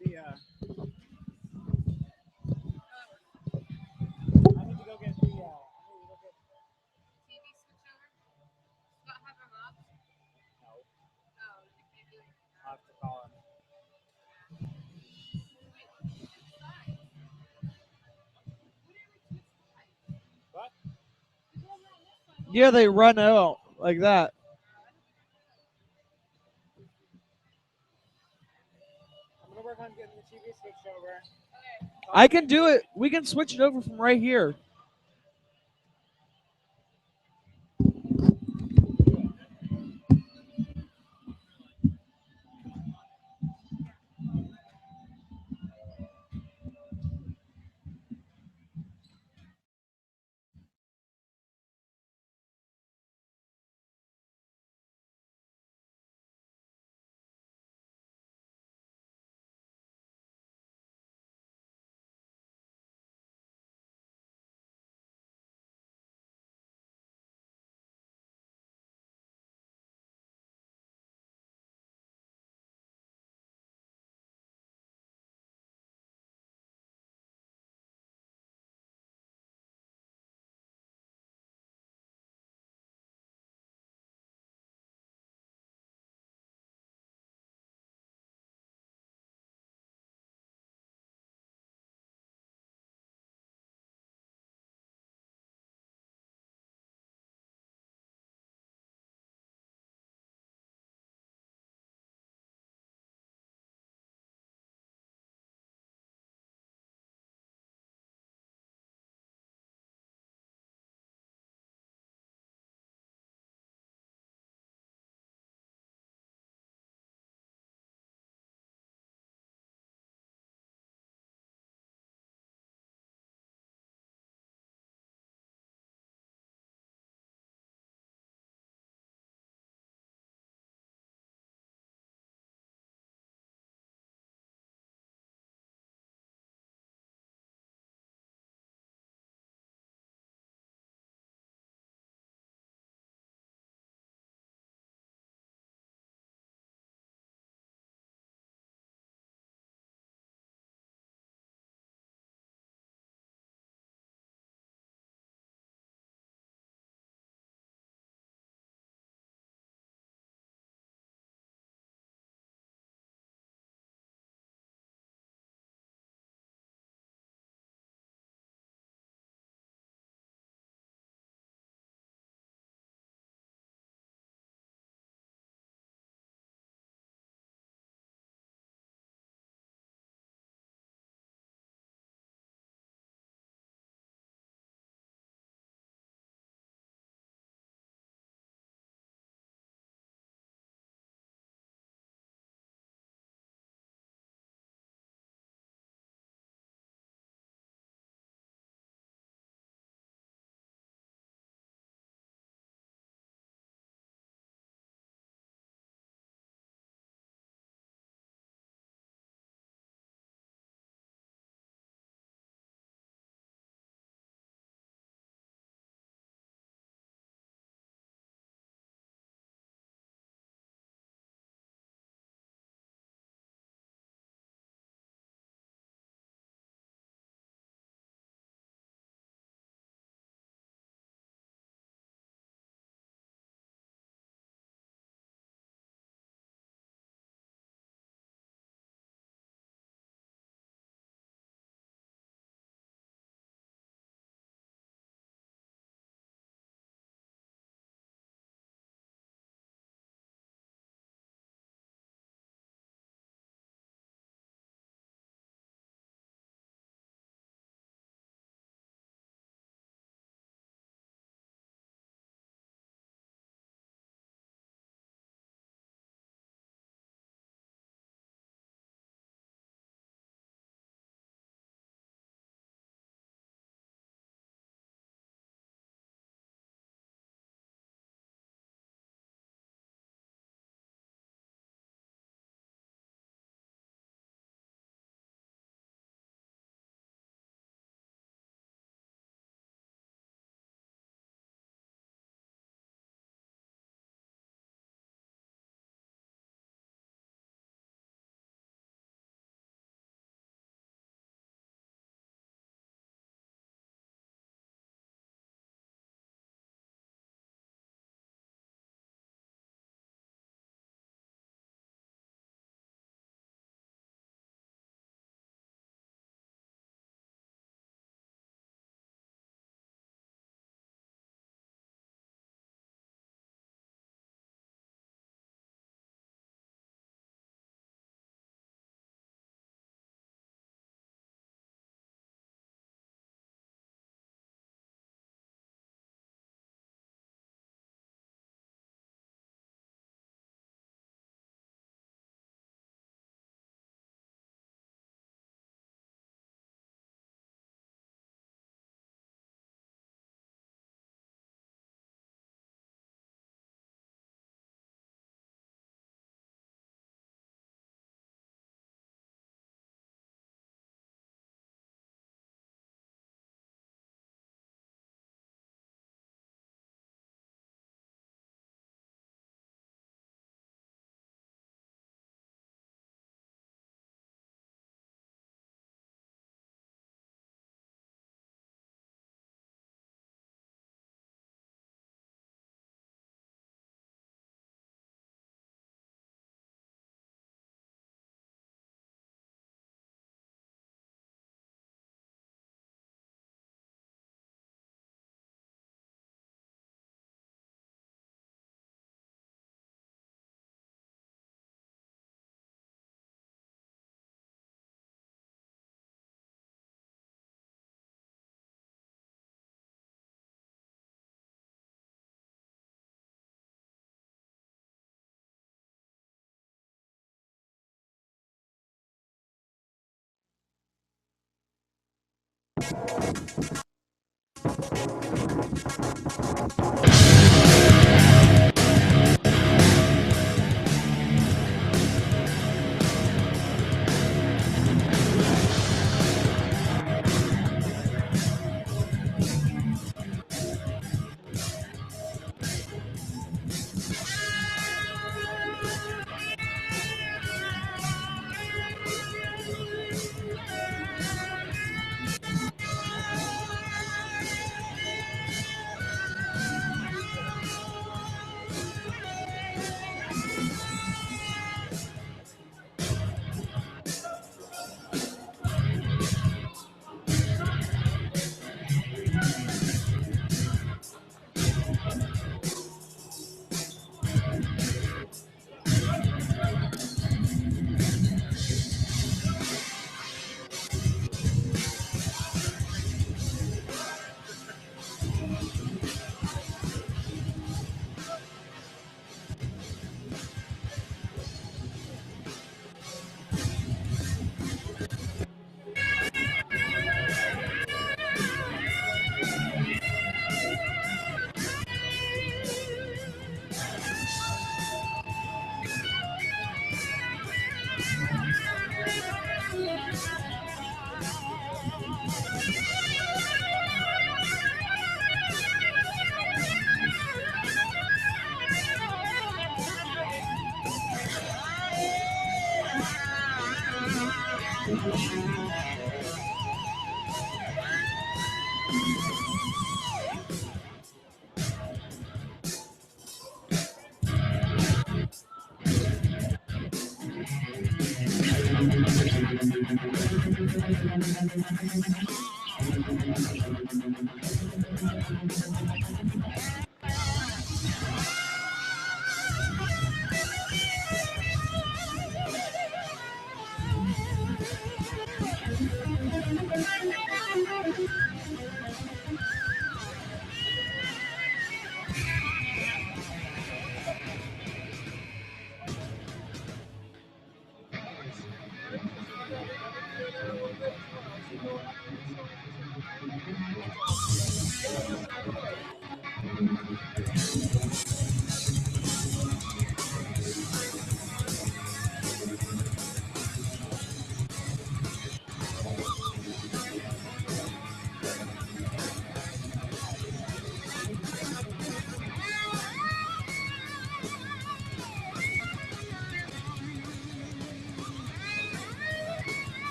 the. I need to go get the. I need to go get. TV switchover? Not have them up? No, Oh, you can't do it. I'll have to call him. Wait, switch sides. What do you like switch sides? What? The girls are on this side. Yeah, they run out like that. I'm gonna work on getting the TV switched over. Okay. I can do it. We can switch it over from right here.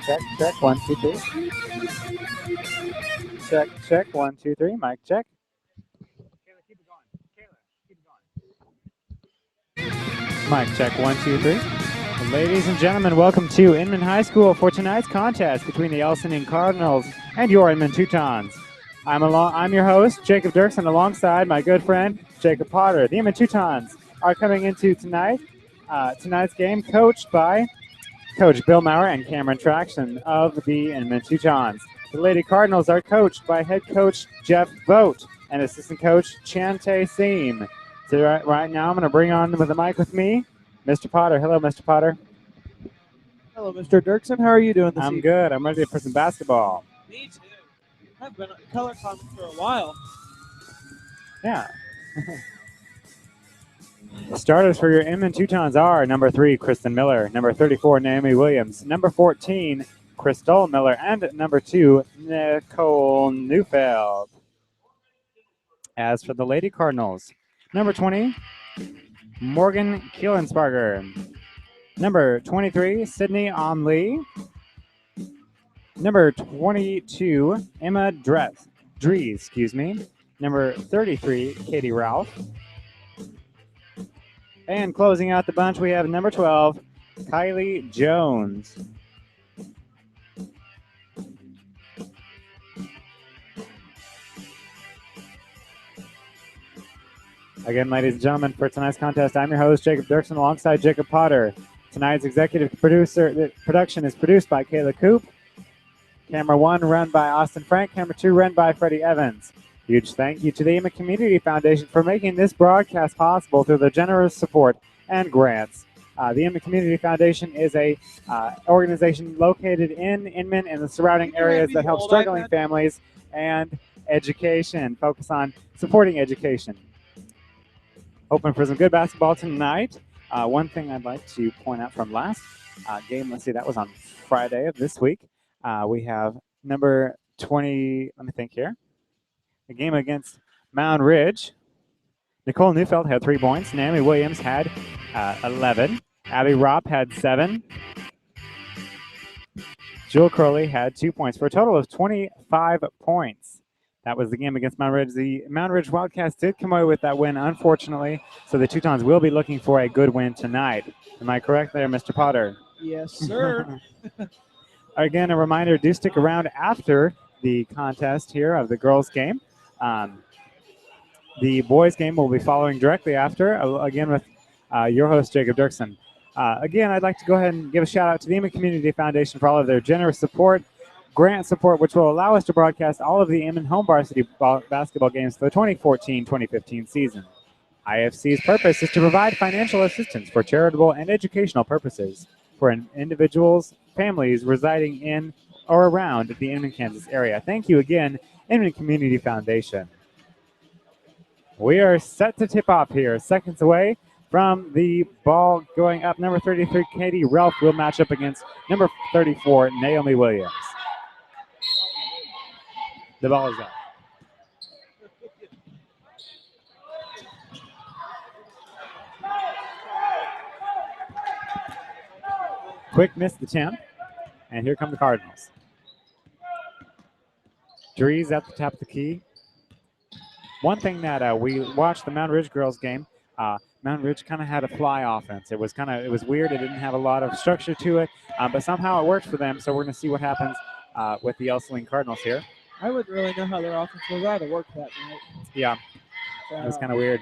Check, check, 1, 2, 3. Check, check, 1, 2, 3. Mic check. Kayla, keep it going. Kayla, keep it going. Mic check, 1, 2, 3. Ladies and gentlemen, welcome to Inman High School for tonight's contest between the Ell-Saline Cardinals and your Inman Teutons. I'm your host, Jacob Dirksen, alongside my good friend, Jacob Potter. The Inman Teutons are coming into tonight's game, coached by Coach Bill Maurer and Cameron Traction of the Inman Teutons. The Lady Cardinals are coached by head coach Jeff Vogt and assistant coach Chante Seam. So right now I'm going to bring on with the mic with me, Mr. Potter. Hello, Mr. Potter. Hello, Mr. Dirksen. How are you doing this I'm evening? good. I'm ready for some basketball. Me too. I've been color commenting for a while. Yeah. Starters for your Inman Teutons are number 3, Kristen Miller, number 34, Naomi Williams, number 14, Crystal Miller, and number 2, Nicole Neufeld. As for the Lady Cardinals, number 20, Morgan Keelensparger, number 23, Sydney Onlee, Number 22, Emma Dries, Number 33, Katie Ralph. And closing out the bunch, we have number 12, Kylie Jones. Again, ladies and gentlemen, for tonight's contest, I'm your host, Jacob Dirksen, alongside Jacob Potter. Tonight's executive production is produced by Kayla Coop. Camera 1 run by Austin Frank. Camera 2 run by Freddie Evans. Huge thank you to the Inman Community Foundation for making this broadcast possible through their generous support and grants. The Inman Community Foundation is a organization located in Inman and the surrounding areas that help struggling families and education. Focus on supporting education. Hoping for some good basketball tonight. One thing I'd like to point out from last game, let's see, that was on Friday of this week. We have number 20, let me think here. The game against Mound Ridge. Nicole Neufeld had 3 points. Naomi Williams had 11. Abby Ropp had 7. Jewel Crowley had 2 points for a total of 25 points. That was the game against Mound Ridge. The Mound Ridge Wildcats did come away with that win, unfortunately, so the Teutons will be looking for a good win tonight. Am I correct there, Mr. Potter? Yes, sir. Again, a reminder, do stick around after the contest here of the girls' game. The boys' game will be following directly after, again with your host, Jacob Dirksen. Again, I'd like to go ahead and give a shout out to the Inman Community Foundation for all of their generous support, grant support, which will allow us to broadcast all of the Inman home varsity basketball games for the 2014-2015 season. IFC's purpose is to provide financial assistance for charitable and educational purposes for individuals, families residing in or around the Inman, Kansas area. Thank you again, Inman Community Foundation. We are set to tip off here, seconds away from the ball going up. Number 33, Katie Ralph, will match up against number 34, Naomi Williams. The ball is up. Quick missed attempt, and here come the Cardinals. Dries at the top of the key. One thing that we watched the Mound Ridge girls game, Mound Ridge kind of had a fly offense. It was weird. It didn't have a lot of structure to it, but somehow it worked for them. So we're going to see what happens with the Ell-Saline Cardinals here. I wouldn't really know how their offense was out of work that night. Yeah, it was kind of weird.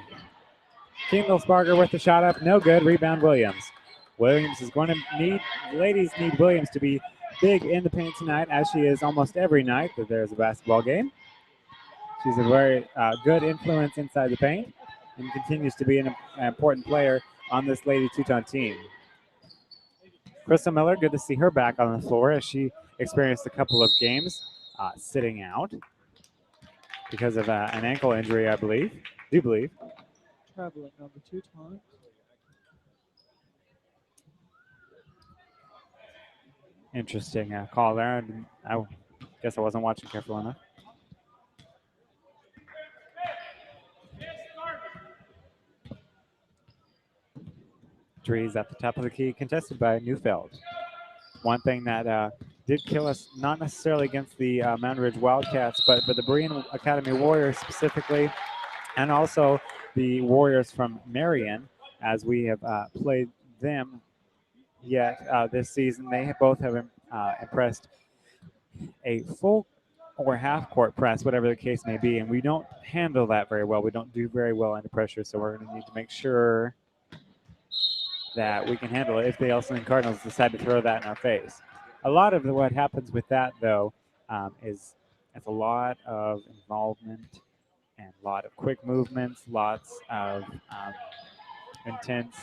Kendall Sparger with the shot up, no good. Rebound Williams. Williams is going to need, ladies need Williams to be big in the paint tonight, as she is almost every night that there's a basketball game. She's a very good influence inside the paint and continues to be an important player on this Lady Teuton team. Krista Miller, good to see her back on the floor as she experienced a couple of games sitting out because of an ankle injury, I believe. Do believe. Traveling number 2 times. Interesting call there. I guess I wasn't watching careful enough. Dries at the top of the key, contested by Neufeld. One thing that did kill us, not necessarily against the Mound Ridge Wildcats, but the Berean Academy Warriors specifically, and also the Warriors from Marion, as we have played them yet this season. They both have impressed a full or half court press, whatever the case may be, and we don't handle that very well. We don't do very well under pressure, so we're going to need to make sure that we can handle it if the Ell-Saline Cardinals decide to throw that in our face. A lot of what happens with that, though, is it's a lot of involvement and a lot of quick movements, lots of intense,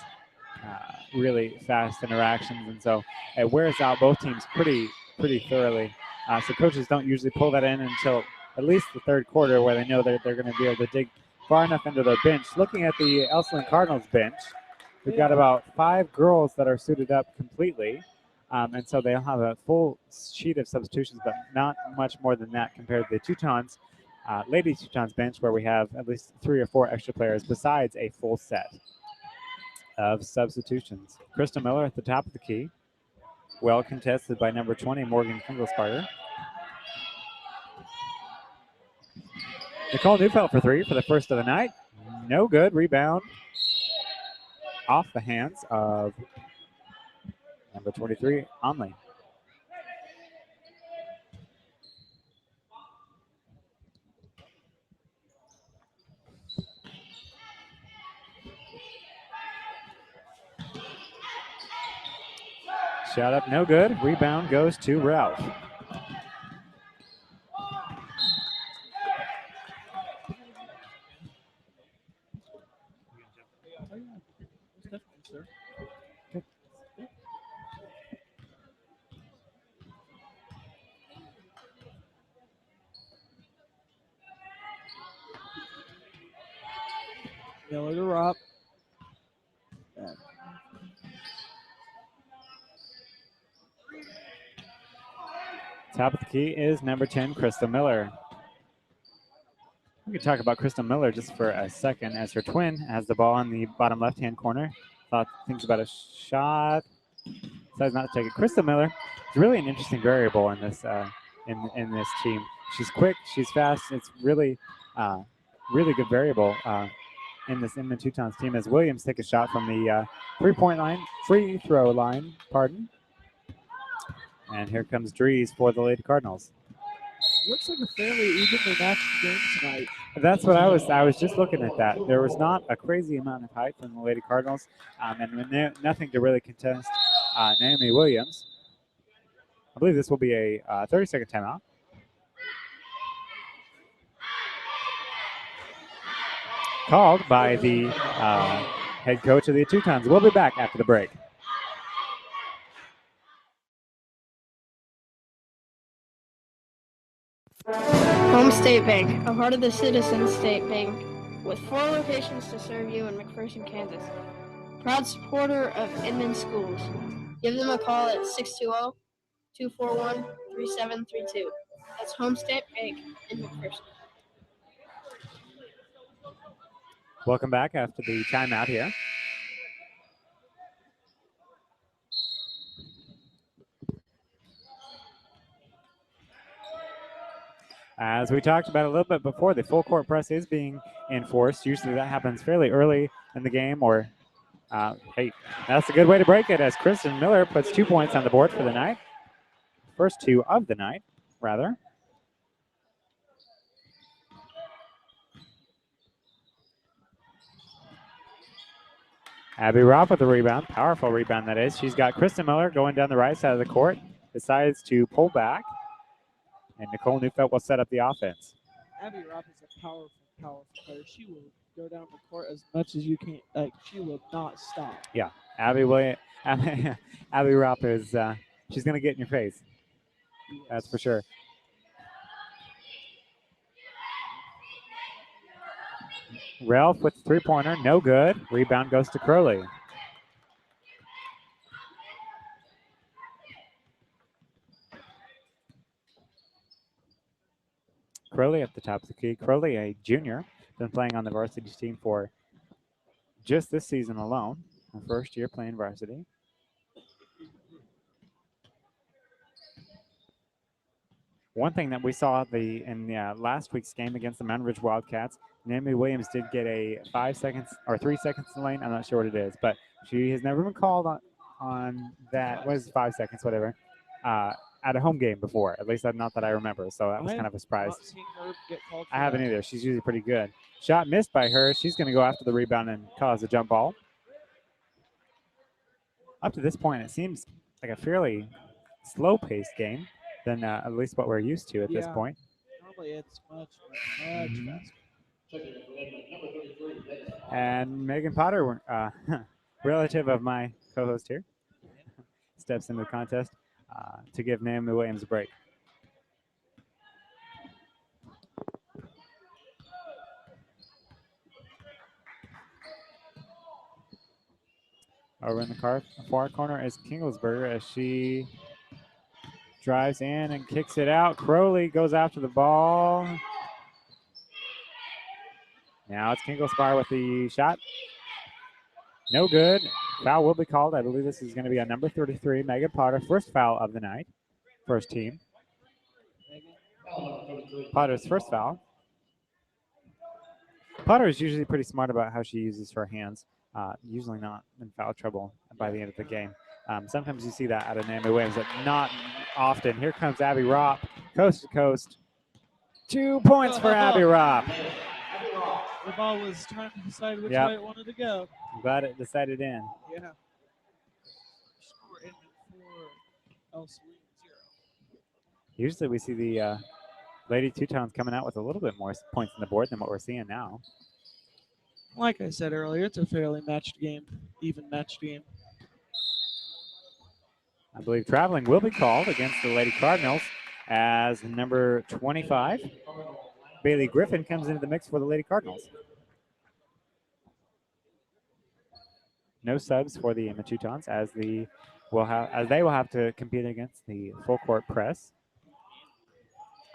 really fast interactions, and so it wears out both teams pretty thoroughly. So coaches don't usually pull that in until at least the third quarter, where they know that they're going to be able to dig far enough into their bench. Looking at the Ell-Saline Cardinals bench, we've got about 5 girls that are suited up completely, and so they'll have a full sheet of substitutions, but not much more than that compared to the Teutons, Lady Teutons bench, where we have at least 3 or 4 extra players besides a full set of substitutions. Krista Miller at the top of the key, well contested by number 20, Morgan Kinglesparger. Nicole Neufeld for three for the first of the night. No good. Rebound off the hands of number 23, Onley. Shot up, no good. Rebound goes to Ralph. Sir. Miller to Rob. Top of the key is number 10, Crystal Miller. We can talk about Crystal Miller just for a second as her twin has the ball in the bottom left-hand corner. Thinks about a shot. Decides not to take it. Crystal Miller is really an interesting variable in this in this team. She's quick. She's fast. It's really really good variable in this Inman Teutons team as Williams take a shot from the free throw line. Pardon. And here comes Dries for the Lady Cardinals. Looks like a fairly evenly matched game tonight. That's what I was just looking at that. There was not a crazy amount of height from the Lady Cardinals, and nothing to really contest Naomi Williams. I believe this will be a 30-second timeout. Called by the head coach of the Teutons. We'll be back after the break. Home State Bank, a part of the Citizens State Bank, with 4 locations to serve you in McPherson, Kansas. Proud supporter of Inman Schools. Give them a call at 620-241-3732. That's Home State Bank in McPherson. Welcome back after the timeout here. As we talked about a little bit before, the full court press is being enforced. Usually that happens fairly early in the game, or hey, that's a good way to break it as Kristen Miller puts 2 points on the board for the night. First 2 of the night, rather. Abby Ropp with the rebound. Powerful rebound, that is. She's got Kristen Miller going down the right side of the court. Decides to pull back. And Nicole Neufeld will set up the offense. Abby Ropp is a powerful, powerful player. She will go down the court as much as you can. She will not stop. Yeah, Abby Ropp is, she's going to get in your face. Yes. That's for sure. Ralph with the three-pointer, no good. Rebound goes to Crowley. Crowley at the top of the key. Crowley, a junior, been playing on the varsity team for just this season alone. Her first year playing varsity. One thing that we saw in the last week's game against the Mountain Ridge Wildcats, Naomi Williams did get a 5 seconds or 3 seconds in the lane. I'm not sure what it is, but she has never been called on that. What is 5 seconds, whatever, at a home game before. At least not that I remember. So that was kind of a surprise. I haven't either. She's usually pretty good. Shot missed by her. She's going to go after the rebound and cause a jump ball. Up to this point, it seems like a fairly slow-paced game than at least what we're used to at this point. Normally it's much faster. And Megan Potter, relative of my co-host here, steps into the contest to give Naomi Williams a break. Over in the far corner is Kinglesberger as she drives in and kicks it out. Crowley goes after the ball. Now it's Kinglesberger with the shot. No good. Foul will be called. I believe this is going to be on number 33, Megan Potter. First foul of the night. First team. Potter's first foul. Potter is usually pretty smart about how she uses her hands. Usually not in foul trouble by the end of the game. Sometimes you see that out of Naomi Williams, but not often. Here comes Abby Ropp, coast to coast. 2 points for Abby Ropp. The ball was trying to decide which Yep. way it wanted to go. I'm glad it decided in. Yeah. Score Inman 4, Ell-Saline 0. Usually we see the Lady Teutons coming out with a little bit more points on the board than what we're seeing now. Like I said earlier, it's a fairly matched game, even matched game. I believe traveling will be called against the Lady Cardinals as number 25, Bailey Griffin, comes into the mix for the Lady Cardinals. No subs for the Inman Teutons as they will have to compete against the full court press.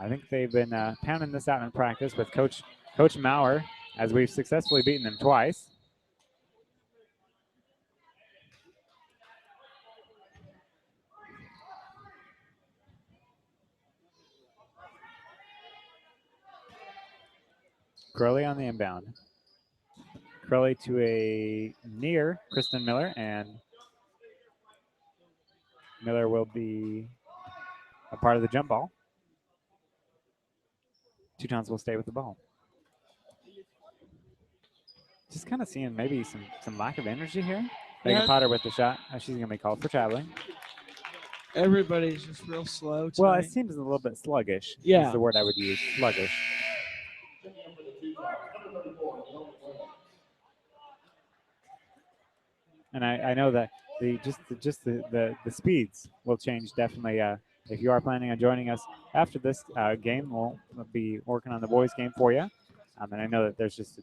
I think they've been pounding this out in practice with Coach Maurer, as we've successfully beaten them twice. Crowley on the inbound. Crowley to a near Kristen Miller, and Miller will be a part of the jump ball. Teutons will stay with the ball. Just kind of seeing maybe some lack of energy here. Megan Potter with the shot. She's going to be called for traveling. Everybody's just real slow tonight. Well, it seems a little bit sluggish. Yeah. Is the word I would use. Sluggish. And I know that the speeds will change definitely. If you are planning on joining us after this game, we'll be working on the boys' game for you. And I know that there's just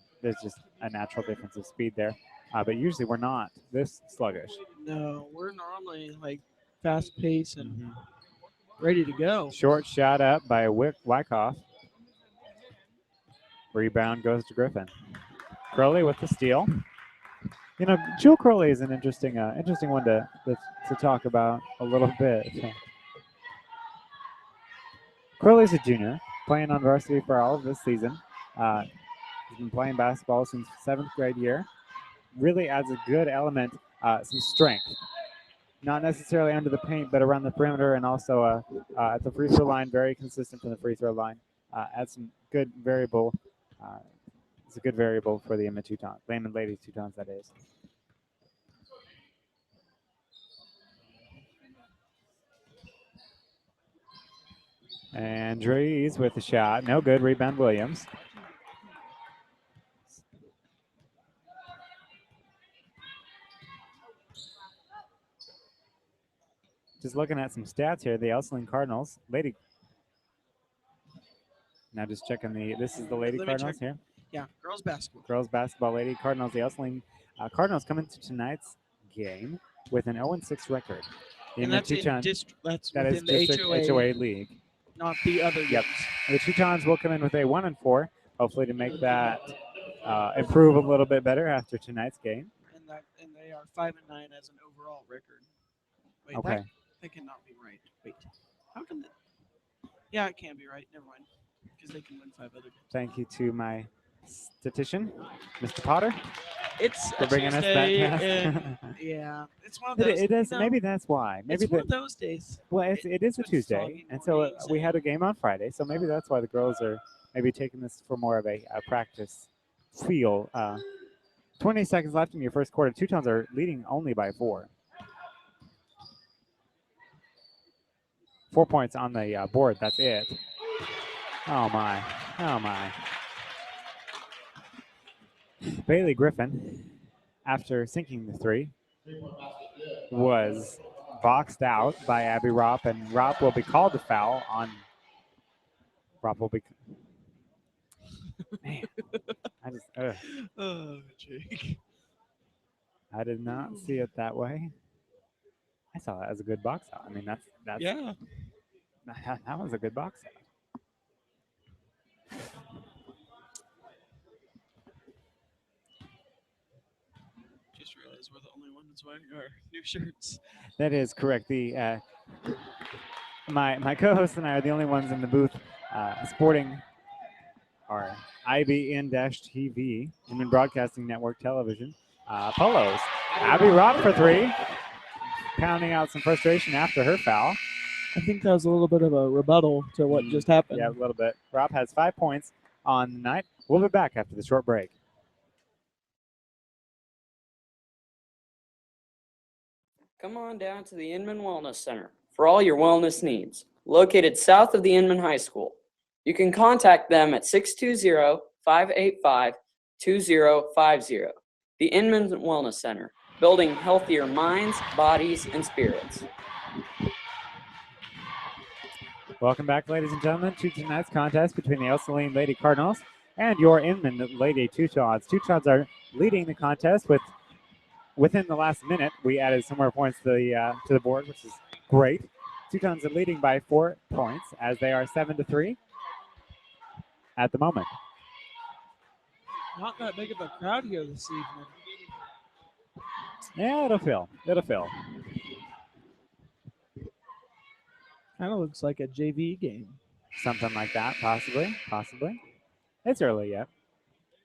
a natural difference of speed there, but usually we're not this sluggish. No, we're normally like fast pace and ready to go. Short shot up by Wyckoff. Rebound goes to Griffin. Crowley with the steal. You know, Jewel Crowley is an interesting one to talk about a little bit. Crowley's a junior, playing on varsity for all of this season. He's been playing basketball since 7th grade year. Really adds a good element, some strength. Not necessarily under the paint, but around the perimeter, and also at the free throw line, very consistent from the free throw line. Adds some good variable. It's a good variable for the Inman Teutons, Inman Lady Teutons, that is. And Dries with the shot. No good. Rebound Williams. Just looking at some stats here. The Ell-Saline Cardinals. Lady. Now just checking this is the Lady Cardinals here. Yeah, girls basketball. Girls basketball Lady Cardinals. The Ell-Saline Cardinals come into tonight's game with an 0-6 record. And that's Teuton, that's that is within the HOA league. Not the other games. The Teutons will come in with a 1-4, hopefully to make that improve a little bit better after tonight's game. And they are 5-9 as an overall record. Wait, okay. That cannot be right. Wait, how can that? Yeah, it can be right. Never mind, because they can win 5 other games. Thank you to my statistician, Mr. Potter. It's for bringing Tuesday, us that past. Yeah, it's one of those. It is. Maybe that's why. Maybe it's one of those days. Well, it is a Tuesday, and so we had a game on Friday, so maybe that's why the girls are maybe taking this for more of a practice feel. 20 seconds left in your first quarter. Teutons are leading only by 4. 4 points on the board. That's it. Oh my! Oh my! Bailey Griffin, after sinking the 3, was boxed out by Abby Ropp, and Ropp will be called to foul on. Ropp will be. Man, I just. Oh, Jake. I did not see it that way. I saw that as a good box out. I mean, that's yeah. That was a good box out. Just realized we're the only ones wearing our new shirts. That is correct. The my co-host and I are the only ones in the booth sporting our IBN-TV, Inman Broadcasting Network Television, polos. Abby Robb for three, pounding out some frustration after her foul. I think that was a little bit of a rebuttal to what just happened. Yeah, a little bit. Robb has 5 points on the night. We'll be back after the short break. Come on down to the Inman Wellness Center for all your wellness needs, located south of the Inman High School. You can contact them at 620-585-2050. The Inman Wellness Center, building healthier minds, bodies, and spirits. Welcome back, ladies and gentlemen, to tonight's contest between the Ell-Saline Lady Cardinals and your Inman Lady Teutons. Teutons are leading the contest with, within the last minute, we added some more points to the board, which is great. Teutons are leading by 4 points as they are 7-3 at the moment. Not that big of a crowd here this evening. Yeah, it'll fill. It'll fill. Kind of looks like a JV game. Something like that, possibly. Possibly. It's early yet.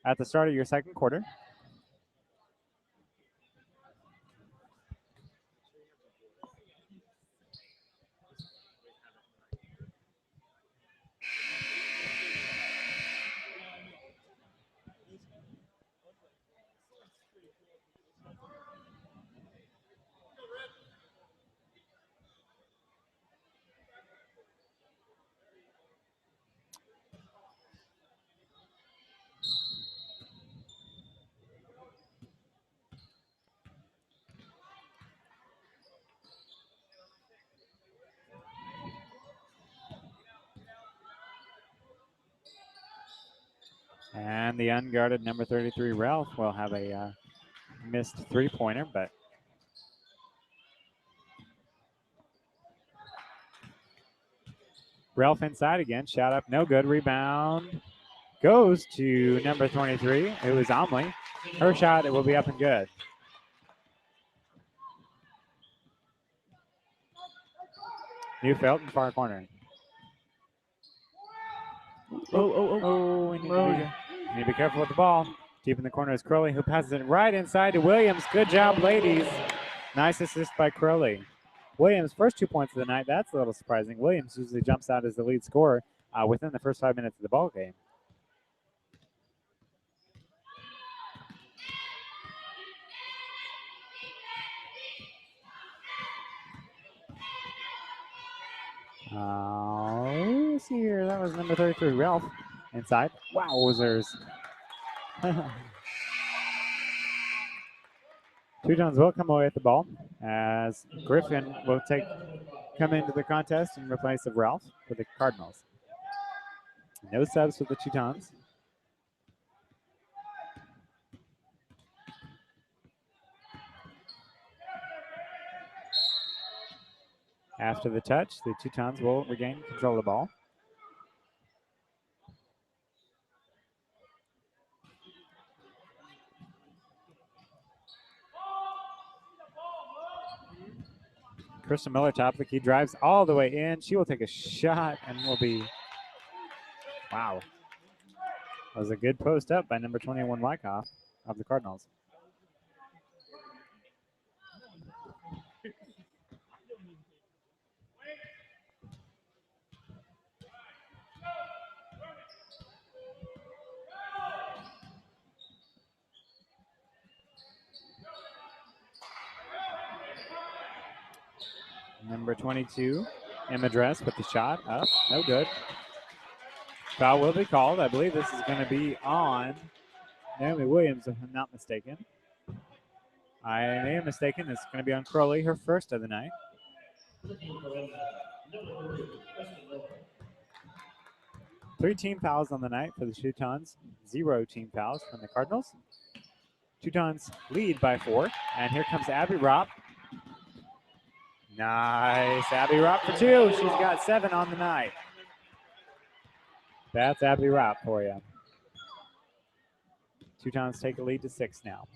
At the start of your second quarter. And the unguarded number 33, Ralph, will have a missed three-pointer, but Ralph inside again. Shot up, no good. Rebound goes to number 23. It was Omley. Her shot, it will be up and good. Neufeld in far corner. We need to be careful with the ball. Deep in the corner is Crowley, who passes it right inside to Williams. Good job, ladies. Nice assist by Crowley. Williams' first 2 points of the night. That's a little surprising. Williams usually jumps out as the lead scorer within the first 5 minutes of the ball game. Let's see here. That was number 33, Ralph, inside. Wowzers. Teutons will come away with the ball as Griffin will come into the contest in replace of Ralph for the Cardinals. No subs for the Teutons. After the touch, the Teutons will regain control of the ball. Kristen Miller top the key, drives all the way in. She will take a shot and will be, wow. That was a good post up by number 21 Wyckoff of the Cardinals. Number 22, Emma Dress with the shot up, no good. Foul will be called. I believe this is going to be on Naomi Williams, if I'm not mistaken. I am mistaken. It's going to be on Crowley, her first of the night. 3 team fouls on the night for the Teutons, 0 team fouls from the Cardinals. Teutons lead by 4, and here comes Abby Ropp. Nice, Abby Ropp for 2. She's got 7 on the night. That's Abby Ropp for you. Teutons take a lead to 6 now.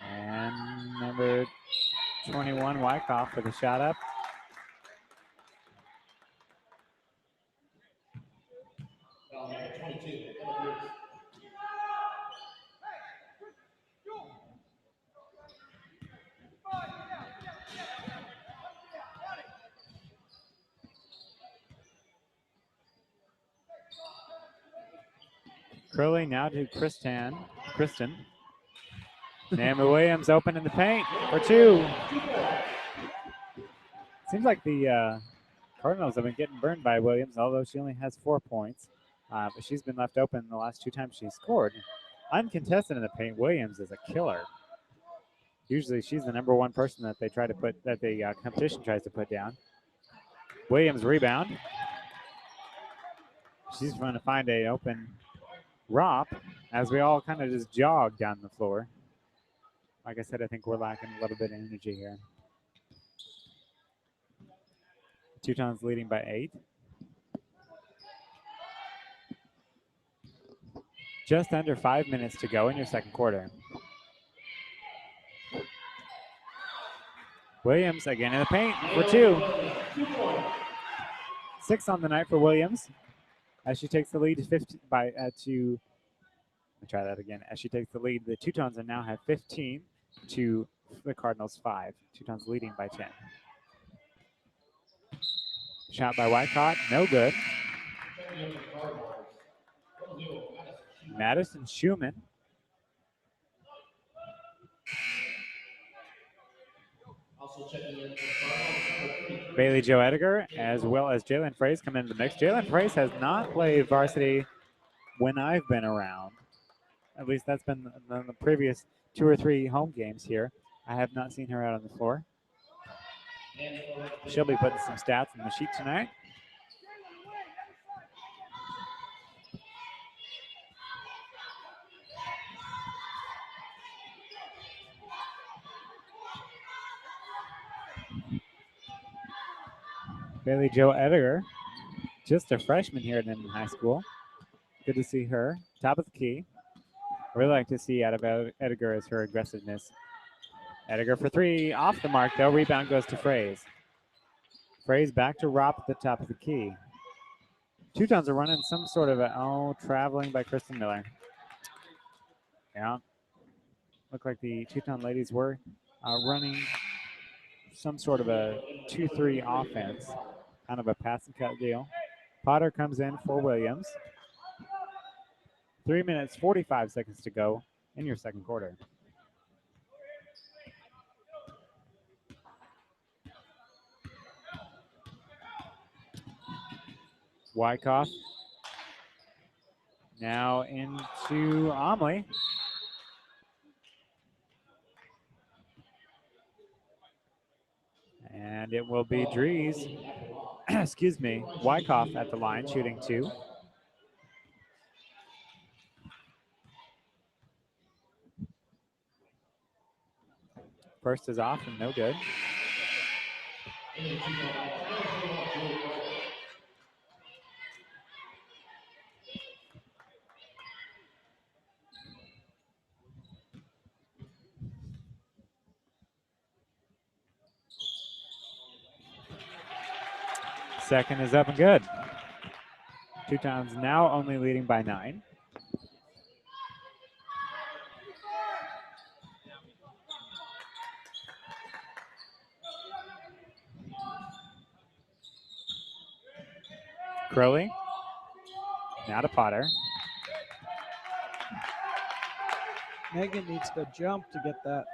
And number 21, Wyckoff with a shot up. Curley now to Kristen. Naomi Williams open in the paint for two. Seems like the Cardinals have been getting burned by Williams, although she only has 4 points. But she's been left open the last 2 times she's scored. Uncontested in the paint, Williams is a killer. Usually she's the number one person that they try to put, that the competition tries to put down. Williams rebound. She's trying to find a open Rop as we all kind of just jog down the floor. Like I said, I think we're lacking a little bit of energy here. Teutons leading by 8. Just under 5 minutes to go in your second quarter. Williams again in the paint for 2. 6 on the night for Williams as she takes the lead to 15 by to. Let me try that again. As she takes the lead, the Teutons now have 15 to the Cardinals 5. Teutons leading by 10. Shot by Wycott, no good. Madison Schumann. Bailey Joe Edgar, as well as Jalen Fraze come into the mix. Jalen Fraze has not played varsity when I've been around. At least that's been the previous 2 or 3 home games here. I have not seen her out on the floor. She'll be putting some stats on the sheet tonight. Bailey Joe Edgar, just a freshman here at Inman High School. Good to see her. Top of the key. Really like to see out of Edgar is her aggressiveness. Edgar for 3, off the mark though. Rebound goes to Fraze. Fraze back to Rop at the top of the key. Teutons are running some sort of traveling by Kristen Miller. Yeah. Looked like the Teuton ladies were running some sort of a 2-3 offense, kind of a pass and cut deal. Potter comes in for Williams. 3 minutes, 45 seconds to go in your second quarter. Wyckoff now into Omley. And it will be Dries, excuse me, Wyckoff at the line, shooting 2. First is off and no good. Second is up and good. Teutons now only leading by 9. Crowley, now to Potter. Megan needs to jump to get that.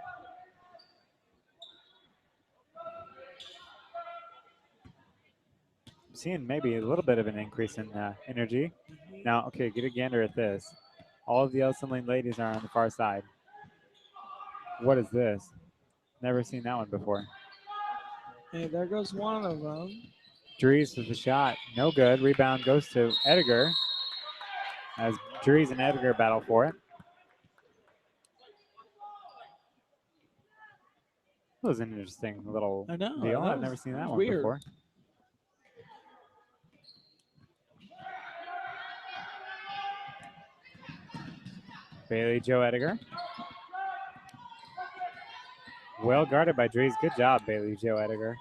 Seeing maybe a little bit of an increase in energy. Now, okay, get a gander at this. All of the Ell-Saline ladies are on the far side. What is this? Never seen that one before. Hey, there goes one of them. Dries with the shot, no good. Rebound goes to Edgar as Dries and Edgar battle for it. That was an interesting little deal. I've never seen that one before. Bailey Joe Edgar. Well guarded by Dries. Good job, Bailey Joe Ediger.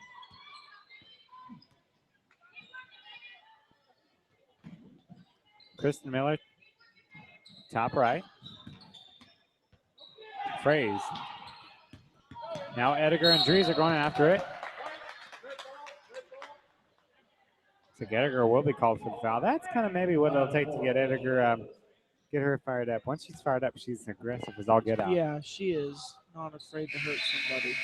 Kristen Miller, top right. Fraze. Now Ediger and Dries are going after it. So Ediger will be called for the foul. That's kind of maybe what it'll take to get Ediger, get her fired up. Once she's fired up, she's aggressive as all get out. Yeah, she is not afraid to hurt somebody.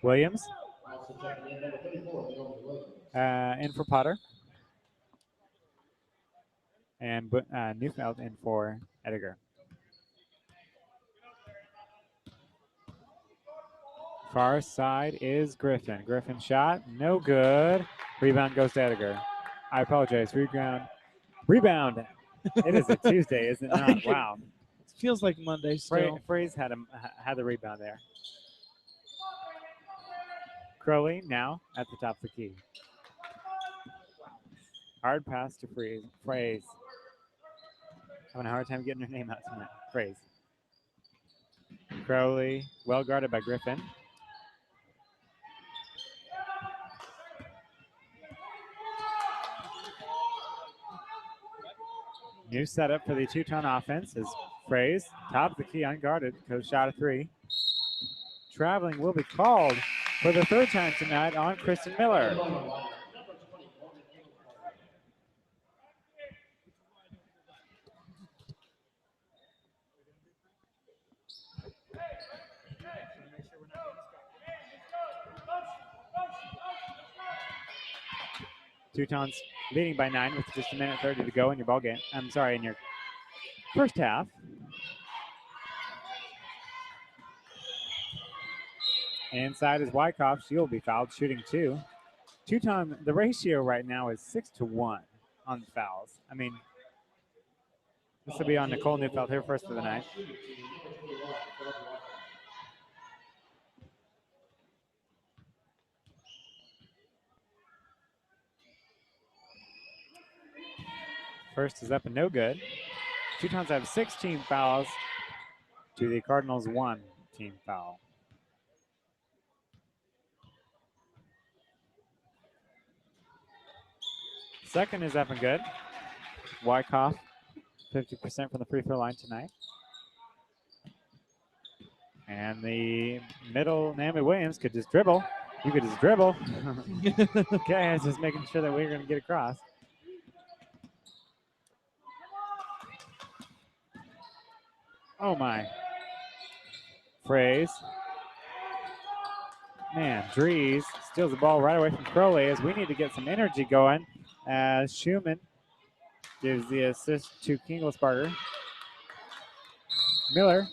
Williams. In for Potter. And Neufeld in for Ediger. Far side is Griffin. Griffin shot, no good. Rebound goes to Ediger. I apologize. Rebound. It is a Tuesday, is it not? Wow. It feels like Monday still. Fraze had the rebound there. Crowley now at the top of the key. Hard pass to Fraze. Having a hard time getting her name out tonight. Fraze. Crowley, well guarded by Griffin. New setup for the Teuton offense is Fraze. Top of the key, unguarded. Goes shot a three. Traveling will be called for the third time tonight on Kristen Miller. Teutons leading by 9 with just a minute 30 to go in your ball game. I'm sorry, in your first half. Inside is Wyckoff. She'll be fouled, shooting 2. Teuton, the ratio right now is 6-1 on the fouls. I mean, this will be on Nicole Neufeld, her first of the night. First is up and no good. Teutons have 16 fouls to the Cardinals' 1 team foul. Second is up and good. Wyckoff, 50% from the free throw line tonight. And the middle, Naomi Williams could just dribble. You could just dribble. Okay, I was just making sure that we were going to get across. Oh my. Fraze. Man, Dries steals the ball right away from Crowley as we need to get some energy going. As Schumann gives the assist to Kingelsbarger. Miller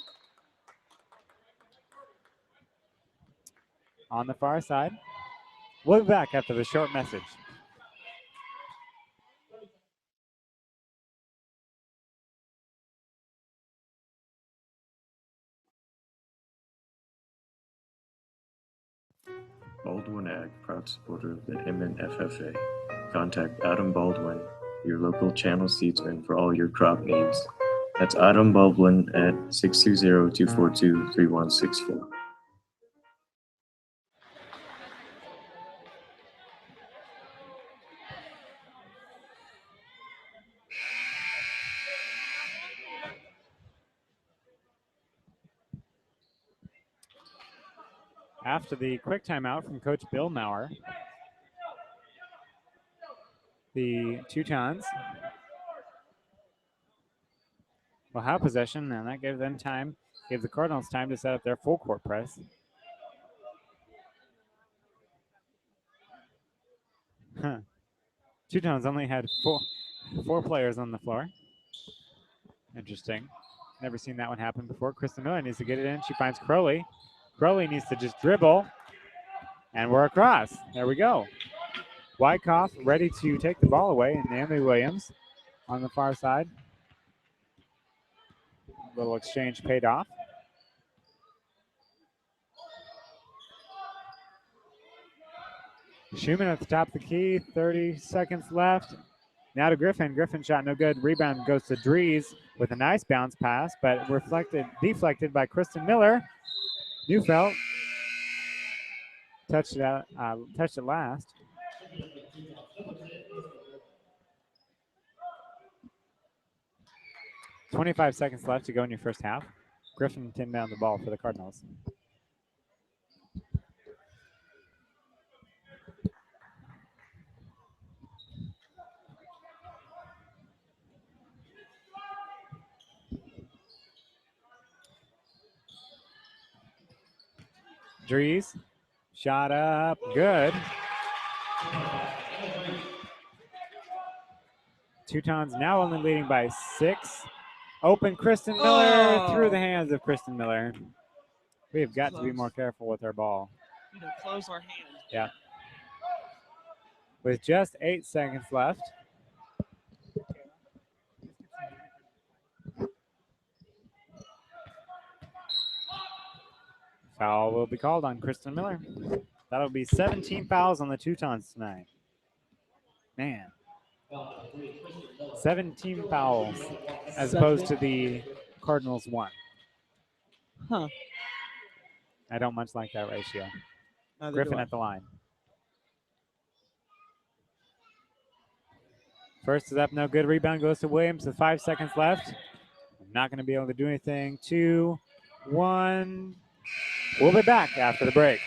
on the far side. We'll be back after the short message. Baldwin Ag, proud supporter of the Inman FFA. Contact Adam Baldwin, your local channel seedsman, for all your crop needs. That's Adam Baldwin at 620-242-3164. After the quick timeout from Coach Bill Maurer, the Teutons will have possession, and that gave them time, gave the Cardinals time to set up their full court press. Teutons only had four players on the floor. Interesting. Never seen that one happen before. Kristen Miller needs to get it in. She finds Crowley. Crowley needs to just dribble, and we're across. There we go. Wyckoff ready to take the ball away, and Naomi Williams on the far side. A little exchange paid off. Schumann at the top of the key, 30 seconds left. Now to Griffin. Griffin shot no good. Rebound goes to Dries with a nice bounce pass, but deflected by Kristen Miller. Neufeld touched it last. .25 seconds left to go in your first half. Griffin pinned down the ball for the Cardinals. Dries, shot up, good. Teutons now only leading by 6. Open Kristen Miller through the hands of Kristen Miller. We have got to be more careful with our ball. Close our hands. Yeah. With just 8 seconds left. Foul will be called on Kristen Miller. That'll be 17 fouls on the Teutons tonight. Man. 17 fouls as opposed to the Cardinals 1. Huh. I don't much like that ratio. Neither Griffin do I. at the line. First is up, no good. Rebound goes to Williams with 5 seconds left. Not going to be able to do anything. 2, 1. We'll be back after the break.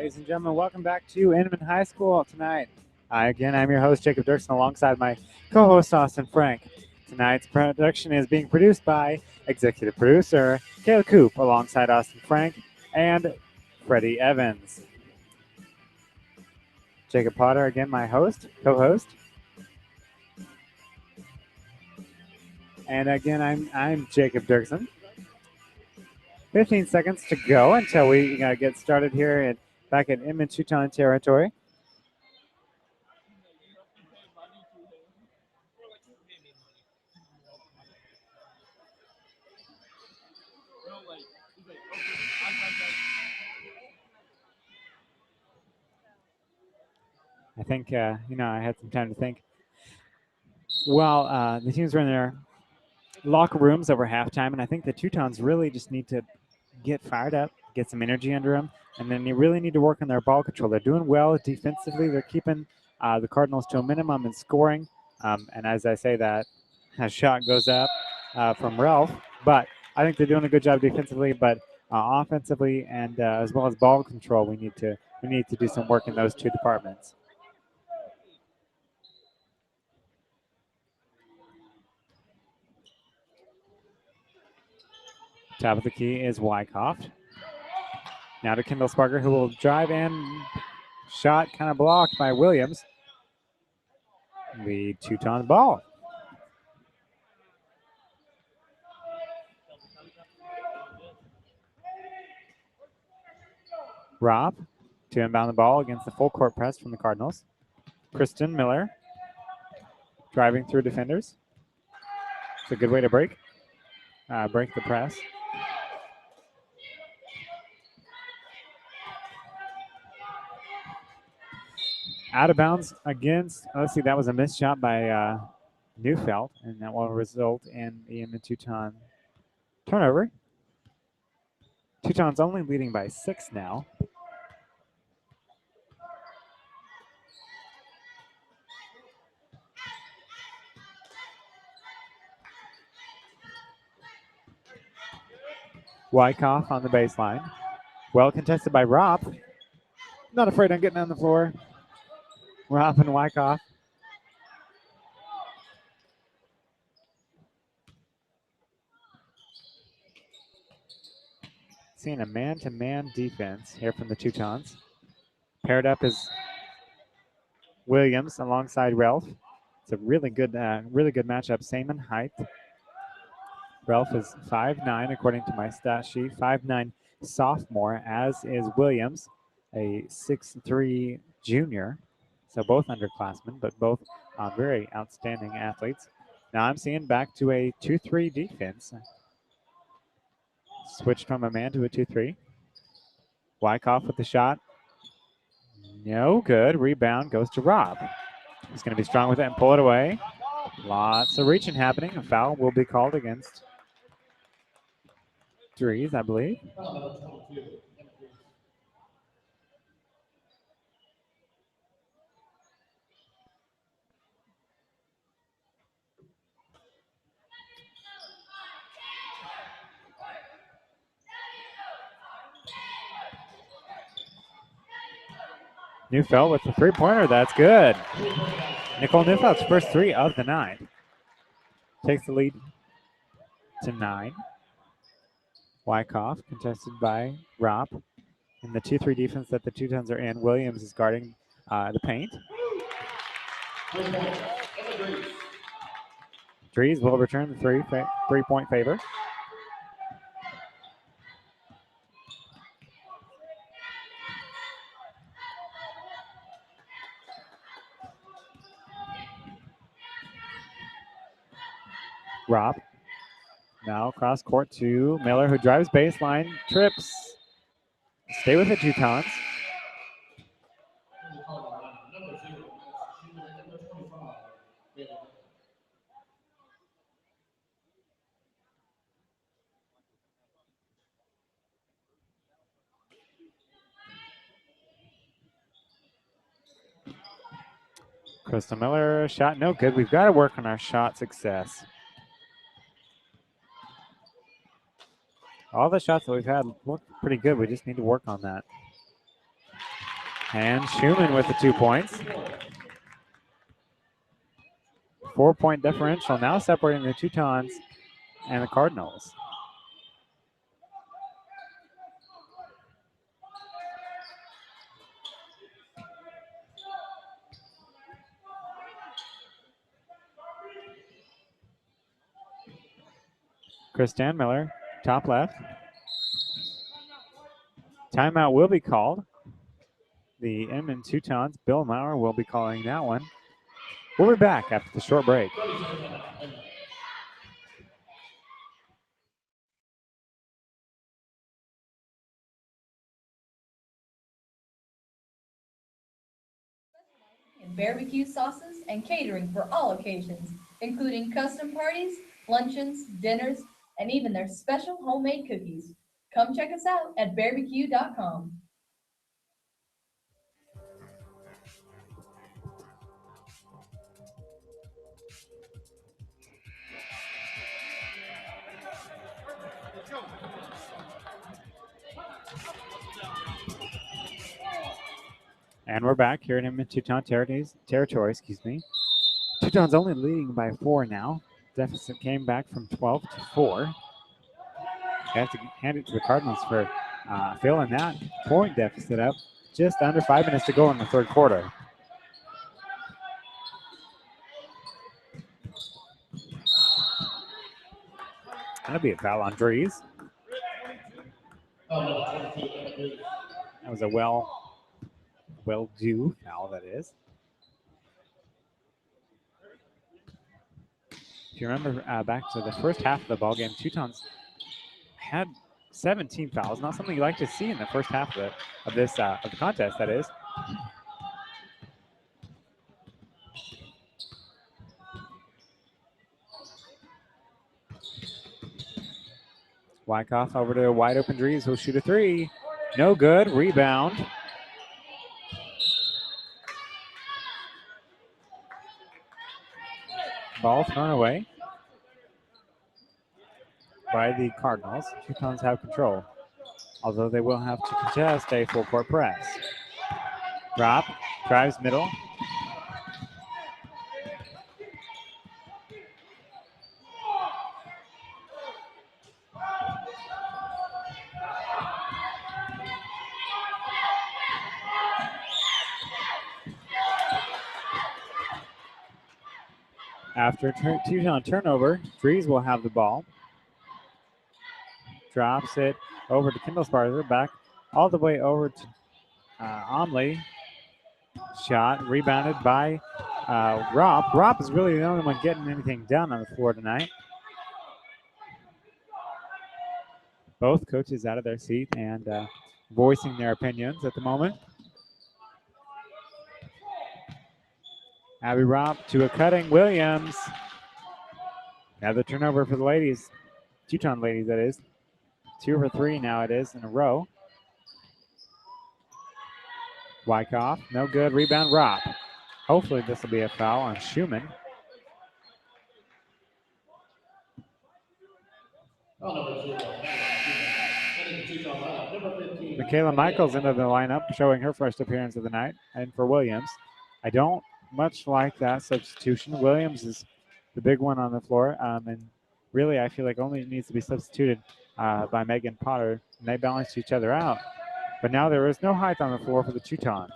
Ladies and gentlemen, welcome back to Inman High School tonight. I'm your host, Jacob Dirksen, alongside my co-host, Austin Frank. Tonight's production is being produced by executive producer Kayla Coop, alongside Austin Frank and Freddie Evans. Jacob Potter, again, my co-host. And again, I'm Jacob Dirksen. 15 seconds to go until we get started here back at Inman Teuton territory. I think, I had some time to think. Well, the teams were in their locker rooms over halftime, and I think the Teutons really just need to get fired up, get some energy under them, and then you really need to work on their ball control. They're doing well defensively. They're keeping the Cardinals to a minimum in scoring. And as I say that, a shot goes up from Ralph. But I think they're doing a good job defensively, but offensively and as well as ball control, we need to do some work in those two departments. Top of the key is Wyckoff. Now to Kendall Sparker, who will drive in. Shot kind of blocked by Williams. The Teuton ball. Rob to inbound the ball against the full court press from the Cardinals. Kristen Miller driving through defenders. It's a good way to break the press. Out of bounds against, let's see, that was a missed shot by Neufeld, and that will result in the Inman Teuton turnover. Teuton's only leading by 6 now. Wyckoff on the baseline. Well contested by Ropp. Not afraid of getting on the floor. Ropp and Wyckoff. Seeing a man-to-man defense here from the Teutons. Paired up is Williams alongside Ralph. It's a really good matchup. Same in height. Ralph is 5'9", according to my stat sheet. 5'9" sophomore, as is Williams, a 6'3" junior. So both underclassmen, but both very outstanding athletes. Now I'm seeing back to a 2-3 defense. Switched from a man to a 2-3. Wyckoff with the shot. No good. Rebound goes to Rob. He's going to be strong with it and pull it away. Lots of reaching happening. A foul will be called against Dries, I believe. Neufeld with the three-pointer. That's good. Nicole Neufeld's first 3 of the night. Takes the lead to 9. Wyckoff contested by Ropp. In the 2-3 defense that the Teutons are in, Williams is guarding the paint. Dries will return the three-point favor. Rob. Now cross court to Miller, who drives baseline, trips. Stay with it, Teutons. Crystal Miller, shot no good. We've got to work on our shot success. All the shots that we've had look pretty good. We just need to work on that. And Schumann with the 2 points. 4-point differential now separating the Teutons and the Cardinals. Chris Stanmiller, top left. Timeout will be called. The Inman Teutons, Bill Maurer will be calling that one. We'll be back after the short break. And barbecue sauces and catering for all occasions, including custom parties, luncheons, dinners, and even their special homemade cookies. Come check us out at barbecue.com. And we're back here in Inman Teuton territory. Teutons only leading by 4 now. Deficit came back from 12 to 4. You have to hand it to the Cardinals for filling that point deficit up. Just under 5 minutes to go in the third quarter. That'll be a foul on Dries. That was a well-due foul, that is. If you remember back to the first half of the ball game, Teutons had 17 fouls. Not something you like to see in the first half of the contest. That is. Wyckoff over to wide open Dries, who'll shoot a 3. No good. Rebound. Ball thrown away by the Cardinals. Teutons have control, although they will have to contest a full court press. Drop, drives middle. After Teuton turnover, Dries will have the ball. Drops it over to Kendall Sparzer, back all the way over to Omley. Shot rebounded by Ropp. Ropp is really the only one getting anything done on the floor tonight. Both coaches out of their seat and voicing their opinions at the moment. Abby Ropp to a cutting Williams. Another turnover for the ladies. Teuton ladies, that is. 2 for 3 now it is in a row. Wyckoff, no good. Rebound, Ropp. Hopefully this will be a foul on Schumann. Michaela Michaels into the lineup, showing her first appearance of the night. And for Williams, I don't much like that substitution. Williams is the big one on the floor, and really I feel like only needs to be substituted by Megan Potter, and they balance each other out. But now there is no height on the floor for the Teutons.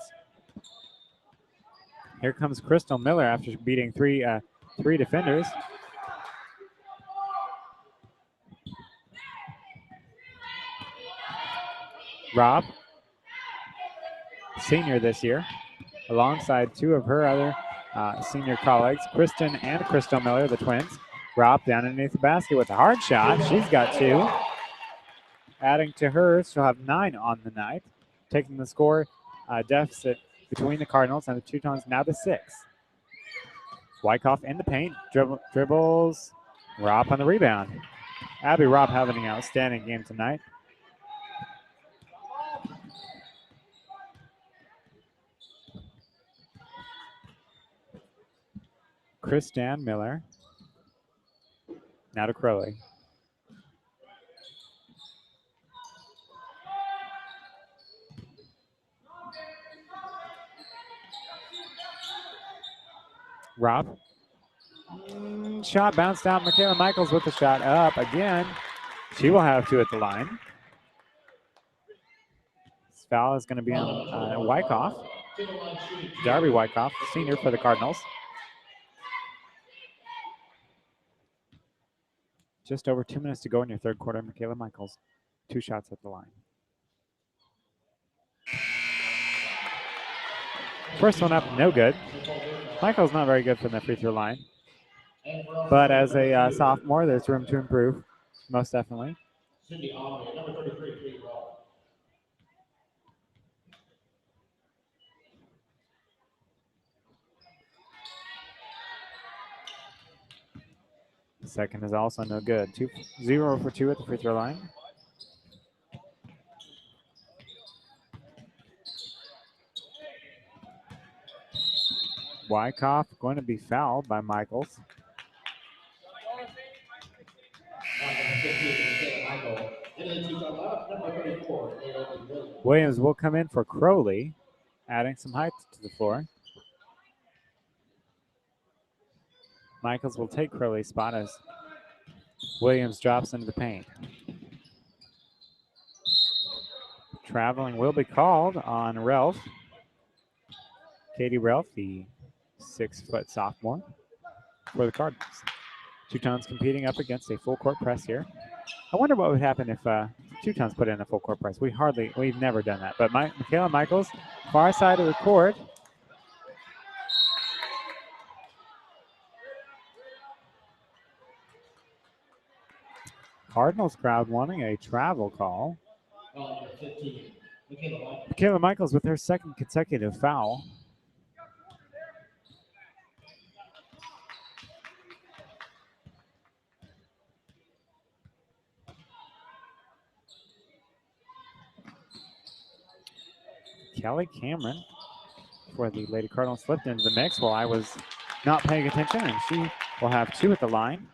Here comes Crystal Miller after beating three defenders. Robb, senior this year, alongside 2 of her other senior colleagues, Kristen and Crystal Miller, the twins. Robb down underneath the basket with a hard shot. She's got 2. Adding to hers, she'll have 9 on the night, taking the score deficit between the Cardinals and the Teutons now to 6. Wyckoff in the paint, dribbles, Robb on the rebound. Abby Robb having an outstanding game tonight. Chris Dan Miller. Now to Crowley. Rob. Shot bounced out. Michaela Michaels with the shot up again. She will have 2 at the line. This foul is going to be on Wyckoff. Darby Wyckoff, senior for the Cardinals. Just over 2 minutes to go in your third quarter. Michaela Michaels, 2 shots at the line. First one up, no good. Michaels not very good from the free throw line. But as a sophomore, there's room to improve, most definitely. The second is also no good. 0 for 2 at the free throw line. Wyckoff going to be fouled by Michaels. Williams will come in for Crowley, adding some height to the floor. Michaels will take Crowley's spot as Williams drops into the paint. Traveling will be called on Relf. Katie Relf, the 6-foot sophomore for the Cardinals. Teutons competing up against a full court press here. I wonder what would happen if Teutons put in a full court press. We've never done that. But Michaela Michaels, far side of the court. Cardinals crowd wanting a travel call. Michaela Michaels with her second consecutive foul. Kelly Cameron for the Lady Cardinals slipped into the mix while I was not paying attention, and she will have 2 at the line.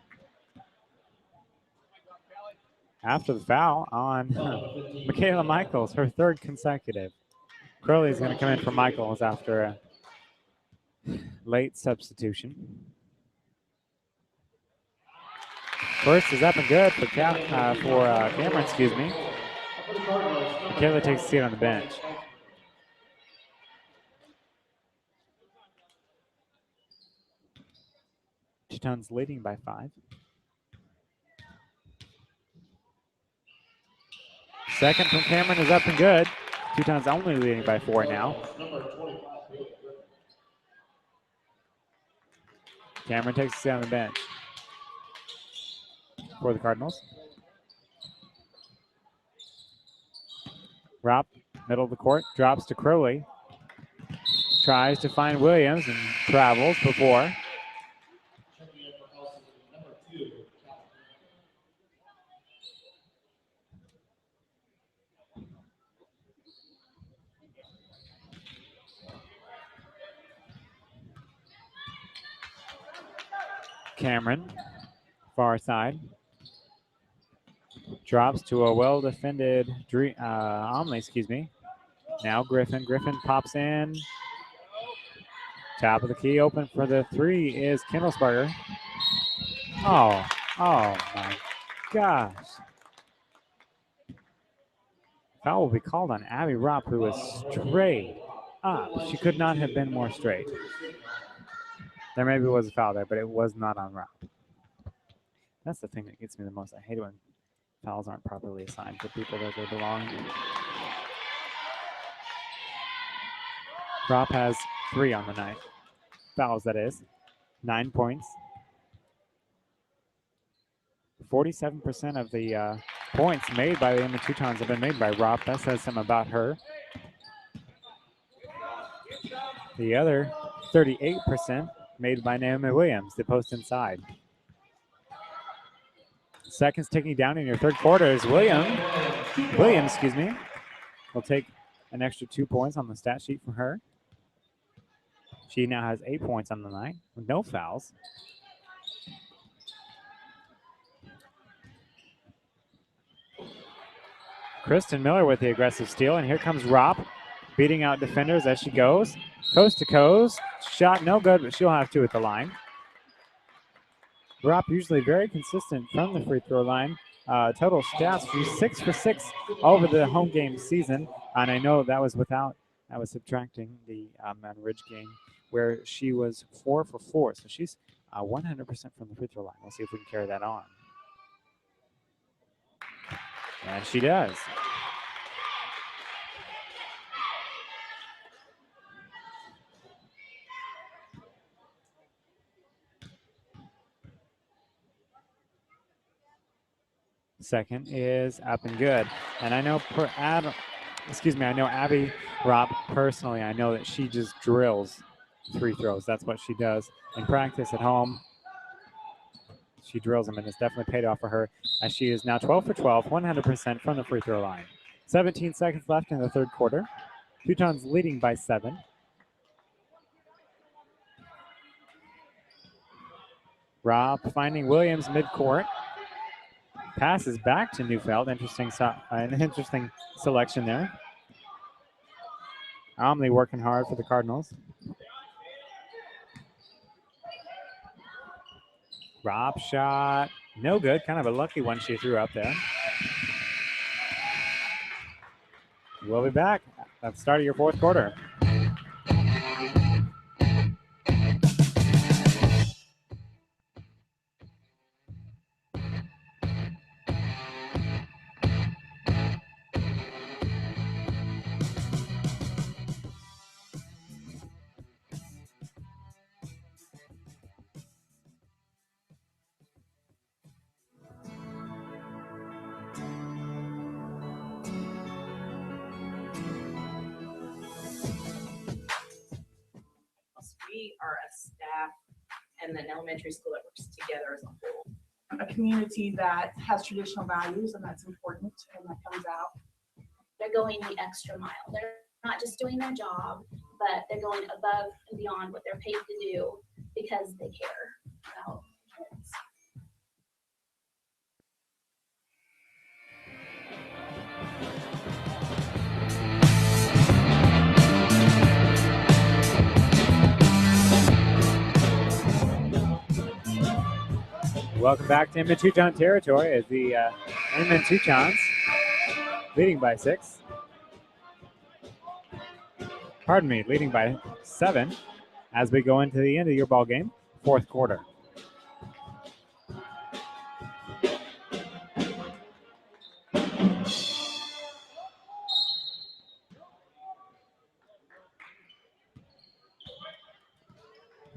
After the foul on Michaela Michaels, her third consecutive. Crowley is going to come in for Michaels after a late substitution. First is up and good for Cameron, excuse me. Michaela takes a seat on the bench. Teutons leading by 5. Second from Cameron is up and good. Teutons only leading by 4 now. Cameron takes a seat on the bench for the Cardinals. Rob, middle of the court, drops to Crowley. Tries to find Williams and travels before. Cameron, far side. Drops to a well-defended Omley, excuse me. Now Griffin. Griffin pops in. Top of the key, open for the 3 is Kindlesberger. Oh my gosh. Foul will be called on Abby Ropp, who is straight up. She could not have been more straight. There maybe was a foul there, but it was not on Ropp. That's the thing that gets me the most. I hate it when fouls aren't properly assigned to people that they belong. Ropp has 3 on the night. Fouls, that is. 9 points. 47% of the points made by the Inman Teutons have been made by Ropp. That says something about her. The other 38% made by Naomi Williams, the post inside. Seconds ticking down in your third quarter is Williams, excuse me, will take an extra 2 points on the stat sheet for her. She now has 8 points on the night with no fouls. Kristen Miller with the aggressive steal, and here comes Ropp. beating out defenders as she goes. Coast to coast. Shot no good, but she'll have 2 at the line. Rapp usually very consistent from the free throw line. Total stats, she's 6 for 6 over the home game season. And I know that was subtracting the Mountain Ridge game where she was 4 for 4. So she's 100% from the free throw line. We'll see if we can carry that on. And she does. Second is up and good. And I know I know Abby Ropp personally. I know that she just drills free throws. That's what she does in practice at home. She drills them, and it's definitely paid off for her as she is now 12 for 12, 100% from the free throw line. 17 seconds left in the third quarter. Teutons leading by 7. Ropp finding Williams midcourt. Passes back to Neufeld. An interesting selection there. Omley working hard for the Cardinals. Ropp shot. No good. Kind of a lucky one she threw up there. We'll be back at the start of your fourth quarter. We are a staff and an elementary school that works together as a whole. A community that has traditional values, and that's important, and that comes out. They're going the extra mile. They're not just doing their job, but they're going above and beyond what they're paid to do because they care about kids. Welcome back to Inman Teuton territory as the Inman Teutons leading by 6. Pardon me, leading by 7 as we go into the end of your ball game, fourth quarter.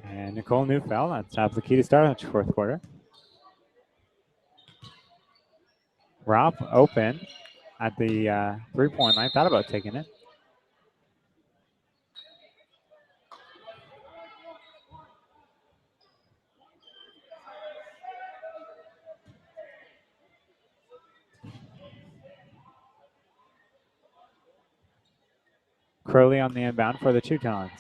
And Nicole Neufeld on top of the key to start the fourth quarter. Ropp open at the 3-point line. Thought about taking it. Crowley on the inbound for the Teutons.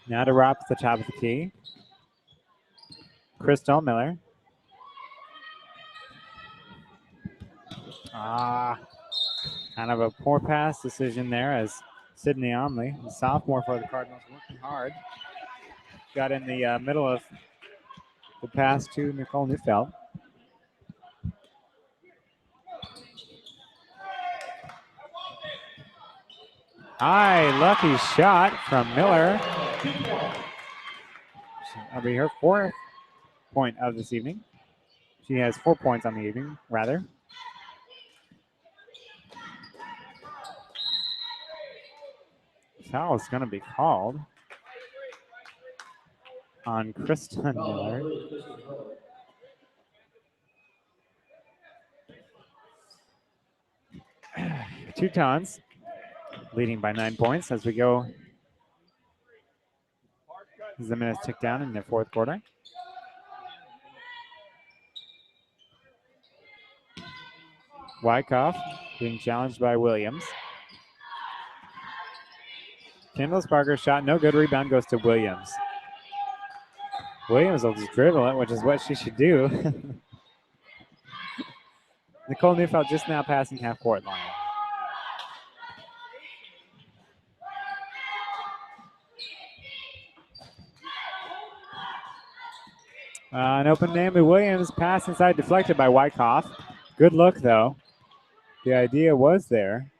Now to Ropp at the top of the key. Crystal Miller. Kind of a poor pass decision there as Sydney Omley, the sophomore for the Cardinals, working hard. Got in the middle of the pass to Nicole Neufeld. High, lucky shot from Miller. That'll be her 4th point of this evening. She has 4 points on the evening, rather. Foul is going to be called on Kristen Miller. Teutons leading by 9 points as we go. As the minutes tick down in the fourth quarter. Wyckoff being challenged by Williams. Kendall Sparker's shot, no good. Rebound goes to Williams. Williams will just dribble it, which is what she should do. Nicole Neufeld just now passing half court line. An open Naomi Williams pass inside deflected by Wyckoff. Good look though. The idea was there.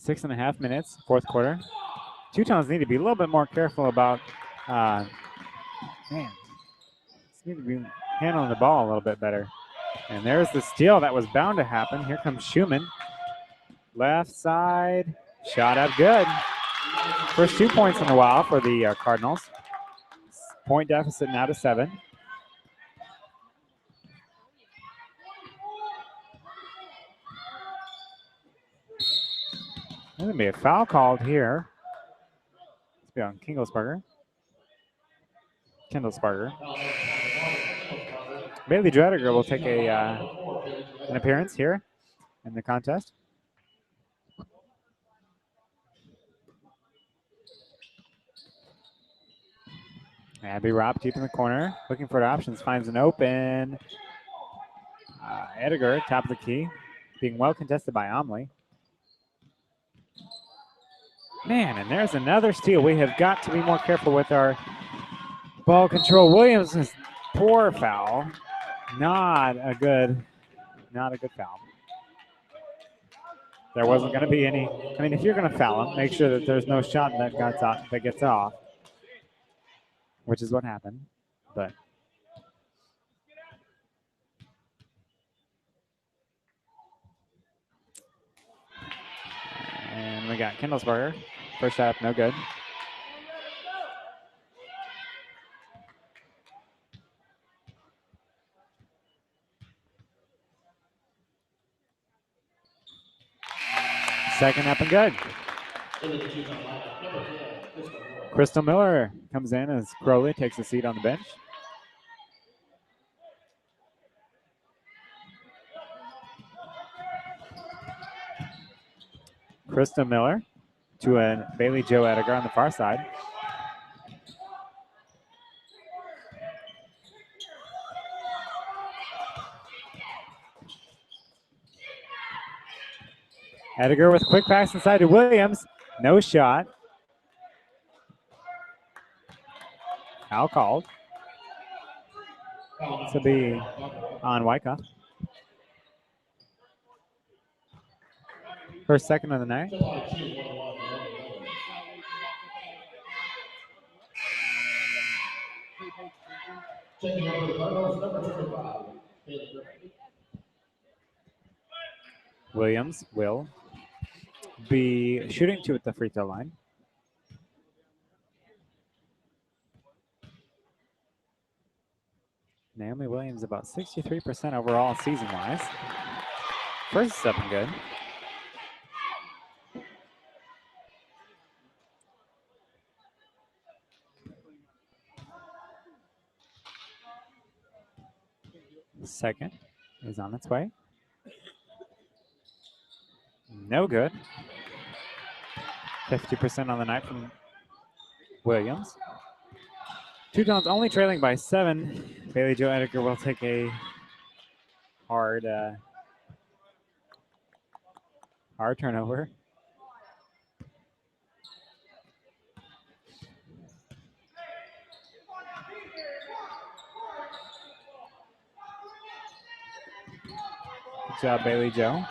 6.5 minutes, fourth quarter. Teutons need to be a little bit more careful about, need to be handling the ball a little bit better. And there's the steal that was bound to happen. Here comes Schumann. Left side, shot up good. First 2 points in a while for the Cardinals. Point deficit now to 7. There's going to be a foul called here. Let's be on Kindlesberger. Bailey Dreddiger will take an appearance here in the contest. Abby Robb deep in the corner, looking for the options, finds an open. Edgar, top of the key, being well contested by Omley. Man, and there's another steal. We have got to be more careful with our ball control. Williams' poor foul. Not a good foul. There wasn't going to be any. I mean, if you're going to foul him, make sure that there's no shot that gets off, which is what happened. But and we got Kindlesberger. First shot up, no good. Second up and good. Crystal Miller comes in as Crowley takes a seat on the bench. Krista Miller to a Bailey Jo Edgar on the far side. Edgar with quick pass inside to Williams. No shot. Foul called. This will be on Wyckoff. First second of the night. Williams will be shooting 2 at the free throw line. Naomi Williams about 63% overall season-wise. First is up and good. Second is on its way. No good. 50% on the night from Williams. Teutons only trailing by 7. Bailey Jo Edgar will take a hard turnover. Good job, Bailey Jo.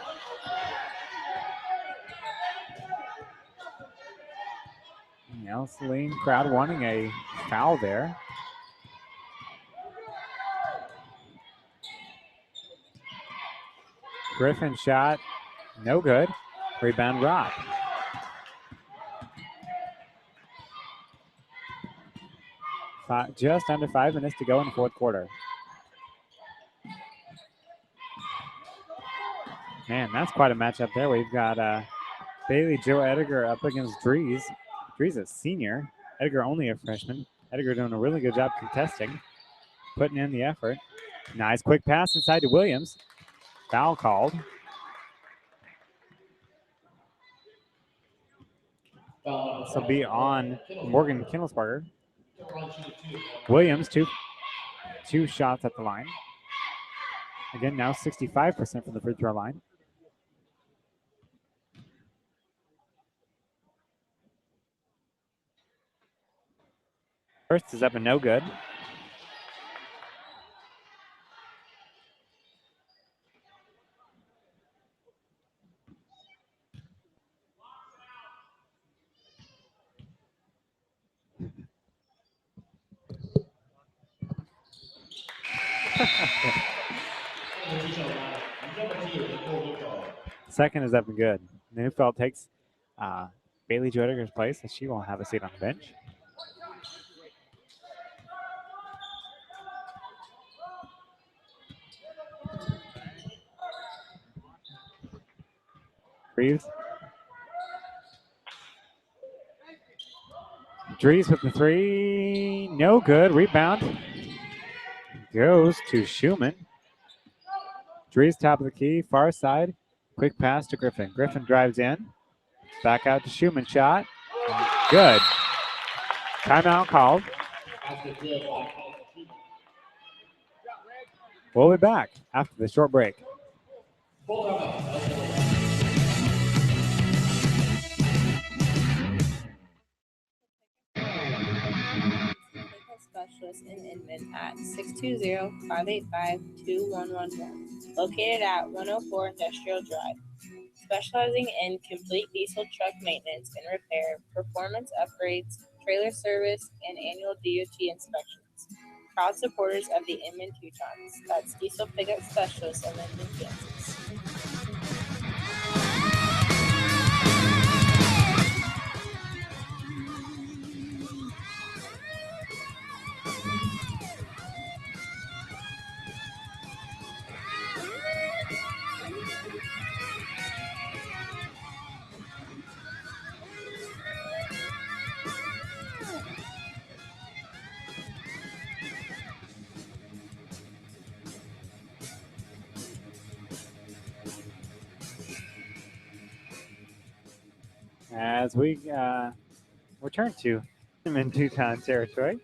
The Ell-Saline crowd wanting a foul there. Griffin shot, no good. Rebound Rock. Just under 5 minutes to go in the fourth quarter. Man, that's quite a matchup there. We've got Bailey Jo Edgar up against Dries. Dries a senior. Edgar only a freshman. Edgar doing a really good job contesting, putting in the effort. Nice quick pass inside to Williams. Foul called. This will be on Morgan Kindlesbarger. Williams, two shots at the line. Again, now 65% from the free throw line. First is up and no good. Second is up and good. Neufeld takes Bailey Joediger's place, as she won't have a seat on the bench. Reeves. Dries with the three. No good. Rebound goes to Schumann. Dries top of the key, far side. Quick pass to Griffin. Griffin drives in. Back out to Schumann. Shot. Good. Timeout called. We'll be back after the short break. Specialist in Inman at 620-585-2111, located at 104 Industrial Drive, specializing in complete diesel truck maintenance and repair, performance upgrades, trailer service, and annual DOT inspections. Proud supporters of the Inman Teutons. That's Diesel Pickup Specialist of Inman, Kansas. As we return to Inman Teuton territory.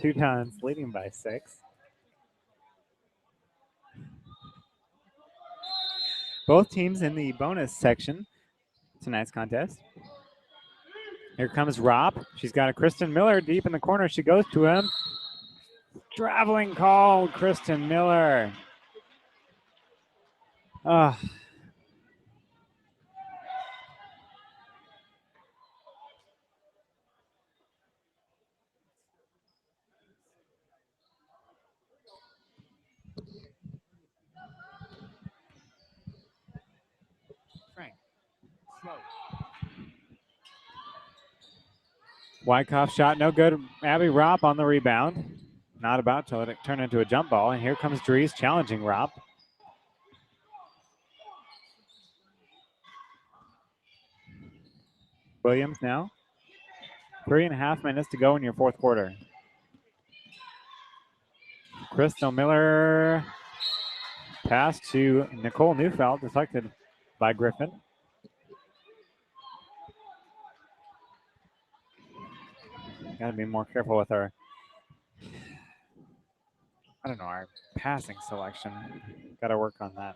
Teutons leading by 6. Both teams in the bonus section tonight's contest. Here comes Rob. She's got a Kristen Miller deep in the corner. She goes to him. Traveling call, Kristen Miller. Frank, slow. Wyckoff shot no good. Abby Ropp on the rebound. Not about to let it turn into a jump ball. And here comes Dries challenging Ropp. Williams now. 3.5 minutes to go in your fourth quarter. Crystal Miller. Pass to Nicole Neufeld, deflected by Griffin. Got to be more careful with our, our passing selection. Got to work on that.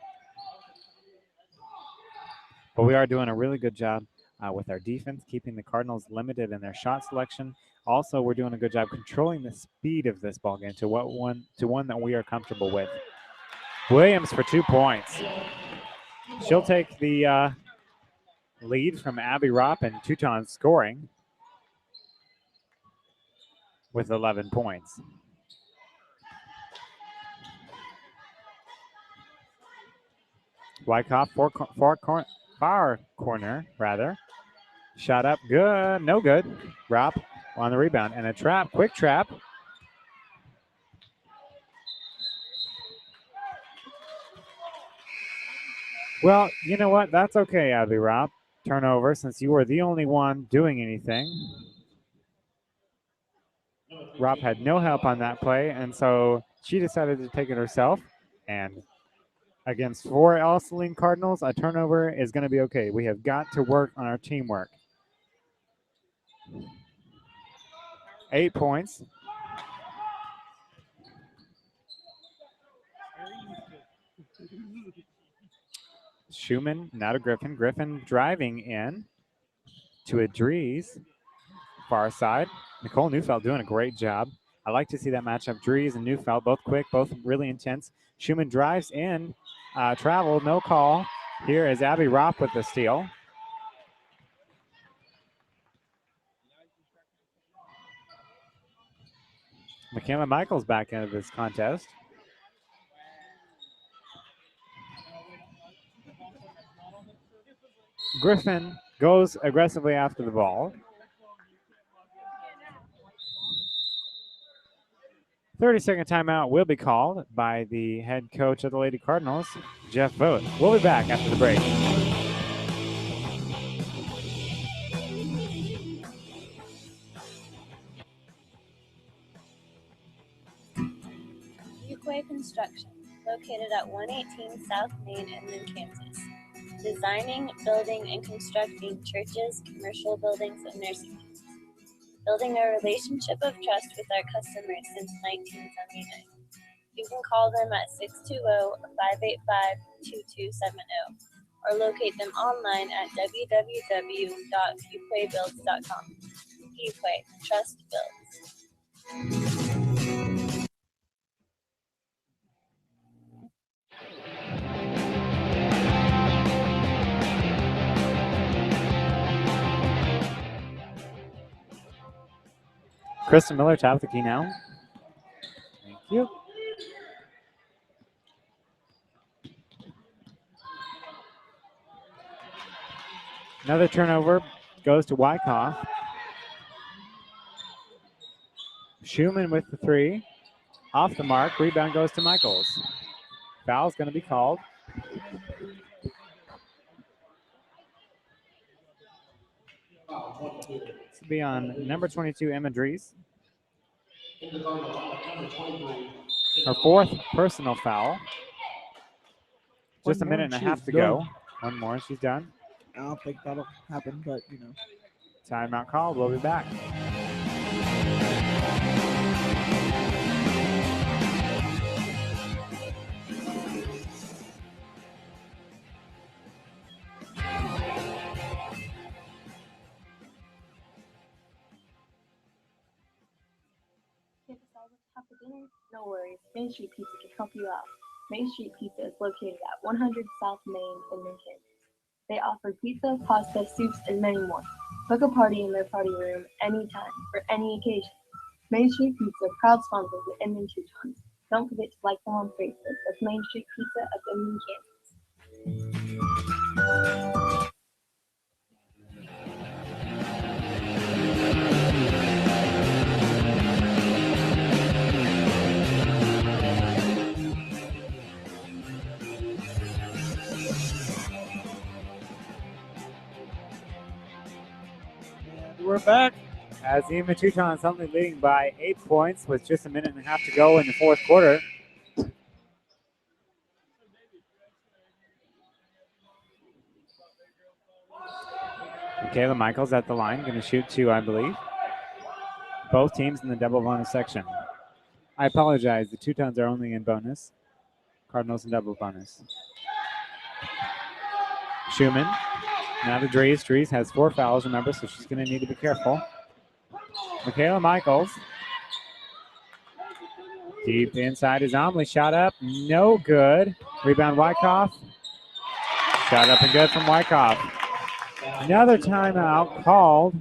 But we are doing a really good job with our defense, keeping the Cardinals limited in their shot selection. Also, we're doing a good job controlling the speed of this ball game to one that we are comfortable with. Williams for 2 points. She'll take the lead from Abby Ropp and Teuton scoring with 11 points. Wyckoff, far corner, rather. Shot up, good, no good. Ropp on the rebound, and a trap, quick trap. Well, you know what? That's okay, Abby Ropp. Turnover, since you were the only one doing anything. Ropp had no help on that play, and so she decided to take it herself. And Against 4 Ell-Saline Cardinals, a turnover is going to be okay. We have got to work on our teamwork. 8 points. Schumann, now to Griffin. Griffin driving in to Adries, far side. Nicole Neufeld doing a great job. I like to see that matchup. Dries and Neufeld, both quick, both really intense. Schumann drives in, travel, no call. Here is Abby Ropp with the steal. Michaela Michaels back into this contest. Griffin goes aggressively after the ball. 30-second timeout will be called by the head coach of the Lady Cardinals, Jeff Vogt. We'll be back after the break. Fuquay Construction, located at 118 South Main, Inman, Kansas. Designing, building, and constructing churches, commercial buildings, and nursing homes. Building a relationship of trust with our customers since 1979. You can call them at 620-585-2270 or locate them online at www.fuquaybuilds.com. Fuquay, trust builds. Kristen Miller, top of the key now. Thank you. Another turnover goes to Wyckoff. Schumann with the 3. Off the mark. Rebound goes to Michaels. Foul's going to be called. This will be on number 22, Emma Dries. Her 4th personal foul. Just a minute and a half to go. One more, she's done. I don't think that'll happen, but you know. Timeout called. We'll be back. Can't decide what to have for dinner? No worries, Main Street Pizza can help you out. Main Street Pizza is located at 100 South Main in Kansas. They offer pizza, pasta, soups, and many more. Book a party in their party room anytime, for any occasion. Main Street Pizza, proud sponsor of the Inman Teutons. Don't forget to like them on Facebook. That's Main Street Pizza of Inman, Kansas. We're back. As the Inman Teutons only leading by 8 points with just a minute and a half to go in the 4th quarter. Michaela Michaels at the line, going to shoot 2, I believe. Both teams in the double bonus section. I apologize, the Teutons are only in bonus. Cardinals in double bonus. Schumann, now to Dries. Dries has 4 fouls, remember, so she's going to need to be careful. Michaela Michaels. Deep inside is Omley. Shot up, no good. Rebound Wyckoff. Shot up and good from Wyckoff. Another timeout called.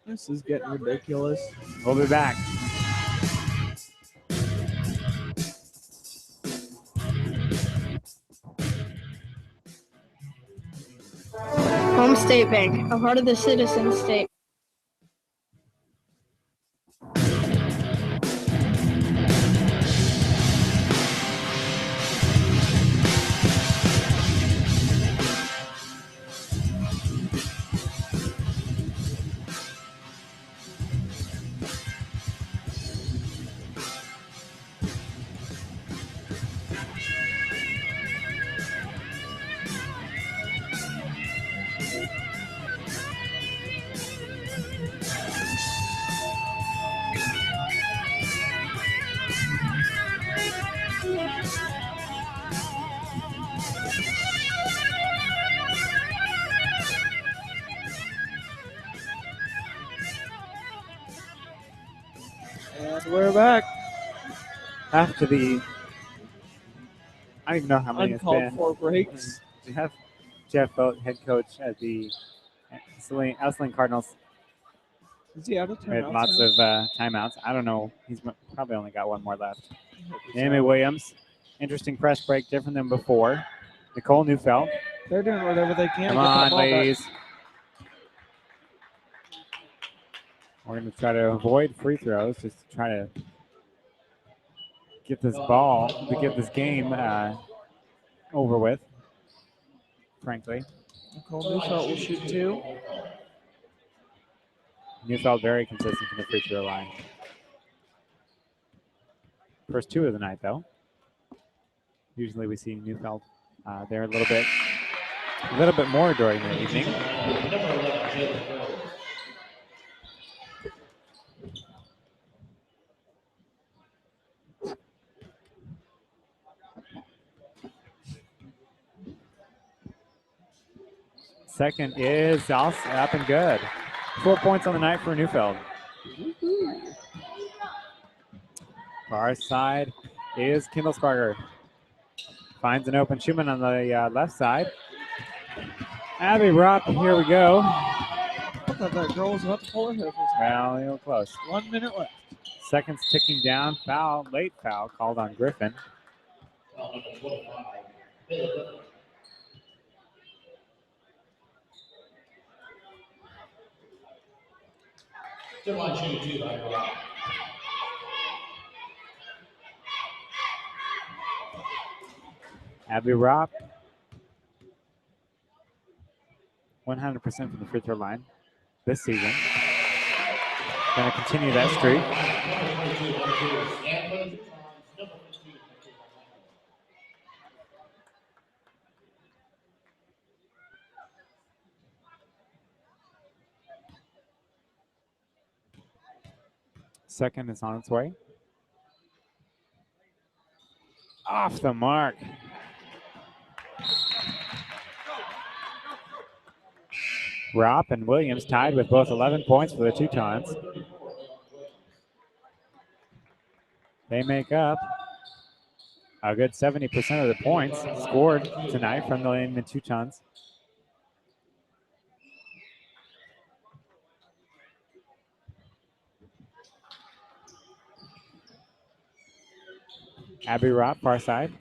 This is getting ridiculous. We'll be back. Home State Bank, a part of the Citizen State. And we're back. After the, I don't even know how many it's Uncalled been. for breaks. Jeff Boat, head coach at the Ell-Saline Cardinals, Is he out of with timeouts lots now? of timeouts. I don't know. He's probably only got one more left. He's Naomi out. Williams, interesting press break, different than before. Nicole Neufeld. They're doing whatever they can Come to get that on, ball back. ladies. We're going to try to avoid free throws just to try to get this game over with, frankly. Nicole Neufeld will shoot 2. Neufeld very consistent from the free throw line. First 2 of the night, though. Usually we see Neufeld there a little bit more during the evening. Second is also up and good. 4 points on the night for Neufeld. Far side is Kindlesbarger. Finds an open Schumann on the left side. Abby Ropp, here we go. I thought that girl was about to pull her hair. Well, you know, close. 1 minute left. Seconds ticking down. Late foul called on Griffin. Abby Ropp, 100% from the free throw line this season. Going to continue that streak. Second is on its way. Off the mark. Ropp and Williams tied with both 11 points for the Teutons. They make up a good 70% of the points scored tonight from the Inman Teutons. Abby Ropp, far side.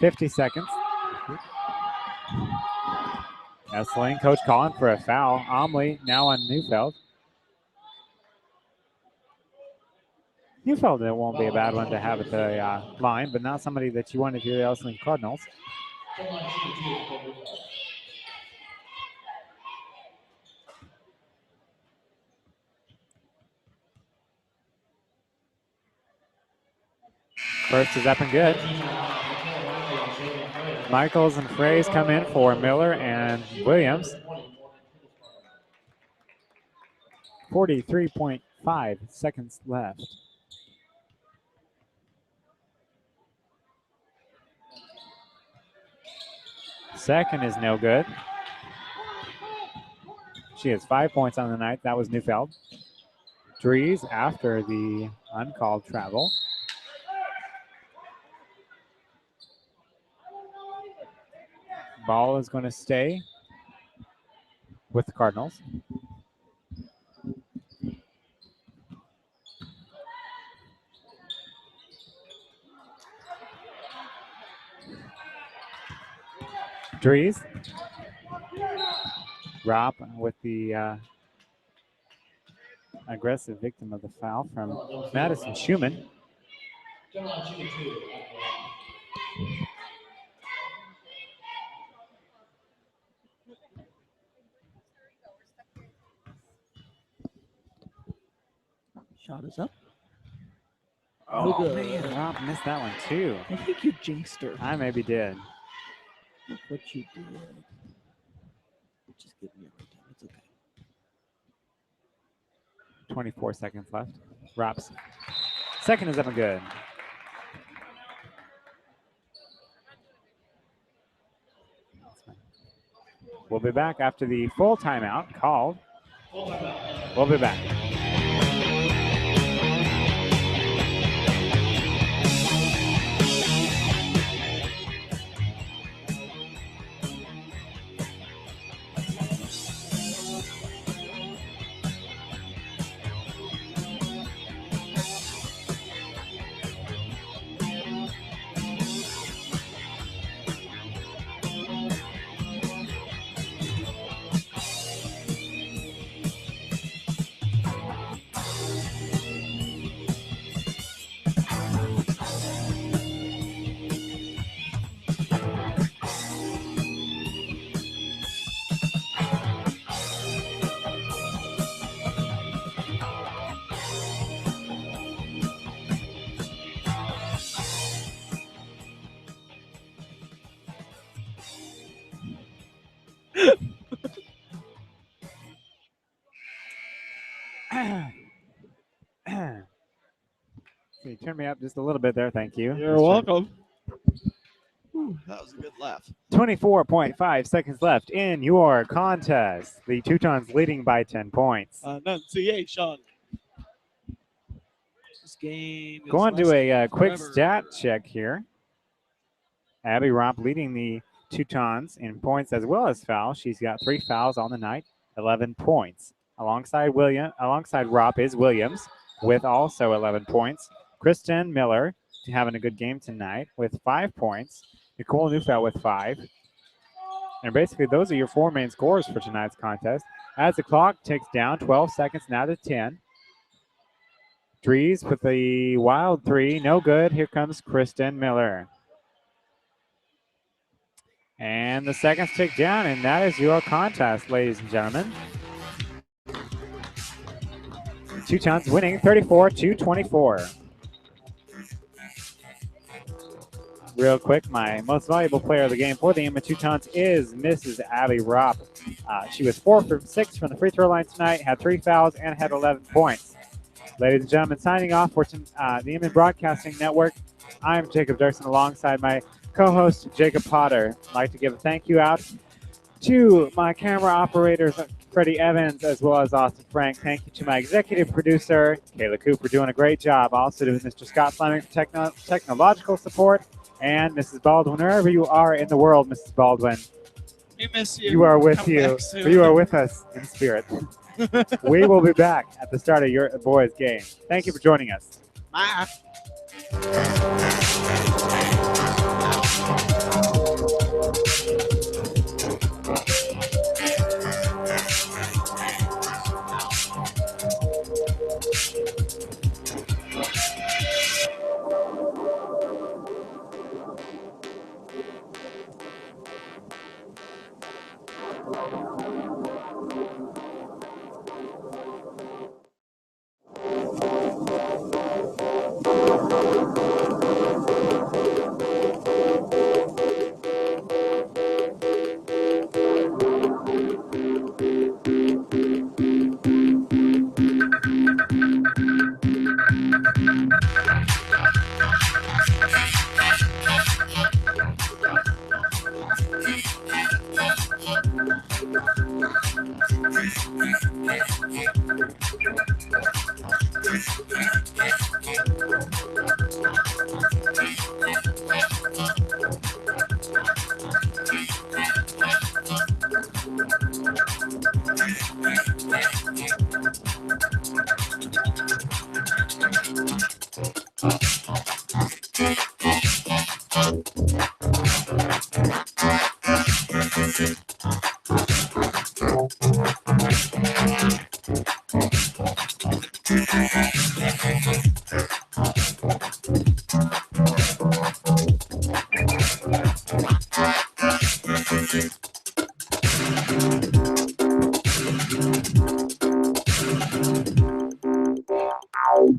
50 seconds. Ell-Saline coach calling for a foul. Omley now on Neufeld. Neufeld, it won't be a bad one to have at the line, but not somebody that you want if you're the Ell-Saline Cardinals. First is up and good. Michaels and Fraze come in for Miller and Williams. 43.5 seconds left. Second is no good. She has 5 points on the night. That was Neufeld. Dries after the uncalled travel. Ball is going to stay with the Cardinals. Dries. Ropp with the aggressive victim of the foul from Madison Schumann. Shot is up. Oh, good. man, Ropp missed that one too. I think you jinxed her. I maybe did. Look what you did. Just give me a hard time. It's okay. 24 seconds left. Ropp's Second is up and good. We'll be back after the full timeout called. We'll be back. So you turn me up just a little bit there. Thank you. You're welcome. Whew, that was a good laugh. 24.5 seconds left in your contest. The Teutons leading by 10 points. Enunciation. This game is Going to lasting a quick forever. stat check here. Abby Romp leading the Teutons in points as well as fouls. She's got 3 fouls on the night, 11 points. Alongside Romp is Williams with also 11 points. Kristen Miller having a good game tonight with 5 points. Nicole Neufeld with 5. And basically those are your 4 main scorers for tonight's contest. As the clock ticks down, 12 seconds now to 10. Dries with the wild 3, no good. Here comes Kristen Miller. And the seconds tick down, and that is your contest, ladies and gentlemen. Teutons winning 34-24. Real quick, my most valuable player of the game for the Inman Teutons is Mrs. Abby Romp. She was 4 for 6 from the free throw line tonight, had 3 fouls, and had 11 points. Ladies and gentlemen, signing off for the Inman Broadcasting Network, I'm Jacob Dirksen alongside my co-host Jacob Potter. I'd like to give a thank you out to my camera operators, Freddie Evans, as well as Austin Frank. Thank you to my executive producer, Kayla Cooper, doing a great job. Also to Mr. Scott Fleming for technological support, and Mrs. Baldwin, wherever you are in the world, Mrs. Baldwin. We miss you. You are with Come you. back soon. You are with us in spirit. We will be back at the start of your boys' game. Thank you for joining us. Bye. Ow.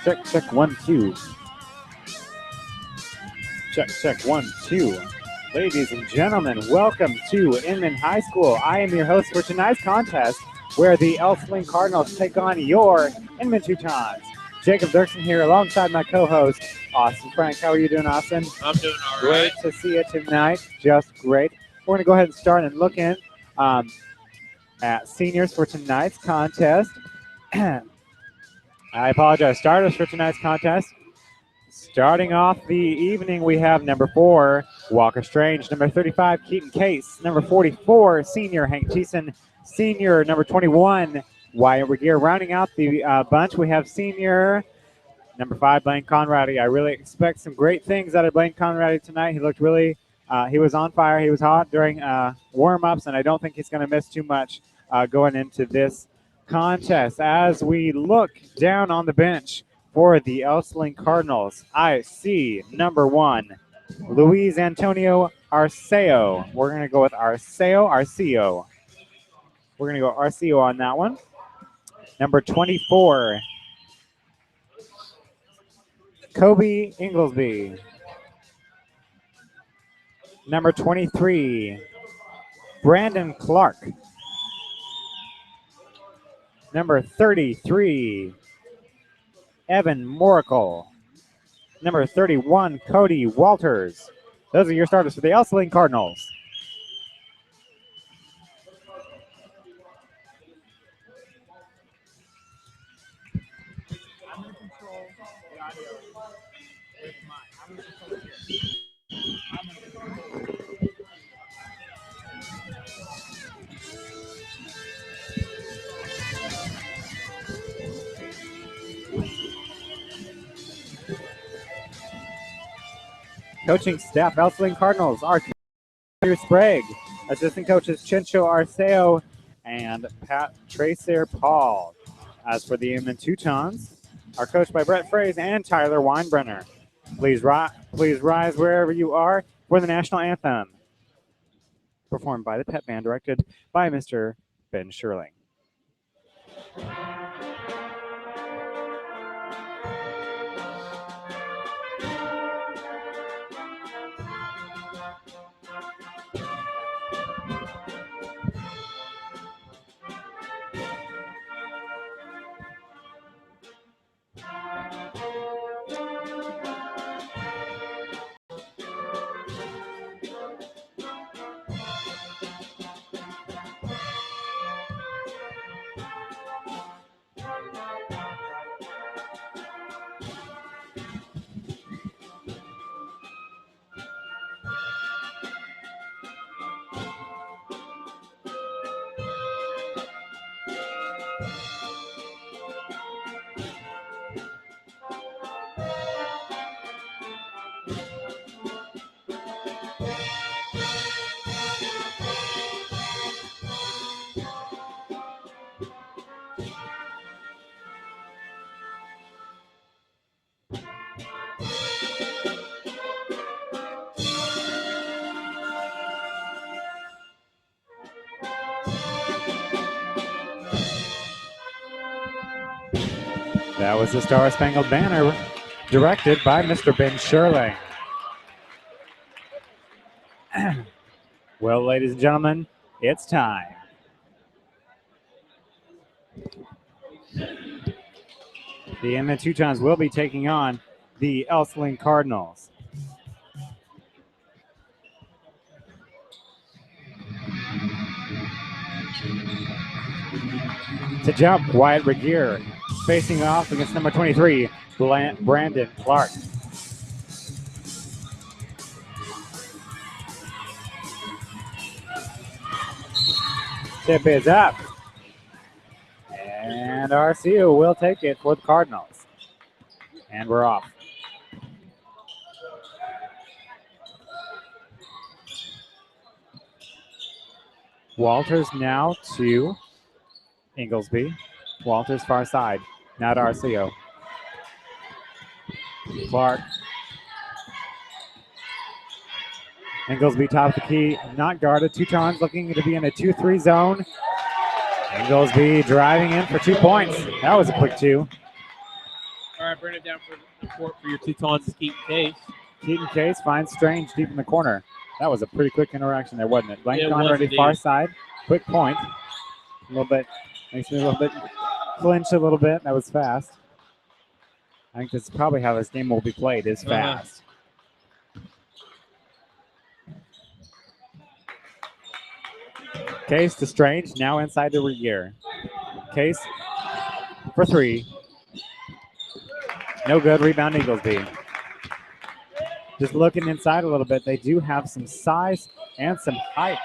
Check, check, 1, 2. Check, check, 1, 2. Ladies and gentlemen, welcome to Inman High School. I am your host for tonight's contest, where the Ell-Saline Cardinals take on your Inman Teutons. Jacob Dirksen here alongside my co-host, Austin Frank. How are you doing, Austin? I'm doing all Great right. to see you tonight. Just great. We're going to go ahead and start and look in at seniors for tonight's contest. I apologize, starters for tonight's contest. Starting off the evening, we have number 4, Walker Strange, number 35, Keaton Case, number 44, senior Hank Thiessen, senior number 21, Wyatt Regier. Rounding out the bunch, we have senior number 5, Blaine Conradi. I really expect some great things out of Blaine Conradi tonight. He looked really, he was on fire. He was hot during warm-ups, and I don't think he's going to miss too much going into this contest. As we look down on the bench for the Ell-Saline Cardinals, I see number 1, Luis Antonio Arceo. We're going to go with Arceo. We're going to go Arceo on that one. Number 24, Kobe Inglesby. Number 23, Brandon Clark. Number 33, Evan Moracle. Number 31, Cody Walters. Those are your starters for the Ell-Saline Cardinals. I'm going to control the audio with mine. I'm going to control it here. I'm going to control it. Coaching staff, Ell-Saline Cardinals, Arthur Sprague. Assistant coaches, Chincho Arceo and Pat Tracer Paul. As for the Inman Teutons, are coached by Brett Fraze and Tyler Weinbrenner. Please rise wherever you are for the national anthem, performed by the Pep Band, directed by Mr. Ben Sherling. That was the Star Spangled Banner directed by Mr. Ben Sherling. Well, ladies and gentlemen, it's time. The Inman Teutons will be taking on the Ell-Saline Cardinals. To jump, Wyatt Regier facing off against number 23, Brandon Clark. Tip is up. And RCU will take it for the Cardinals. And we're off. Walters now to Inglesby. Walters far side. Now to RCO. Clark. Inglesby top of the key. Not guarded. Teutons looking to be in a 2-3 zone. Inglesby driving in for 2 points. That was a quick 2. All right, bring it down for the court for your Teutons, Keaton Case. Keaton Case finds Strange deep in the corner. That was a pretty quick interaction there, wasn't it? Blank It on was ready indeed. far side. Quick point. A little bit, makes me a little bit flinch a little bit. That was fast. I think this is probably how this game will be played, is fast. Case to Strange, now inside the Regier. Case for 3. No good, rebound Inglesby. Just looking inside a little bit, they do have some size and some height.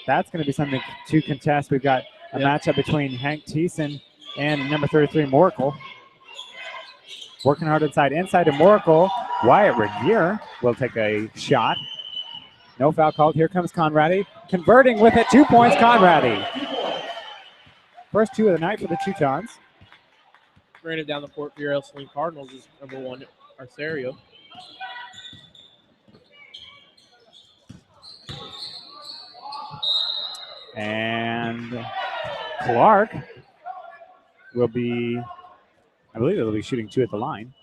That's going to be something to contest. We've got a matchup between Hank Thiessen and number 33, Moracle. Working hard inside to Moracle. Wyatt Regier will take a shot. No foul called. Here comes Conradi. Converting with it. 2 points, Conradi. First 2 of the night for the Teutons. Bringing it down the court for your Ell-Saline Cardinals is number 1, Arcerio. And Clark will be, I believe he'll be shooting 2 at the line.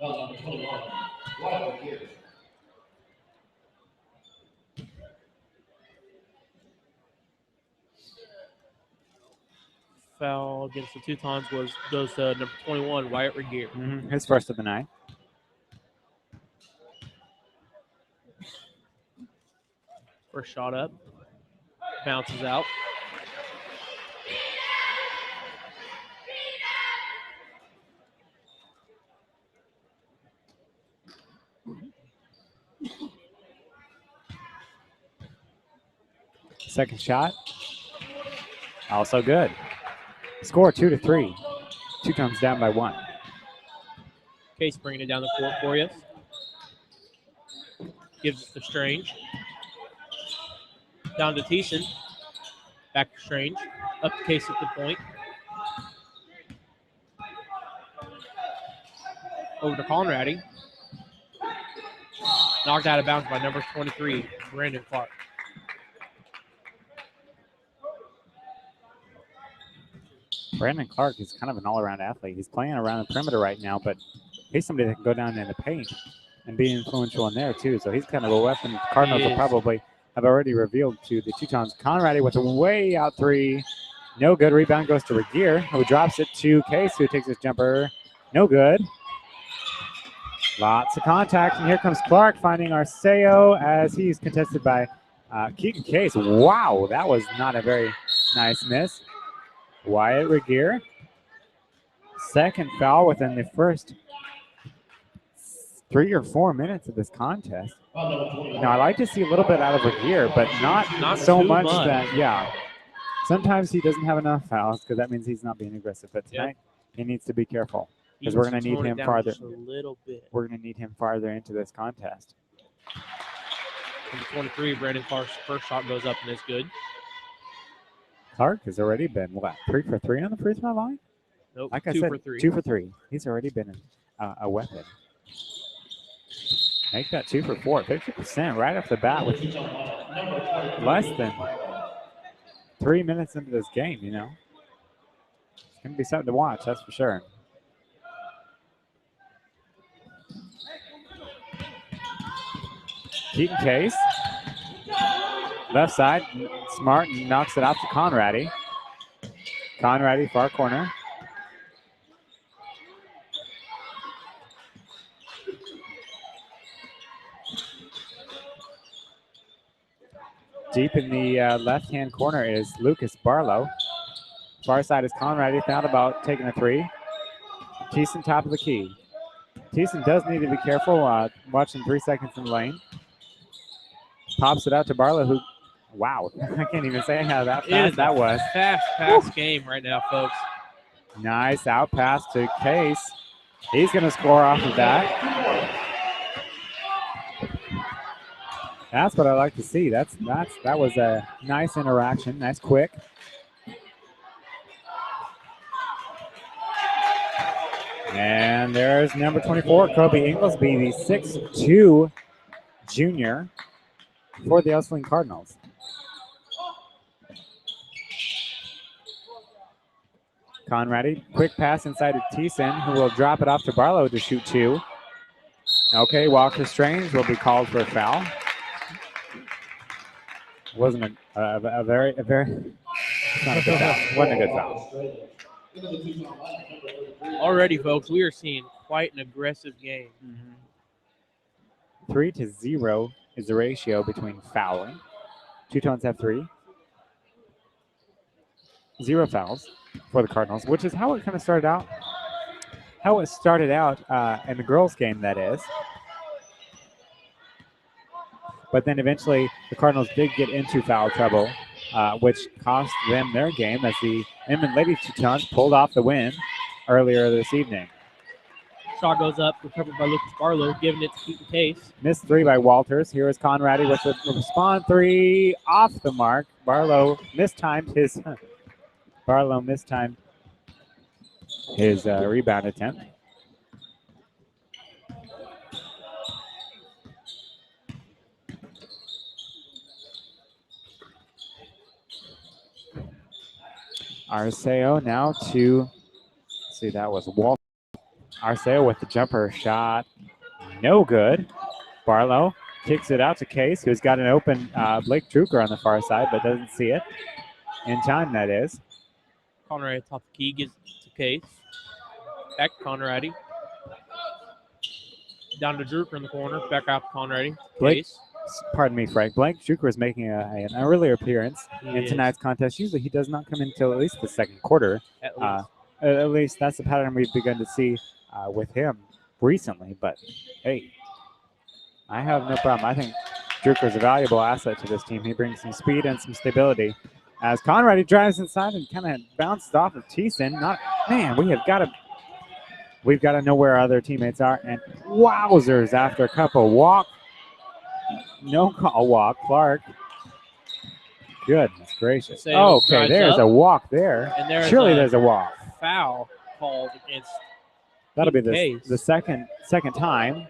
Foul against the Teutons goes to number 21, Wyatt Regier. His first of the night. First shot up. Bounces out. Second shot. Also good. Score 2-3. Teutons down by 1. Case bringing it down the court for you. Gives it to Strange. Down to Thiessen. Back to Strange. Up to Case at the point. Over to Conradi. Knocked out of bounds by number 23, Brandon Clark. Brandon Clark is kind of an all-around athlete. He's playing around the perimeter right now, but he's somebody that can go down in the paint and be influential in there too. So he's kind of a weapon. The Cardinals will probably have already revealed to the Teutons. Conradi with a way out 3. No good. Rebound goes to Regier, who drops it to Case, who takes his jumper. No good. Lots of contact, and here comes Clark finding Arceo as he's contested by Keaton Case. Wow, that was not a very nice miss. Wyatt Regier, second foul within the first 3 or 4 minutes of this contest. Now, I like to see a little bit out of Regier, but not so much that, sometimes he doesn't have enough fouls because that means he's not being aggressive. But tonight, he needs to be careful because we're going to need him farther. We're going to need him farther into this contest. Number 23, Brandon Clark's first shot goes up and it's good. Clark has already been, 3 for 3 on the free throw line? Nope, like I 2 said, for 3. 2 for 3. He's already been a weapon. Make that 2 for 4, 50% right off the bat with less than 3 minutes into this game, you know. It's going to be something to watch, that's for sure. Keaton Case. Left side, Smart knocks it out to Conradi. Conradi, far corner. Deep in the left-hand corner is Lucas Barlow. Far side is Conradi, found about taking a three. Thiessen, top of the key. Thiessen does need to be careful, watching 3 seconds in the lane. Pops it out to Barlow, who, wow, I can't even say how that fast that was. Fast pass game right now, folks. Nice out pass to Case. He's going to score off of that. That's what I like to see. That was a nice interaction, nice quick. And there's number 24, Kobe Inglesby, the 6'2" junior for the Ell-Saline Cardinals. Conradi, quick pass inside to Thiessen, who will drop it off to Barlow to shoot two. Okay, Walker Strange will be called for a foul. Wasn't a very, it's not a good foul. Wasn't a good foul. Already, folks, we are seeing quite an aggressive game. 3-0 is the ratio between fouling. Teutons have 3. 0 fouls for the Cardinals, which is how it kind of started out. How it started out in the girls' game, that is. But then eventually the Cardinals did get into foul trouble, which cost them their game as the Inman Lady Teutons pulled off the win earlier this evening. Shot goes up, recovered by Lucas Barlow, giving it to Keaton Case. Missed 3 by Walters. Here is Conradi with the respond 3 off the mark. Barlow mistimed his rebound attempt. Arceo now to, let's see, that was Walter. Arceo with the jumper shot. No good. Barlow kicks it out to Case, who's got an open Blake Drucker on the far side, but doesn't see it. In time, that is. Conradi top the key, gives it to Case. Back to Conradi. Down to Drucker in the corner. Back out to Conradi. Case. Pardon me, Frank. Blake Drucker is making an earlier appearance in tonight's contest. Usually he does not come in until at least the second quarter. At least that's the pattern we've begun to see with him recently. But, hey, I have no problem. I think Drucker is a valuable asset to this team. He brings some speed and some stability. As Conradi drives inside and kind of bounces off of Thiessen. We've got to know where our other teammates are. And wowzers, after a couple walk. No call walk, Clark. Goodness gracious. Okay, there's a walk there. And surely there's a walk. Foul called against. That'll be the second time.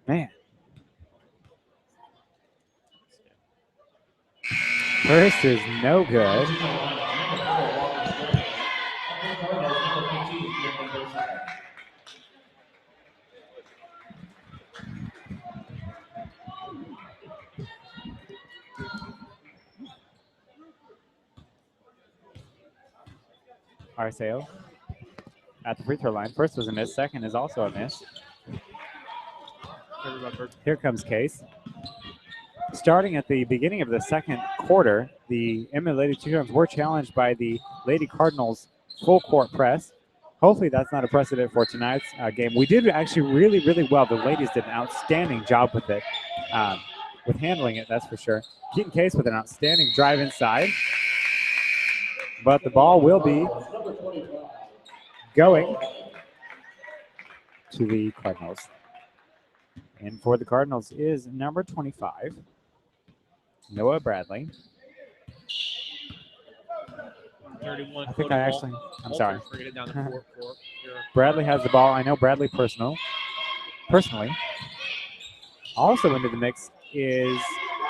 Man. First is no good. Arceo at the free throw line. First was a miss. Second is also a miss. Here comes Case. Starting at the beginning of the second quarter, the Inman Lady Teutons were challenged by the Lady Cardinals full court press. Hopefully that's not a precedent for tonight's game. We did actually really, really well. The ladies did an outstanding job with it, with handling it, that's for sure. Keaton Case with an outstanding drive inside. But the ball will be going to the Cardinals. And for the Cardinals is number 25, Noah Bradley. 31. I think I actually, I'm sorry. Bring it down to 4-4. Bradley has the ball. I know Bradley personally. Also into the mix is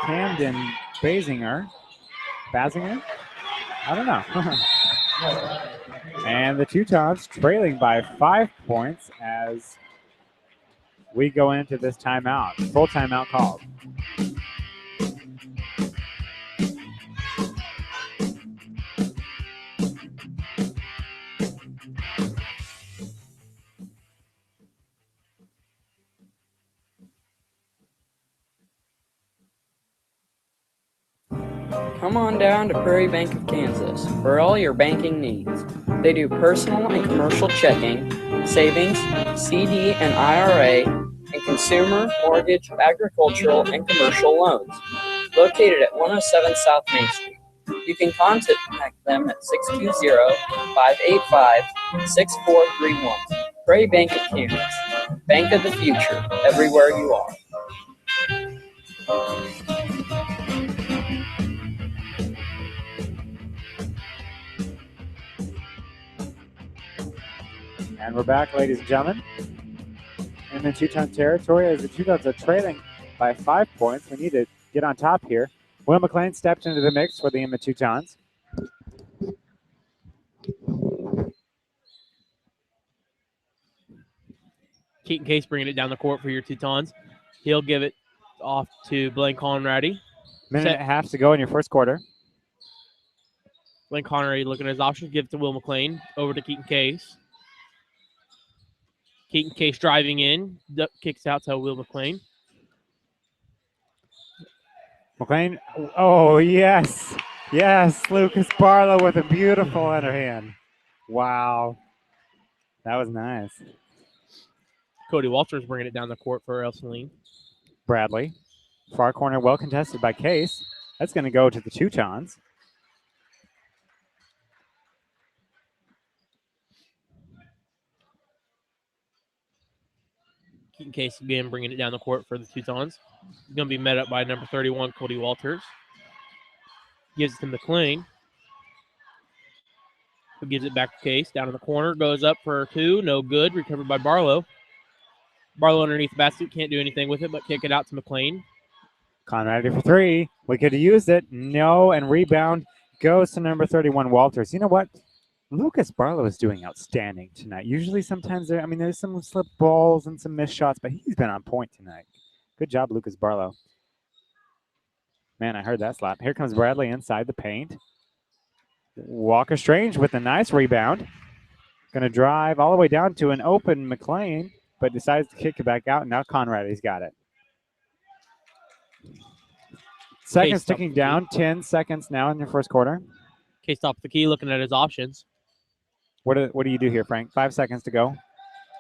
Camden Basinger. I don't know. And the Teutons trailing by 5 points as we go into this timeout. Full timeout called. Come on down to Prairie Bank of Kansas for all your banking needs. They do personal and commercial checking, savings, CD and IRA, and consumer, mortgage, agricultural, and commercial loans. Located at 107 South Main Street. You can contact them at 620-585-6431. Prairie Bank of Kansas. Bank of the future, everywhere you are. And we're back, ladies and gentlemen. In the Teuton territory, as the Teutons are trailing by 5 points, we need to get on top here. Will McLean stepped into the mix for the Inman Teutons. Keaton Case bringing it down the court for your Teutons. He'll give it off to Blaine Conrady. Minute and a half to go in your first quarter. Blaine Conrady looking at his options. Give it to Will McLean. Over to Keaton Case. Keaton Case driving in. Kicks out to Will McLean. McLean, oh, yes. Yes, Lucas Barlow with a beautiful underhand. Wow. That was nice. Cody Walters bringing it down the court for Ell-Saline. Bradley. Far corner, well contested by Case. That's going to go to the Teutons. Keaton Case again bringing it down the court for the Teutons. He's going to be met up by number 31, Cody Walters. Gives it to McLean. Who gives it back to Case. Down in the corner. Goes up for two. No good. Recovered by Barlow. Barlow underneath the basket. Can't do anything with it, but kick it out to McLean. Conrady for three. We could have used it. No, and rebound goes to number 31, Walters. You know what? Lucas Barlow is doing outstanding tonight. Usually sometimes there's some slip balls and some missed shots, but he's been on point tonight. Good job, Lucas Barlow. Man, I heard that slap. Here comes Bradley inside the paint. Walker Strange with a nice rebound. Going to drive all the way down to an open McLean, but decides to kick it back out, and now Conrady's got it. Seconds ticking down, 10 seconds now in your first quarter. Case top of the key, looking at his options. What do you do here, Frank? 5 seconds to go.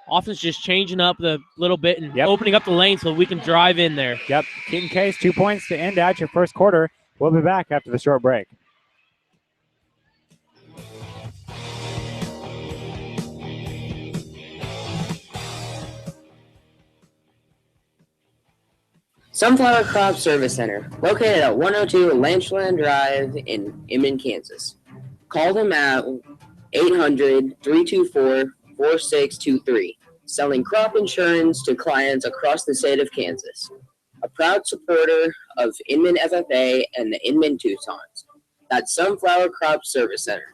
Offense just changing up the little bit and opening up the lane so we can drive in there. Yep. Keaton Case, 2 points to end out your first quarter. We'll be back after the short break. Sunflower Crop Service Center, located at 102 Lanchland Drive in Inman, Kansas. Call them at 800-324-4623, selling crop insurance to clients across the state of Kansas. A proud supporter of Inman FFA and the Inman Teutons. That's Sunflower Crop Service Center.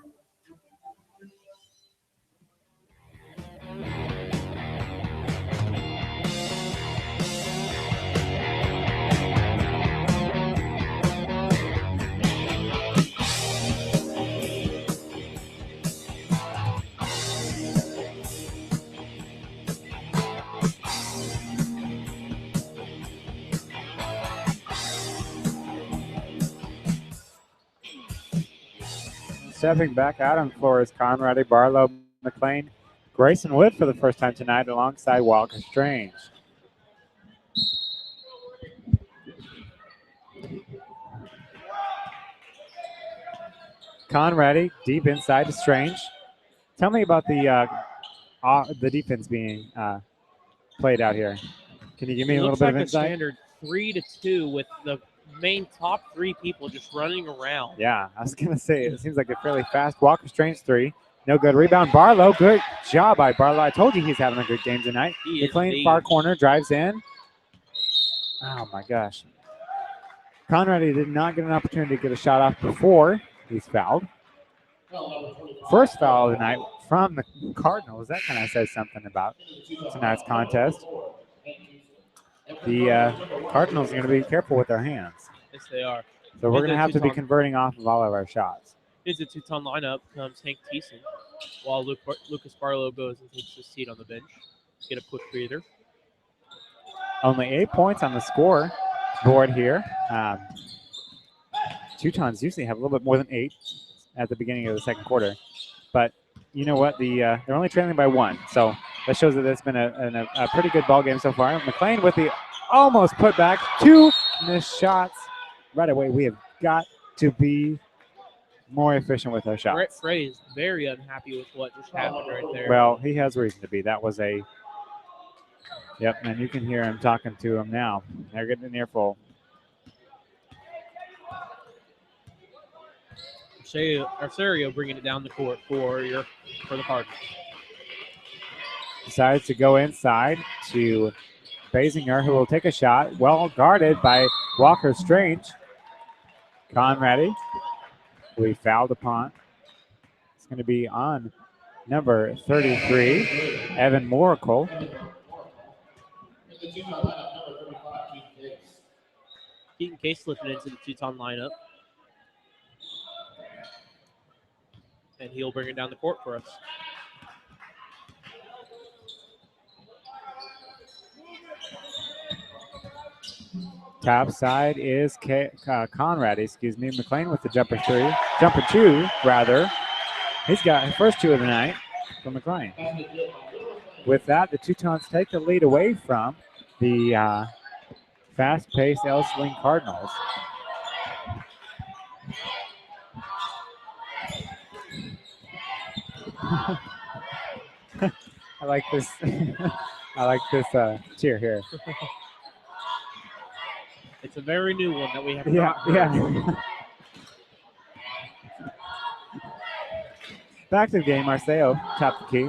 Stepping back out on the floor is Conrady, Barlow, McLean, Grayson Wood for the first time tonight alongside Walker Strange. Conrady deep inside to Strange. Tell me about the defense being played out here. Can you give me a little bit of insight? It looks like a standard 3-2 with the main top three people just running around. Yeah, I was going to say, it seems like a fairly fast Walker Strange three. No good. Rebound, Barlow. Good job by Barlow. I told you he's having a good game tonight. McLean far corner, drives in. Oh, my gosh. Conrady did not get an opportunity to get a shot off before he's fouled. first foul of the night from the Cardinals. That kind of says something about tonight's contest. The Cardinals are going to be careful with their hands. Yes, they are. So we're In going to the have to be Teuton- converting off of all of our shots. Here's the Teuton lineup. Comes Hank Thiessen, while Lucas Barlow goes and takes his seat on the bench. Get a quick breather. Only 8 points on the score board here. Teutons usually have a little bit more than 8 at the beginning of the second quarter. But you know what? They're only trailing by 1. So that shows that it's been a pretty good ball game so far. McLean with the almost put back. 2 missed shots. Right away, we have got to be more efficient with our shots. Brett Frey is very unhappy with what just happened right there. Well, he has reason to be. That was a... Yep, and you can hear him talking to him now. They're getting an earful. Arcerio bringing it down the court for the Cardinals. Decides to go inside to Basinger, who will take a shot. Well guarded by Walker Strange. Conradi, who he fouled upon. It's going to be on number 33, Evan Moracle. Keaton Case slipping into the Teuton lineup. And he'll bring it down the court for us. Top side is Conrad, McLean with the jumper 2, rather. He's got his first 2 of the night for McLean. With that, the Teutons take the lead away from the fast-paced Ell-Saline Cardinals. I like this. I like this cheer here. It's a very new one that we have. Yeah. Back to the game. Arceo tapped the key.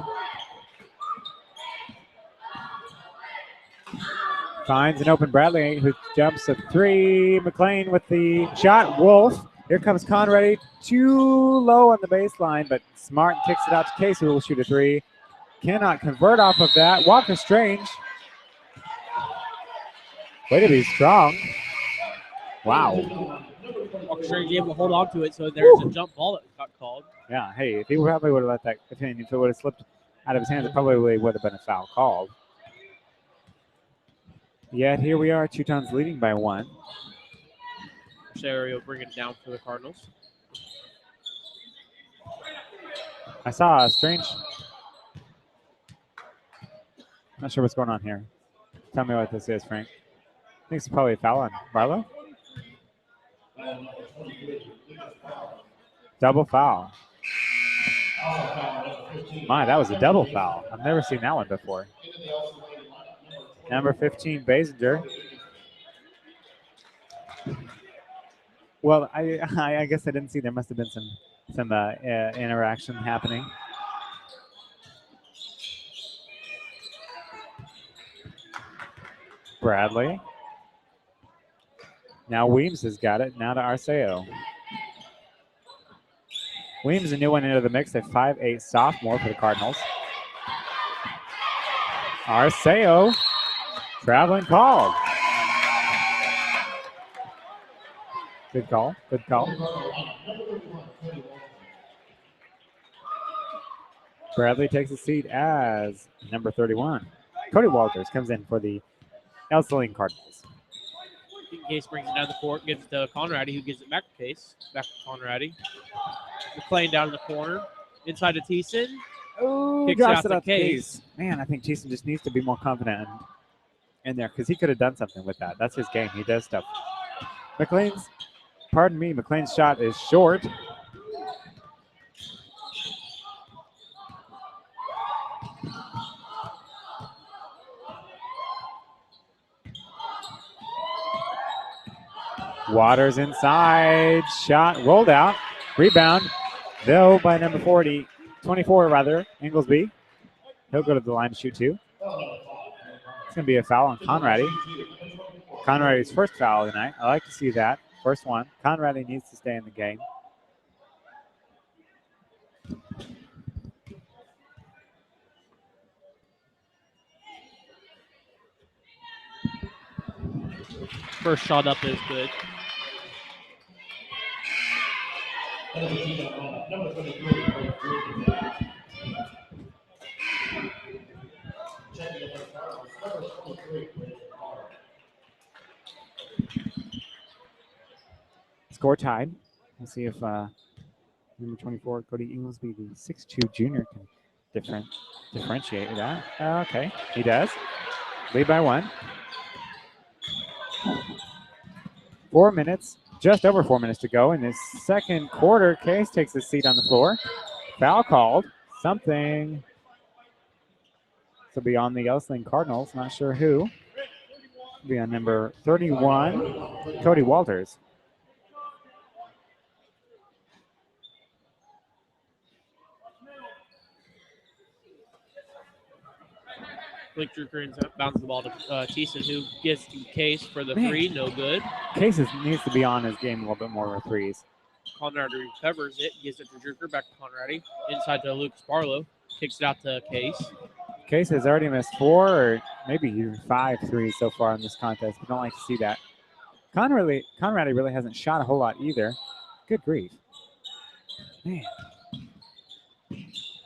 Finds an open Bradley, who jumps a 3. McLean with the shot. Wolf. Here comes Conradi. Too low on the baseline, but Smart kicks it out to Case, who will shoot a 3. Cannot convert off of that. Walker Strange. Way to be strong. Wow. Walker Strange able to hold on to it, so there's a jump ball that got called. Yeah, hey, if he probably would have let that, if it would have slipped out of his hands, it probably would have been a foul called. Yet here we are, Teutons leading by 1. Arcerio bringing it down for the Cardinals. I saw a strange... Not sure what's going on here. Tell me what this is, Frank. I think it's probably a foul on Barlow. Double foul. My, that was a double foul. I've never seen that one before. Number 15, Basinger. Well, I guess I didn't see. There must have been some interaction happening. Bradley. Now Weems has got it. Now to Arceo. Weems, a new one into the mix, a 5'8" sophomore for the Cardinals. Arceo, traveling call. Good call, good call. Bradley takes a seat as number 31. Cody Walters comes in for the Ell-Saline Cardinals. Case brings it down the court, gives it to Conradi, who gives it back to Case. Back to Conradi. McLean down in the corner. Inside to Thiessen. Oh, Kicks drops out it to out Case. Man, I think Thiessen just needs to be more confident in there because he could have done something with that. That's his game. He does stuff. McLean's shot is short. Waters inside, shot rolled out, rebound, though by number 24 rather, Inglesby. He'll go to the line to shoot 2. It's going to be a foul on Conradi. Conradi's first foul of the night. I like to see that. First one. Conradi needs to stay in the game. First shot up is good. Score tied. We'll see if number 24, Cody Inglesby, the 6'2 junior, can differentiate that. Okay, he does. Lead by 1. 4 minutes, just over 4 minutes to go in this second quarter. Case takes his seat on the floor. Foul called. Something. This will be on the Ell-Saline Cardinals. Not sure who. It'll be on number 31, Cody Walters. Blake Drucker bounces the ball to Thiessen, who gets to Case for the 3. No good. Case needs to be on his game a little bit more with threes. Conradi recovers it, gives it to Drucker, back to Conradi. Inside to Lucas Barlow. Kicks it out to Case. Case has already missed 4 or maybe even 5 threes so far in this contest. We don't like to see that. Conradi really hasn't shot a whole lot either. Good grief. Man.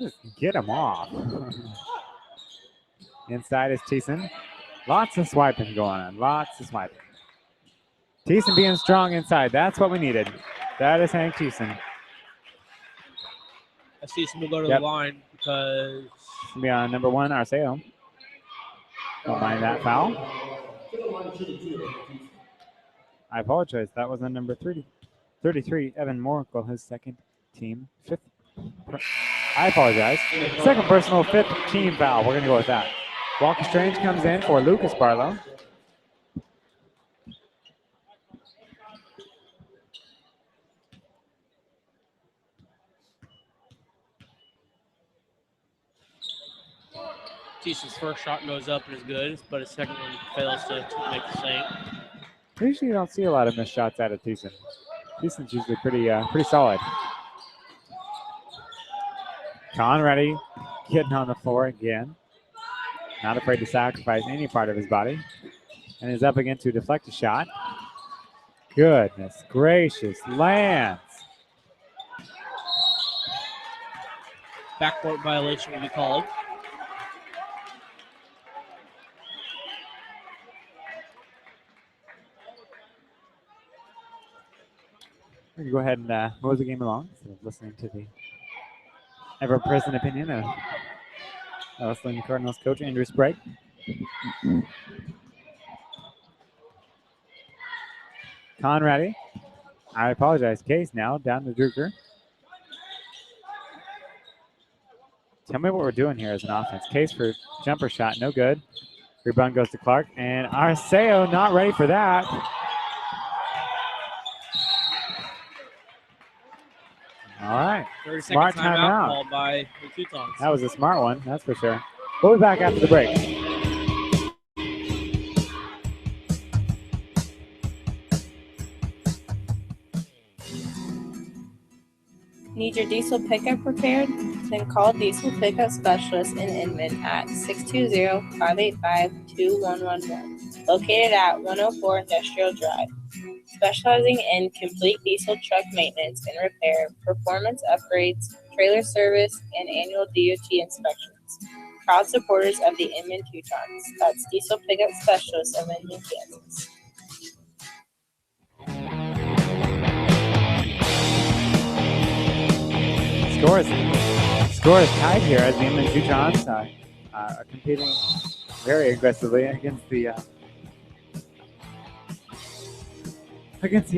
Just get him off. Inside is Thiessen. Lots of swiping going on. Lots of swiping. Thiessen being strong inside. That's what we needed. That is Hank Thiessen. Thiessen will go to the line because... It's going to be on number 1, Arceo. Don't mind that foul. I apologize. That was on number 33, Evan Moracle, his second team, 5th. I apologize. Second personal, 5th team foul. We're going to go with that. Walker Strange comes in for Lucas Barlow. Thiessen's first shot goes up and is good, but his second one fails to make the same. Usually you don't see a lot of missed shots out of Thiessen. Thiessen's usually pretty solid. Conradi getting on the floor again. Not afraid to sacrifice any part of his body. And is up against a deflected shot. Goodness gracious, lands. Backcourt violation will be called. We're going to go ahead and move the game along instead of listening to the ever-present opinion of Ell-Saline Cardinals coach Andrew Sprague. Conradi. I apologize. Case now down to Drucker. Tell me what we're doing here as an offense. Case for jumper shot, no good. Rebound goes to Clark, and Arceo not ready for that. All right. Smart timeout. Called by the Teutons. That was a smart one, that's for sure. We'll be back after the break. Need your diesel pickup repaired? Then call Diesel Pickup Specialist in Inman at 620-585-2111. Located at 104 Industrial Drive. Specializing in complete diesel truck maintenance and repair, performance upgrades, trailer service, and annual DOT inspections. Proud supporters of the Inman Teutons. That's Diesel Pickup Specialist of Inman, Kansas. Score is tied here as the Inman Teutons are competing very aggressively against the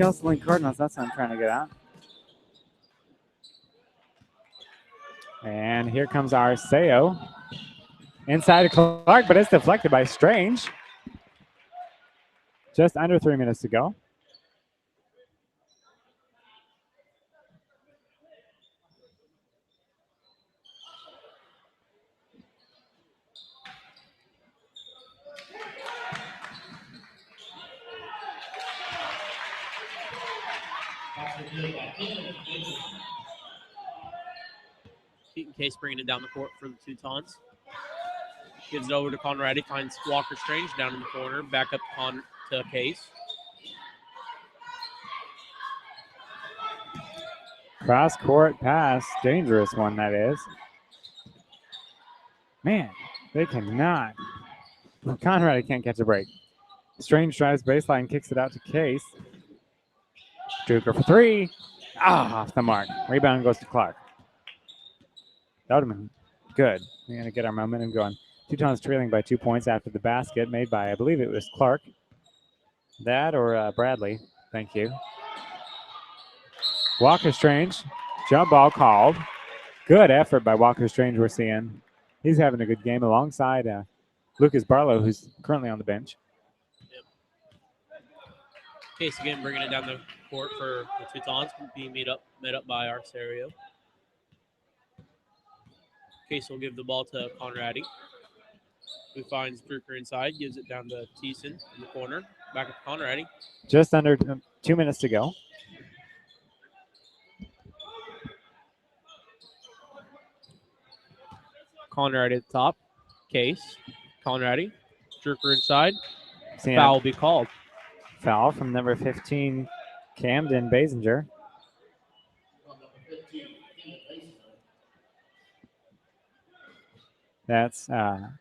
Ell-Saline Cardinals. That's what I'm trying to get at. And here comes Arceo. Inside of Clark, but it's deflected by Strange. Just under 3 minutes to go. Keaton Case bringing it down the court for the Teutons. Gives it over to Conradi, finds Walker Strange down in the corner, back up to Case. Cross-court pass. Dangerous one, that is. Man, they cannot. Conrad can't catch a break. Strange drives baseline, kicks it out to Case. Druker for three. Off the mark. Rebound goes to Clark. That would have been good. We're going to get our momentum going. Teutons trailing by 2 points after the basket made by, I believe it was Clark. That or Bradley. Thank you. Walker Strange. Jump ball called. Good effort by Walker Strange we're seeing. He's having a good game alongside Lucas Barlow, who's currently on the bench. Case again bringing it down the court for the Teutons, being met up by Arcerio. Case will give the ball to Conradi, who finds Druker inside, gives it down to Thiessen in the corner. Back up to Conradi. Just under 2 minutes to go. Conradi at the top. Case. Conradi. Druker inside. Foul will be called. Foul from number 15, Camden Basinger. That's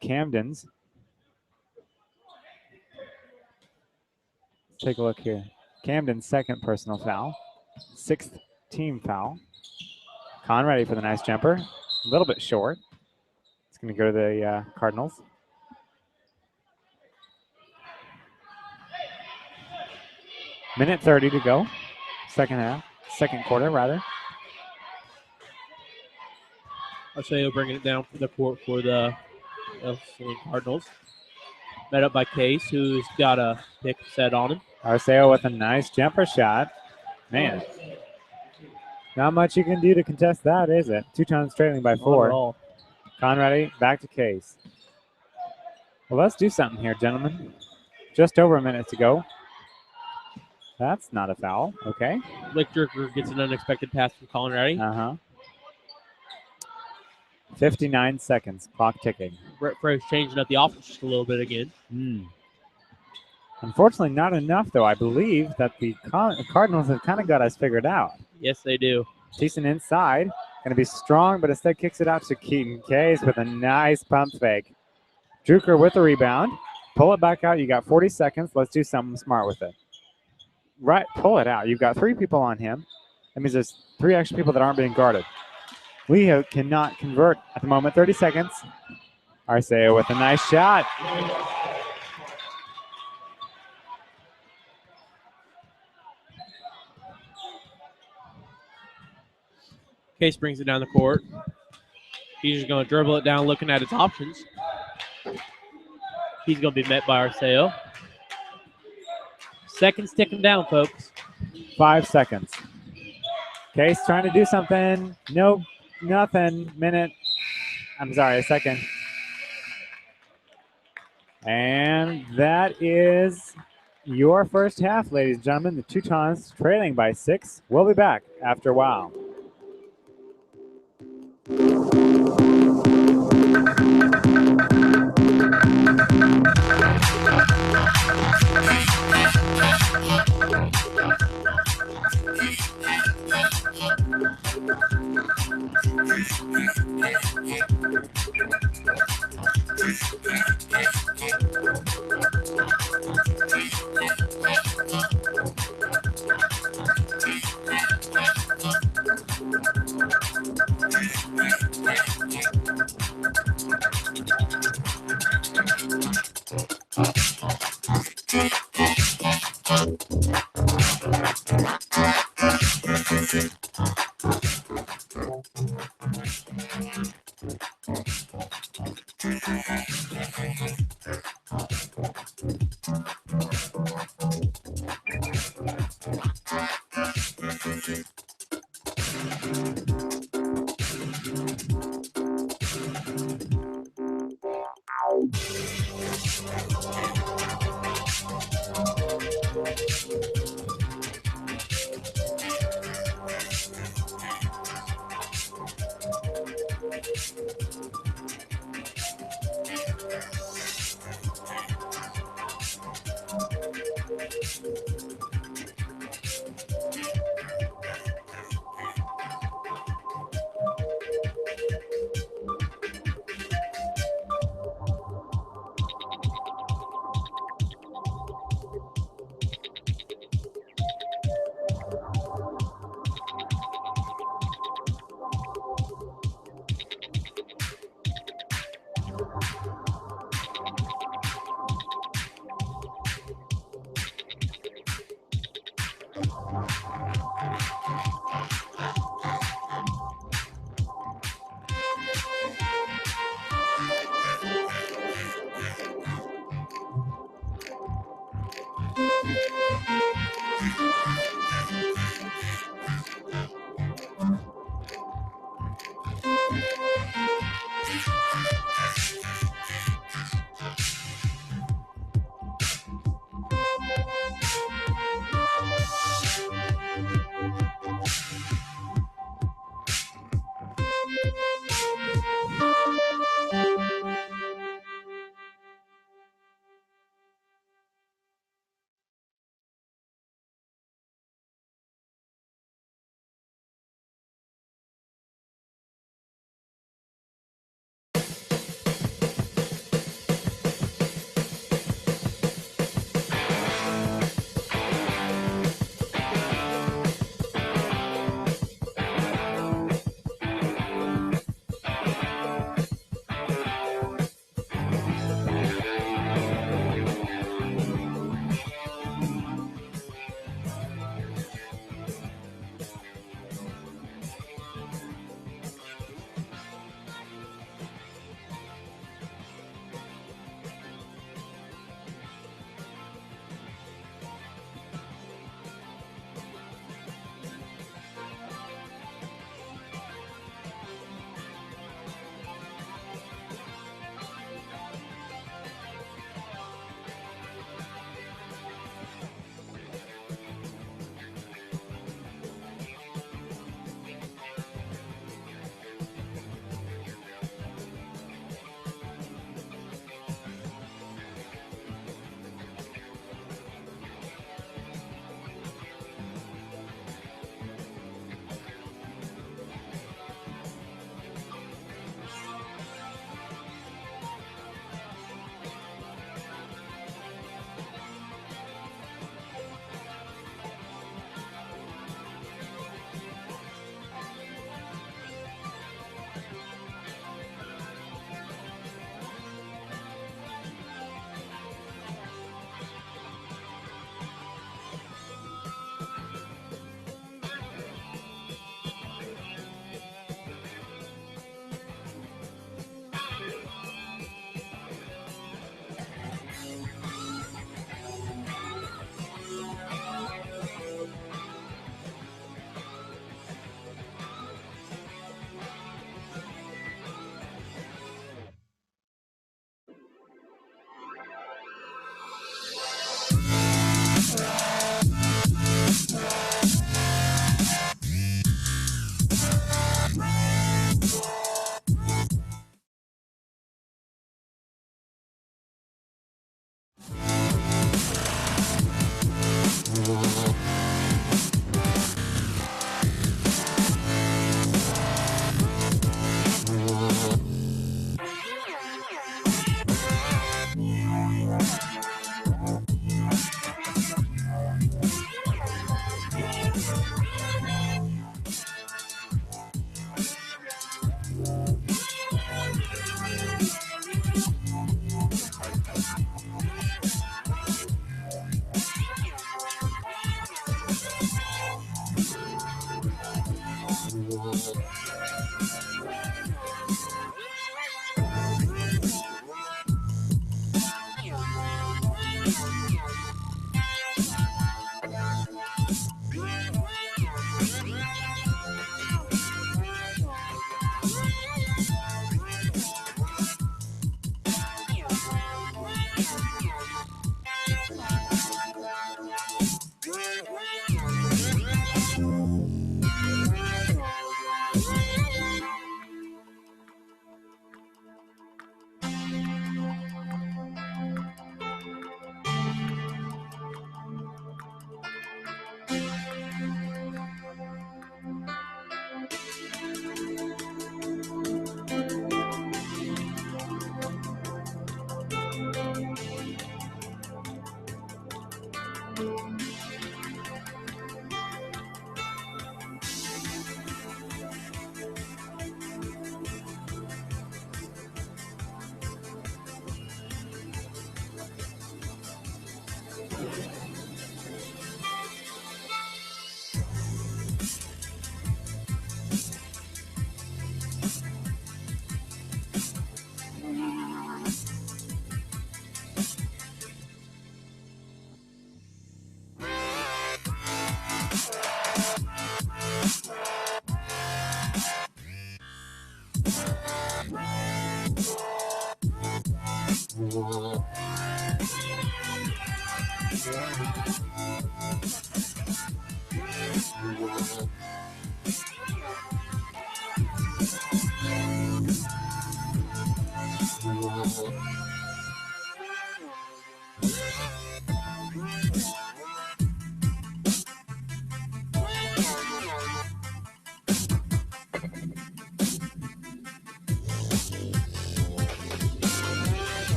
Camden's. Let's take a look here. Camden's second personal foul. 6th team foul. Conradi for the nice jumper. A little bit short. It's going to go to the Cardinals. Minute 30 to go. Second quarter, rather. Arceo bringing it down for the court for the Ell-Saline Cardinals. Met up by Case, who's got a pick set on him. Arceo with a nice jumper shot. Man, not much you can do to contest that, is it? Teutons trailing by 4. Conradi back to Case. Well, let's do something here, gentlemen. Just over a minute to go. That's not a foul. Okay. Blake Druker gets an unexpected pass from Conradi. 59 seconds. Clock ticking. Brett Frey's changing up the offense just a little bit again. Unfortunately, not enough, though. I believe that the Cardinals have kind of got us figured out. Yes, they do. Thiessen inside. Going to be strong, but instead kicks it out to Keaton Case with a nice pump fake. Druker with the rebound. Pull it back out. You got 40 seconds. Let's do something smart with it. Right, pull it out. You've got 3 people on him. That means there's 3 extra people that aren't being guarded. We cannot convert at the moment. 30 seconds. Arceo with a nice shot. Case brings it down the court. He's just going to dribble it down, looking at his options. He's going to be met by Arceo. Seconds ticking down, folks. 5 seconds. Case trying to do something. Nope, nothing. A second. And that is your first half, ladies and gentlemen. The Teutons trailing by 6. We'll be back after a while.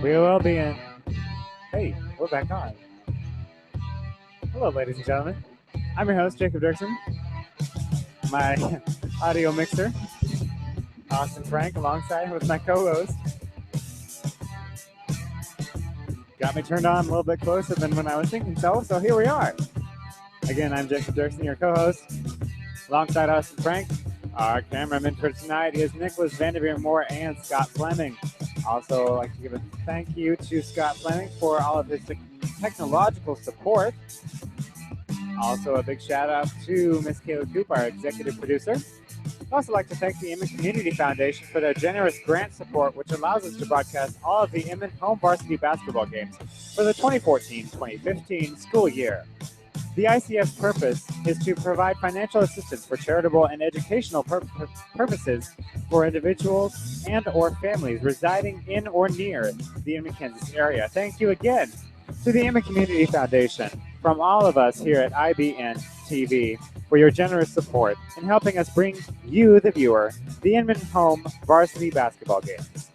We will be in. Hey, we're back on. Hello, ladies and gentlemen. I'm your host, Jacob Dirksen. My audio mixer, Austin Frank, alongside with my co-host. Got me turned on a little bit closer than when I was thinking so here we are. Again, I'm Jacob Dirksen, your co-host, alongside Austin Frank. Our cameraman for tonight is Nicholas Vanderveer Moore and Scott Fleming. Also, I'd like to give a thank you to Scott Fleming for all of his technological support. Also, a big shout out to Miss Kayla Coop, our executive producer. I'd also like to thank the Inman Community Foundation for their generous grant support, which allows us to broadcast all of the Inman home varsity basketball games for the 2014-2015 school year. The ICF's purpose is to provide financial assistance for charitable and educational purposes for individuals and or families residing in or near the Inman, Kansas area. Thank you again to the Inman Community Foundation from all of us here at IBN TV for your generous support in helping us bring you, the viewer, the Inman home varsity basketball games.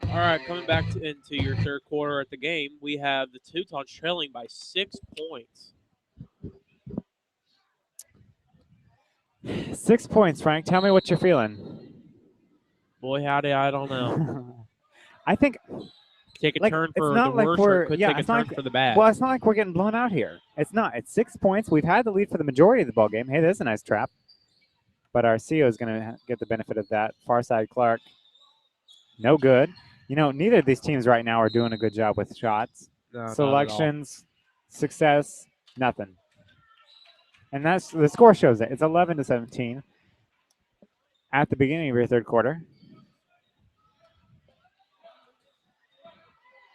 All right, coming back into your third quarter at the game, we have the Teutons trailing by 6 points. 6 points, Frank. Tell me what you're feeling. Boy, howdy, I don't know. I think take a turn for the worse, or it could take a turn for the bad. Well, it's not like we're getting blown out here. It's not. It's 6 points. We've had the lead for the majority of the ball game. Hey, there's a nice trap. But our CO is going to get the benefit of that. Far side Clark, no good. You know, neither of these teams right now are doing a good job with shots. No, Selections, success, nothing. And that's the score shows it. It's 11-17 at the beginning of your third quarter.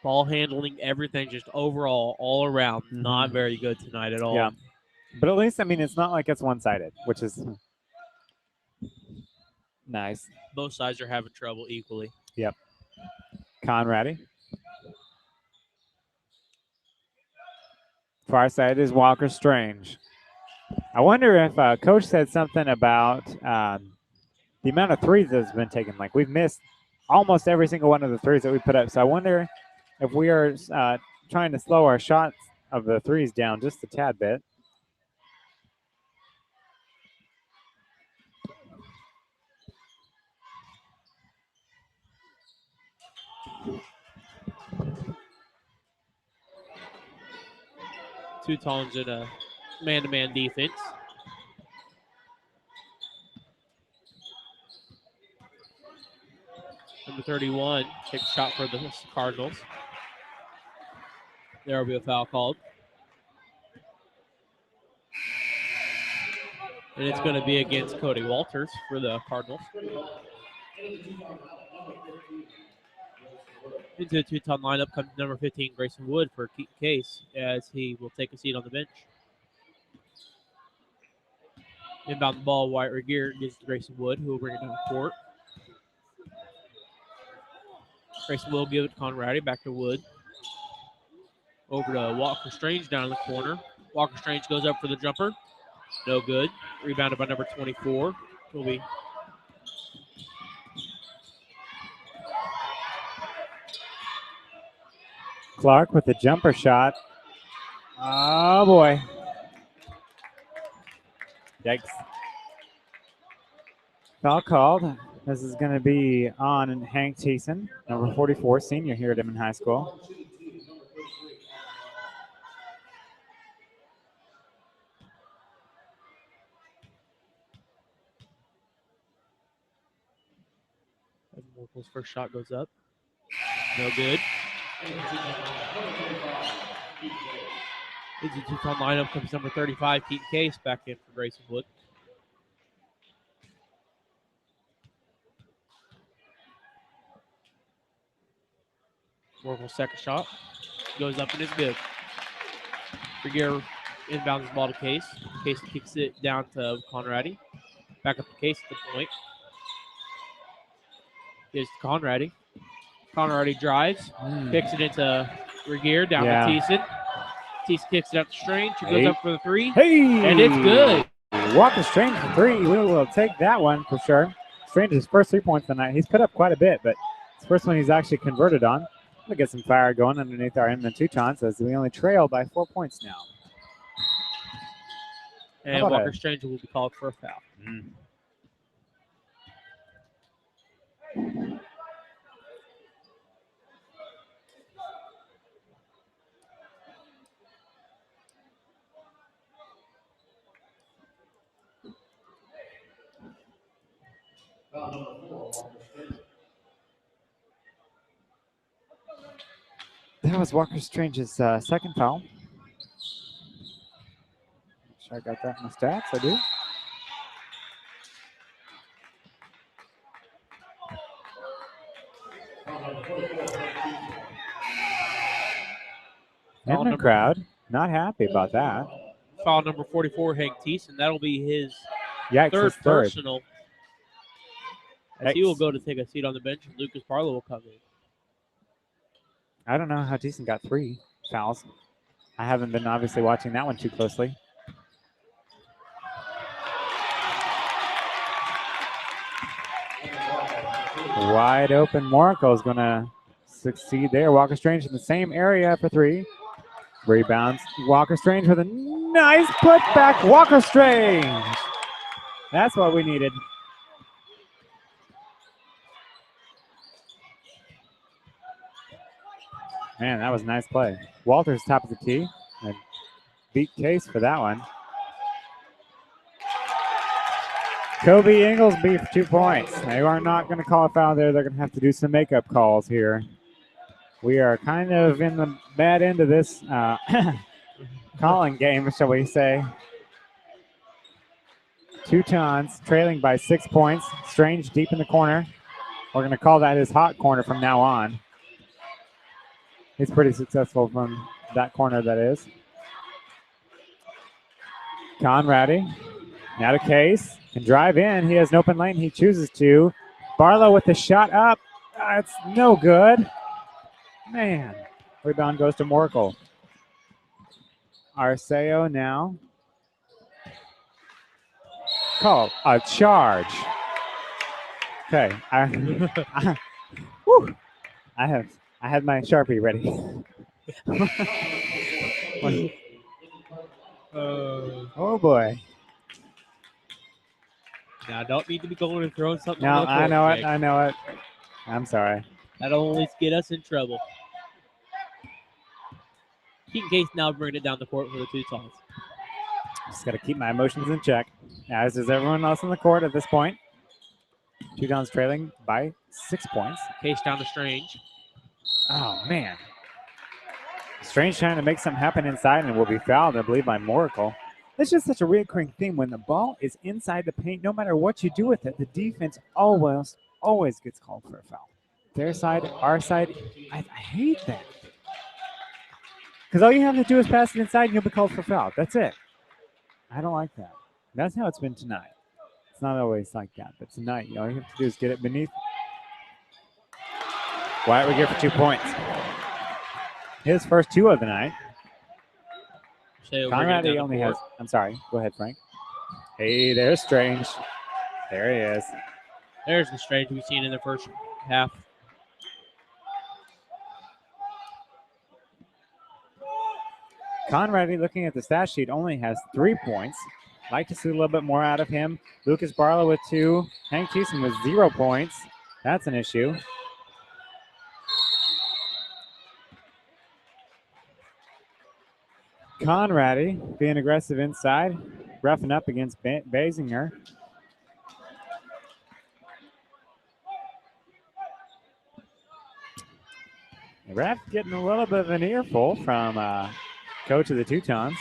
Ball handling, everything, just overall, all around, not very good tonight at all. Yeah, but at least, I mean, it's not like it's one-sided, which is nice. Both sides are having trouble equally. Yep. Conradi. Far side is Walker Strange. I wonder if Coach said something about the amount of threes that's been taken. Like, we've missed almost every single one of the threes that we put up. So I wonder if we are trying to slow our shots of the threes down just a tad bit. Teutons in a man-to-man defense. Number 31 takes a shot for the Cardinals. There will be a foul called. And it's going to be against Cody Walters for the Cardinals. Into the Teuton lineup comes number 15, Grayson Wood, for Case, as he will take a seat on the bench. Inbound the ball, Wyatt Regier gives to Grayson Wood, who will bring it down the court. Grayson will give it to Conradi. Back to Wood. Over to Walker Strange down in the corner. Walker Strange goes up for the jumper. No good. Rebounded by number 24. Will be Clark with the jumper shot. Oh, boy. Yikes. Foul called. This is going to be on Hank Thiessen, number 44, senior here at Inman High School. Morkel's first shot goes up. No good. Is the Tucson lineup comes number 35, Keaton Case, back in for Grayson Wood. Morkel's second shot goes up and is good. Regier inbounds the ball to Case. Case kicks it down to Conradi. Back up to Case at the point. Gives to Conradi. Conradi drives. Kicks it into Regier down to Thiessen. Thiessen kicks it out to Strange. He goes up for the three. And it's good. Walker Strange for three. We will take that one for sure. Strange's first 3 points tonight. He's put up quite a bit, but it's the first one he's actually converted on. We'll get some fire going underneath our Inman Teutons as we only trail by 4 points now. And Walker Strange will be called for a foul. That was Walker Strange's second foul. Make sure I got that in the stats. I do. Inman crowd not happy about that. Foul number 44, Hank Thiessen. That'll be his third personal. As he will go to take a seat on the bench, and Lucas Barlow will come in. I don't know how Thiessen got 3 fouls. I haven't been obviously watching that one too closely. Wide open. Morkel is going to succeed there. Walker Strange in the same area for 3. Rebounds. Walker Strange with a nice putback. Walker Strange. That's what we needed. Man, that was a nice play. Walters top of the key. And beat Case for that one. Kobe Inglesby for 2 points. They are not going to call a foul there. They're going to have to do some makeup calls here. We are kind of in the bad end of this calling game, shall we say. Teutons trailing by 6 points. Strange deep in the corner. We're going to call that his hot corner from now on. He's pretty successful from that corner, that is. Conradi, now to Case, can drive in. He has an open lane. He chooses to. Barlow with the shot up. It's no good. Man. Rebound goes to Morkel. Arceo now. Call a charge. Okay. I had my Sharpie ready. Oh boy. Now, don't need to be going and throwing something. No, on the court, I know it. Jake. I know it. I'm sorry. That'll only get us in trouble. Keaton Case now bringing it down the court for the Teutons. Just got to keep my emotions in check, as is everyone else on the court at this point. Teutons trailing by 6 points. Case down to Strange. Oh, man. Strange trying to make something happen inside and will be fouled, I believe, by Morkel. It's just such a recurring theme. When the ball is inside the paint, no matter what you do with it, the defense always gets called for a foul. Their side, our side, I hate that. Because all you have to do is pass it inside and you'll be called for foul. That's it. I don't like that. That's how it's been tonight. It's not always like that, but tonight, all you have to do is get it beneath. Wyatt Regier for 2 points. His first 2 of the night. Conrad only has. I'm sorry. Go ahead, Frank. Hey, there's Strange. There he is. There's the Strange we've seen in the first half. Conrad, looking at the stat sheet, only has 3 points. Like to see a little bit more out of him. Lucas Barlow with 2. Hank Thiessen with 0 points. That's an issue. Conradi being aggressive inside, roughing up against Basinger. The ref getting a little bit of an earful from coach of the Teutons.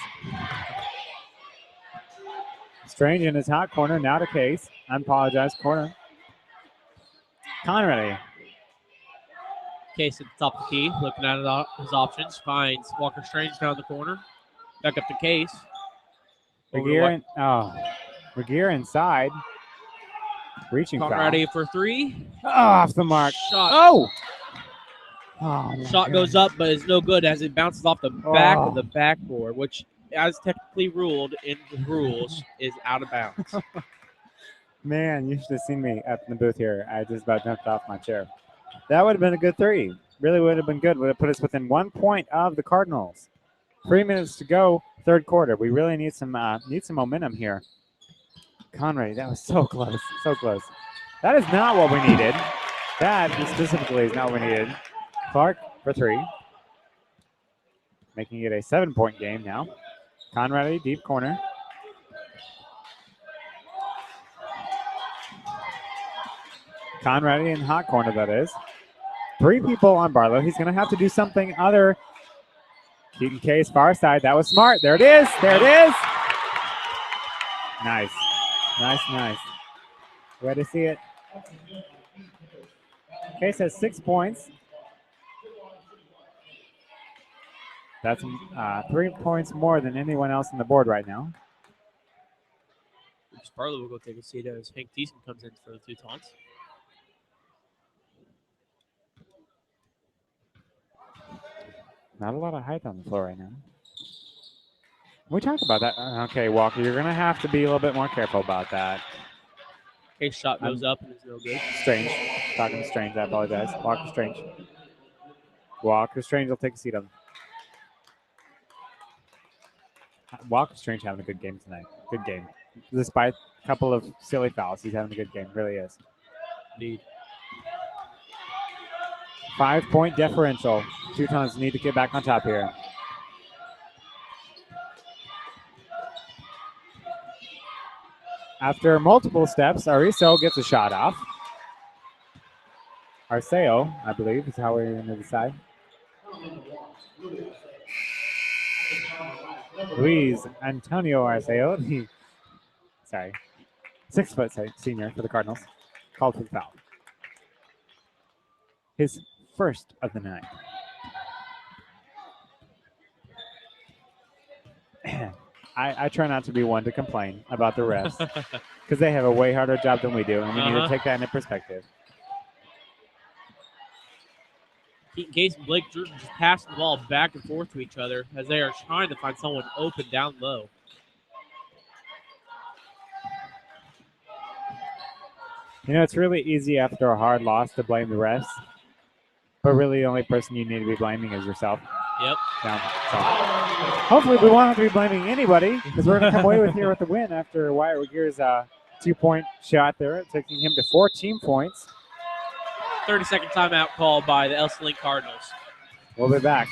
Strange in his hot corner, now to Case. Unapologized corner. Conradi. Case at the top of the key, looking at his options, finds Walker Strange down the corner. Back up to Case. Regier inside. Reaching foul. Ready for 3. Oh, off the mark. Shot. Oh! Shot goes up, but it's no good as it bounces off the back of the backboard, which, as technically ruled in the rules, is out of bounds. Man, you should have seen me up in the booth here. I just about jumped off my chair. That would have been a good 3. Really would have been good. Would have put us within 1 point of the Cardinals. 3 minutes to go, third quarter. We really need some momentum here. Conrad, that was so close, so close. That is not what we needed. That specifically is not what we needed. Clark for 3. Making it a 7-point game now. Conrad, deep corner. Conrad in hot corner, that is. 3 people on Barlow. He's going to have to do something other. Keaton Case, far side. That was smart. There it is. There it is. Nice. Nice, nice. Way to see it. Case has 6 points. That's 3 points more than anyone else on the board right now. Barlow will go take a seat as Hank Thiessen comes in for the Teutons. Not a lot of height on the floor right now. We talked about that. Okay, Walker, you're going to have to be a little bit more careful about that. Case shot goes up and it's no good. Strange. Talking to Strange, I apologize. Walker Strange. Walker Strange will take a seat on. Walker Strange having a good game tonight. Good game. Despite a couple of silly fouls, he's having a good game. Really is. Indeed. 5-point differential. Teutons need to get back on top here. After multiple steps, Ariso gets a shot off. Arceo, I believe, is how we're going to decide. Luis Antonio Arceo, sorry, 6-foot senior for the Cardinals, called for the foul. His first of the night. I try not to be one to complain about the refs because they have a way harder job than we do, and we need to take that into perspective. Keaton Case and Blake Jordan just passing the ball back and forth to each other as they are trying to find someone open down low. You know, it's really easy after a hard loss to blame the refs, but really the only person you need to be blaming is yourself. Yep. So, hopefully we won't have to be blaming anybody because we're going to come away with the win after Wyatt Regier's 2-point shot there, taking him to 14 points. 30-second timeout called by the Ell-Saline Cardinals. We'll be back.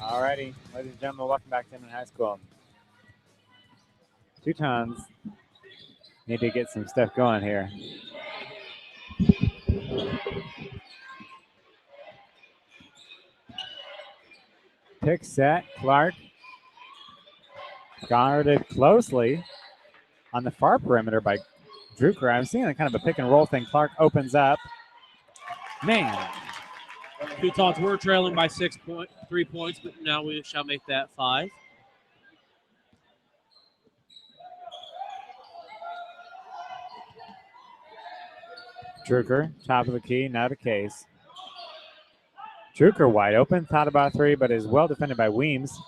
Alrighty, ladies and gentlemen, welcome back to Inman High School. Teutons need to get some stuff going here. Pick set, Clark guarded closely on the far perimeter by Drucker. I'm seeing a kind of a pick and roll thing. Clark opens up. Man. Teutons were trailing by 3 points, but now we shall make that 5. Drucker, top of the key, not a case. Drucker wide open, thought about 3, but is well defended by Weems.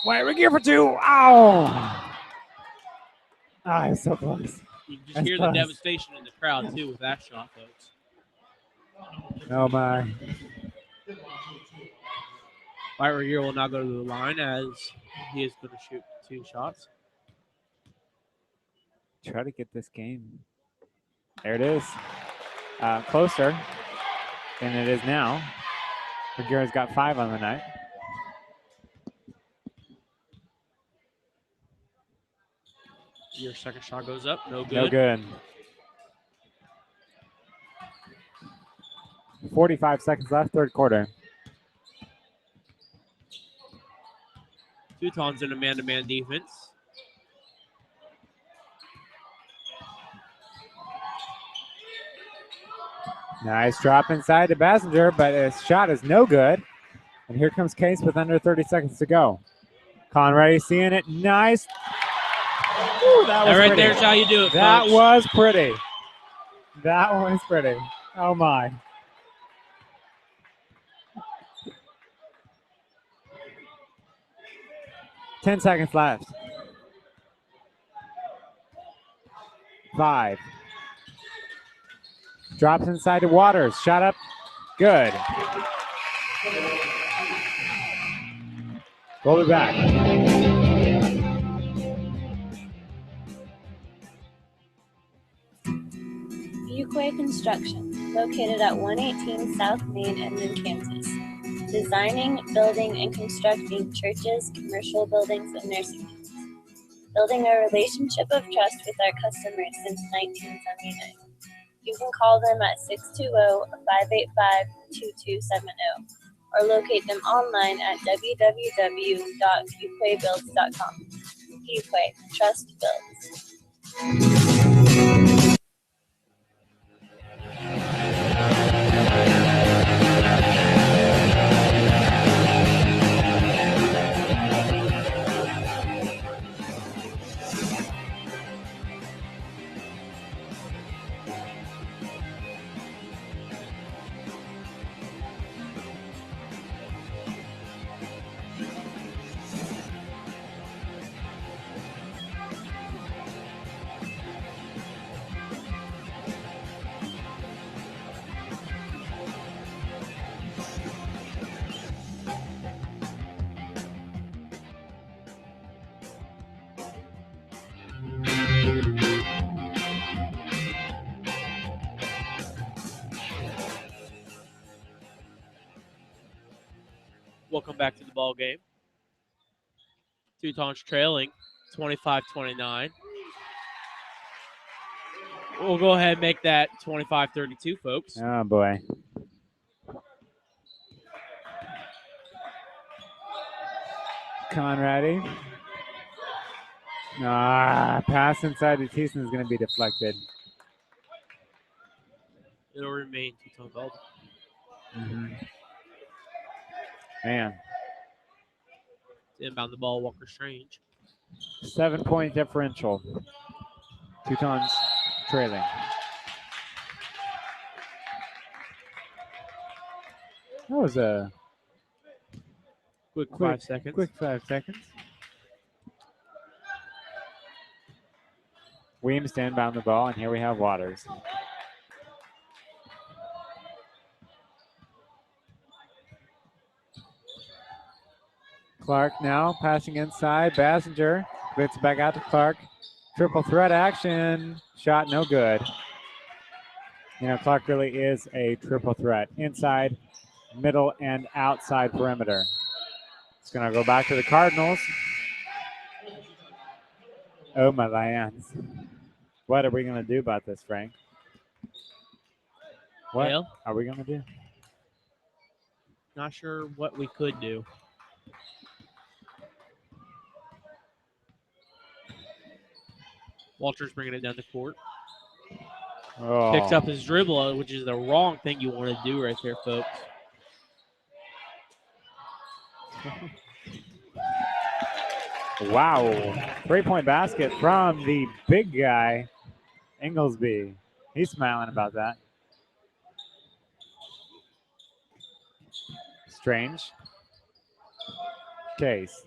Wait, we give for 2. Ow! Ah, it's so close. You can just That's hear close. the devastation in the crowd, too, with that shot, folks. Oh, my. White Regier will now go to the line as he is going to shoot 2 shots. Try to get this game. There it is. Closer than it is now. Regier's got 5 on the night. Your second shot goes up. No good. No good. 45 seconds left, third quarter. Teutons in a man-to-man defense. Nice drop inside to Bassinger, but his shot is no good. And here comes Case with under 30 seconds to go. Conrad seeing it. Nice. Ooh, that was right pretty. there's how you do it, That folks. was pretty. That was pretty. Oh, my. Ten seconds left. 5. Drops inside to Waters. Shot up. Good. We'll be back. Fuquay Construction, located at 118 South Main, Inman, Kansas. Designing, building, and constructing churches, commercial buildings, and nursing homes. Building a relationship of trust with our customers since 1979. You can call them at 620-585-2270 or locate them online at www.fuquaybuilds.com. Fuquay, trust builds. Welcome back to the ball game. Teutons trailing 25-29. We'll go ahead and make that 25-32, folks. Oh, boy. Conradi. Pass inside to Thiessen is going to be deflected. It'll remain Teuton ball. Man. Inbound the ball, Walker Strange. 7-point differential. Teutons trailing. That was a quick 5 seconds. Quick 5 seconds. Weems to inbound the ball, and here we have Waters. Clark now passing inside. Bassinger gets back out to Clark. Triple threat action. Shot no good. You know, Clark really is a triple threat. Inside, middle, and outside perimeter. It's going to go back to the Cardinals. Oh, my lands. What are we going to do about this, Frank? What Well, are we going to do? not sure what we could do. Walter's bringing it down the court. Oh. Picks up his dribble, which is the wrong thing you want to do right there, folks. Wow. 3-point basket from the big guy, Inglesby. He's smiling about that. Strange. Case.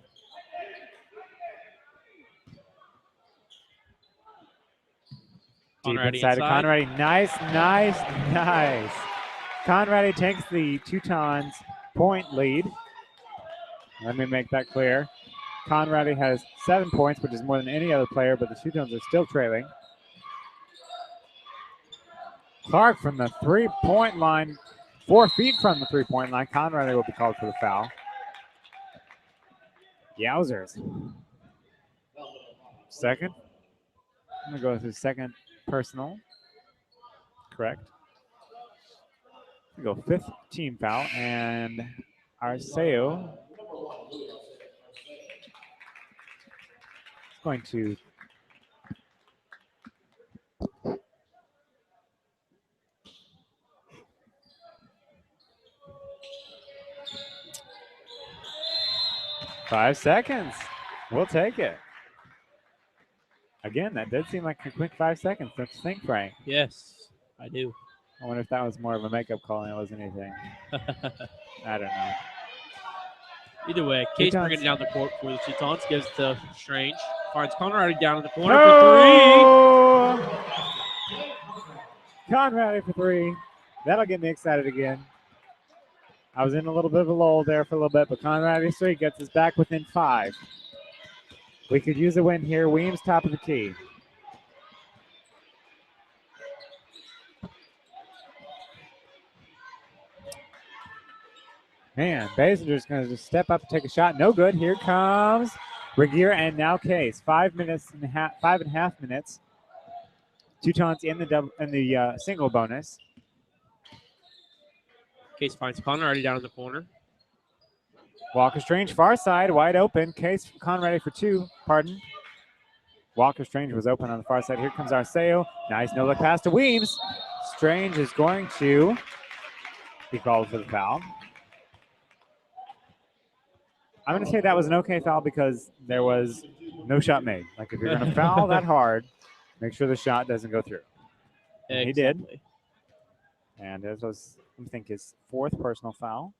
Deep inside of Conradi. Nice. Conradi takes the Teutons point lead. Let me make that clear. Conradi has 7 points, which is more than any other player, but the Teutons are still trailing. Clark from the 3-point line, 4 feet from the 3-point line. Conradi will be called for the foul. Yowzers. Second. I'm going to go with his second personal. Correct. We go 5th team foul, and Arceo is going to Five seconds. We'll take it. Again, that did seem like a quick 5 seconds. Don't you think, Frank? Yes, I do. I wonder if that was more of a makeup call than it was anything. I don't know. Either way, Case Teutons. bringing it down the court for the Teutons. Gives it to Strange. Finds Conradi down in the corner for 3. Conradi for 3. That'll get me excited again. I was in a little bit of a lull there for a little bit, but Conradi 3 gets us back within 5. We could use a win here. Weems top of the key. Man, Basinger's going to just step up and take a shot. No good. Here comes Regier and now Case. 5 and a half minutes. Teutons in the single bonus. Case finds Conradi down in the corner. Walker Strange far side, wide open. Case Conradi for 2. Pardon. Walker Strange was open on the far side. Here comes Arceo. Nice no-look pass to Weems. Strange is going to be called for the foul. I'm going to say that was an okay foul because there was no shot made. Like, if you're going to foul that hard, make sure the shot doesn't go through. And he did. And this was, I think, his 4th personal foul.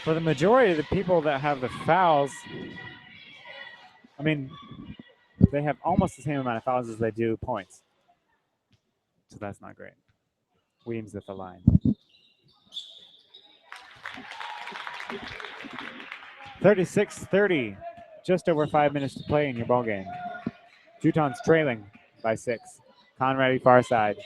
For the majority of the people that have the fouls, I mean, they have almost the same amount of fouls as they do points. So that's not great. Weems at the line. 36-30. Just over 5 minutes to play in your ball game. Teutons trailing by 6. Conradi far side.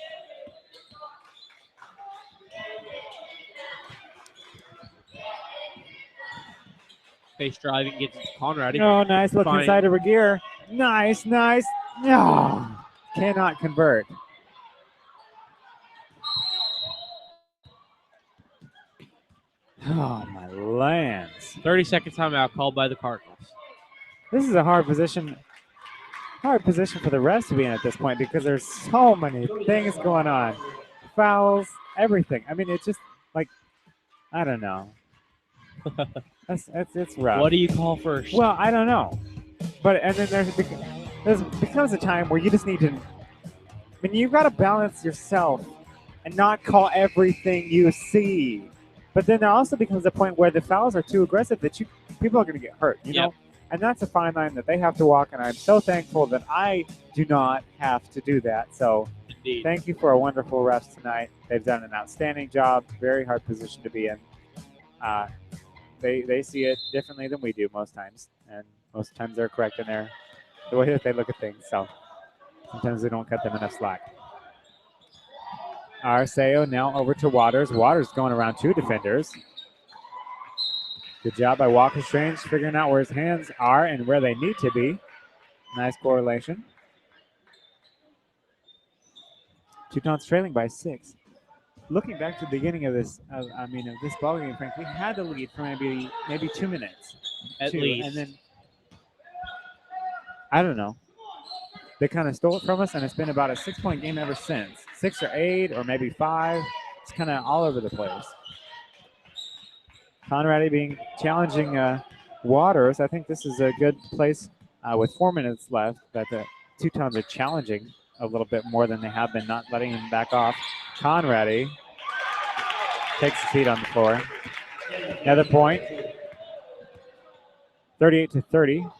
Face driving gets Conradi. Oh, nice look inside of Regier. Nice. No, cannot convert. Oh, my lands. 30-second timeout called by the Cardinals. This is a hard position for the refs to be in at this point because there's so many things going on. Fouls, everything. I mean, it's just like, I don't know. It's rough. What do you call first? Well, I don't know. And then there becomes a time where you just need to, I mean, you've got to balance yourself and not call everything you see. But then there also becomes a point where the fouls are too aggressive that people are going to get hurt, you know? And that's a fine line that they have to walk, and I'm so thankful that I do not have to do that. So Thank you for a wonderful refs tonight. They've done an outstanding job, very hard position to be in. They see it differently than we do most times, and most times they're correct in the way that they look at things. So sometimes we don't cut them enough slack. Arceo now over to Waters. Waters going around 2 defenders. Good job by Walker Strange figuring out where his hands are and where they need to be. Nice correlation. Teutons trailing by 6. Looking back to the beginning of this, of this ball game, Frank, we had the lead for maybe 2 minutes. At least. And then, I don't know. They kind of stole it from us, and it's been about a 6-point game ever since. 6 or 8 or maybe 5. It's kind of all over the place. Conradi challenging Waters. I think this is a good place with 4 minutes left that the Teutons are challenging a little bit more than they have been, not letting him back off. Conradi takes a seat on the floor. Another point. 38-30.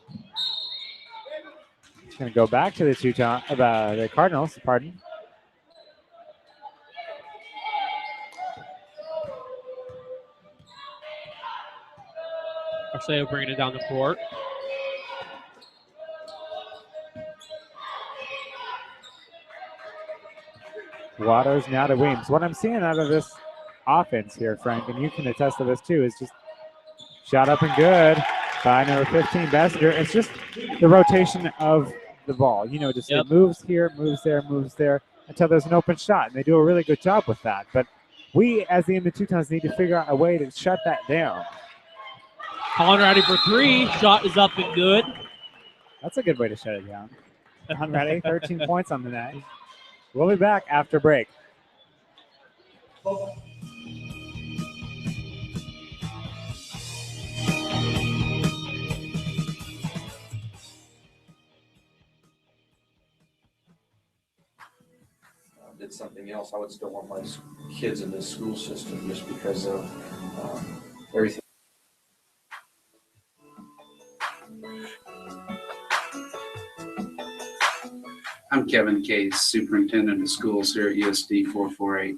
It's going to go back to the Cardinals. Pardon. Arceo bringing it down the court. Waters now to Weems. What I'm seeing out of this offense here, Frank, and you can attest to this too, is just shot up and good by number 15, Bassinger. It's just the rotation of the ball. It moves here, moves there until there's an open shot, and they do a really good job with that. But we, as the Inman Teutons, need to figure out a way to shut that down. Conradi for 3. Shot is up and good. That's a good way to shut it down. Conradi, 13 points on the night. We'll be back after break. Did something else, I would still want my kids in this school system just because of everything. I'm Kevin Case, Superintendent of Schools here at USD 448.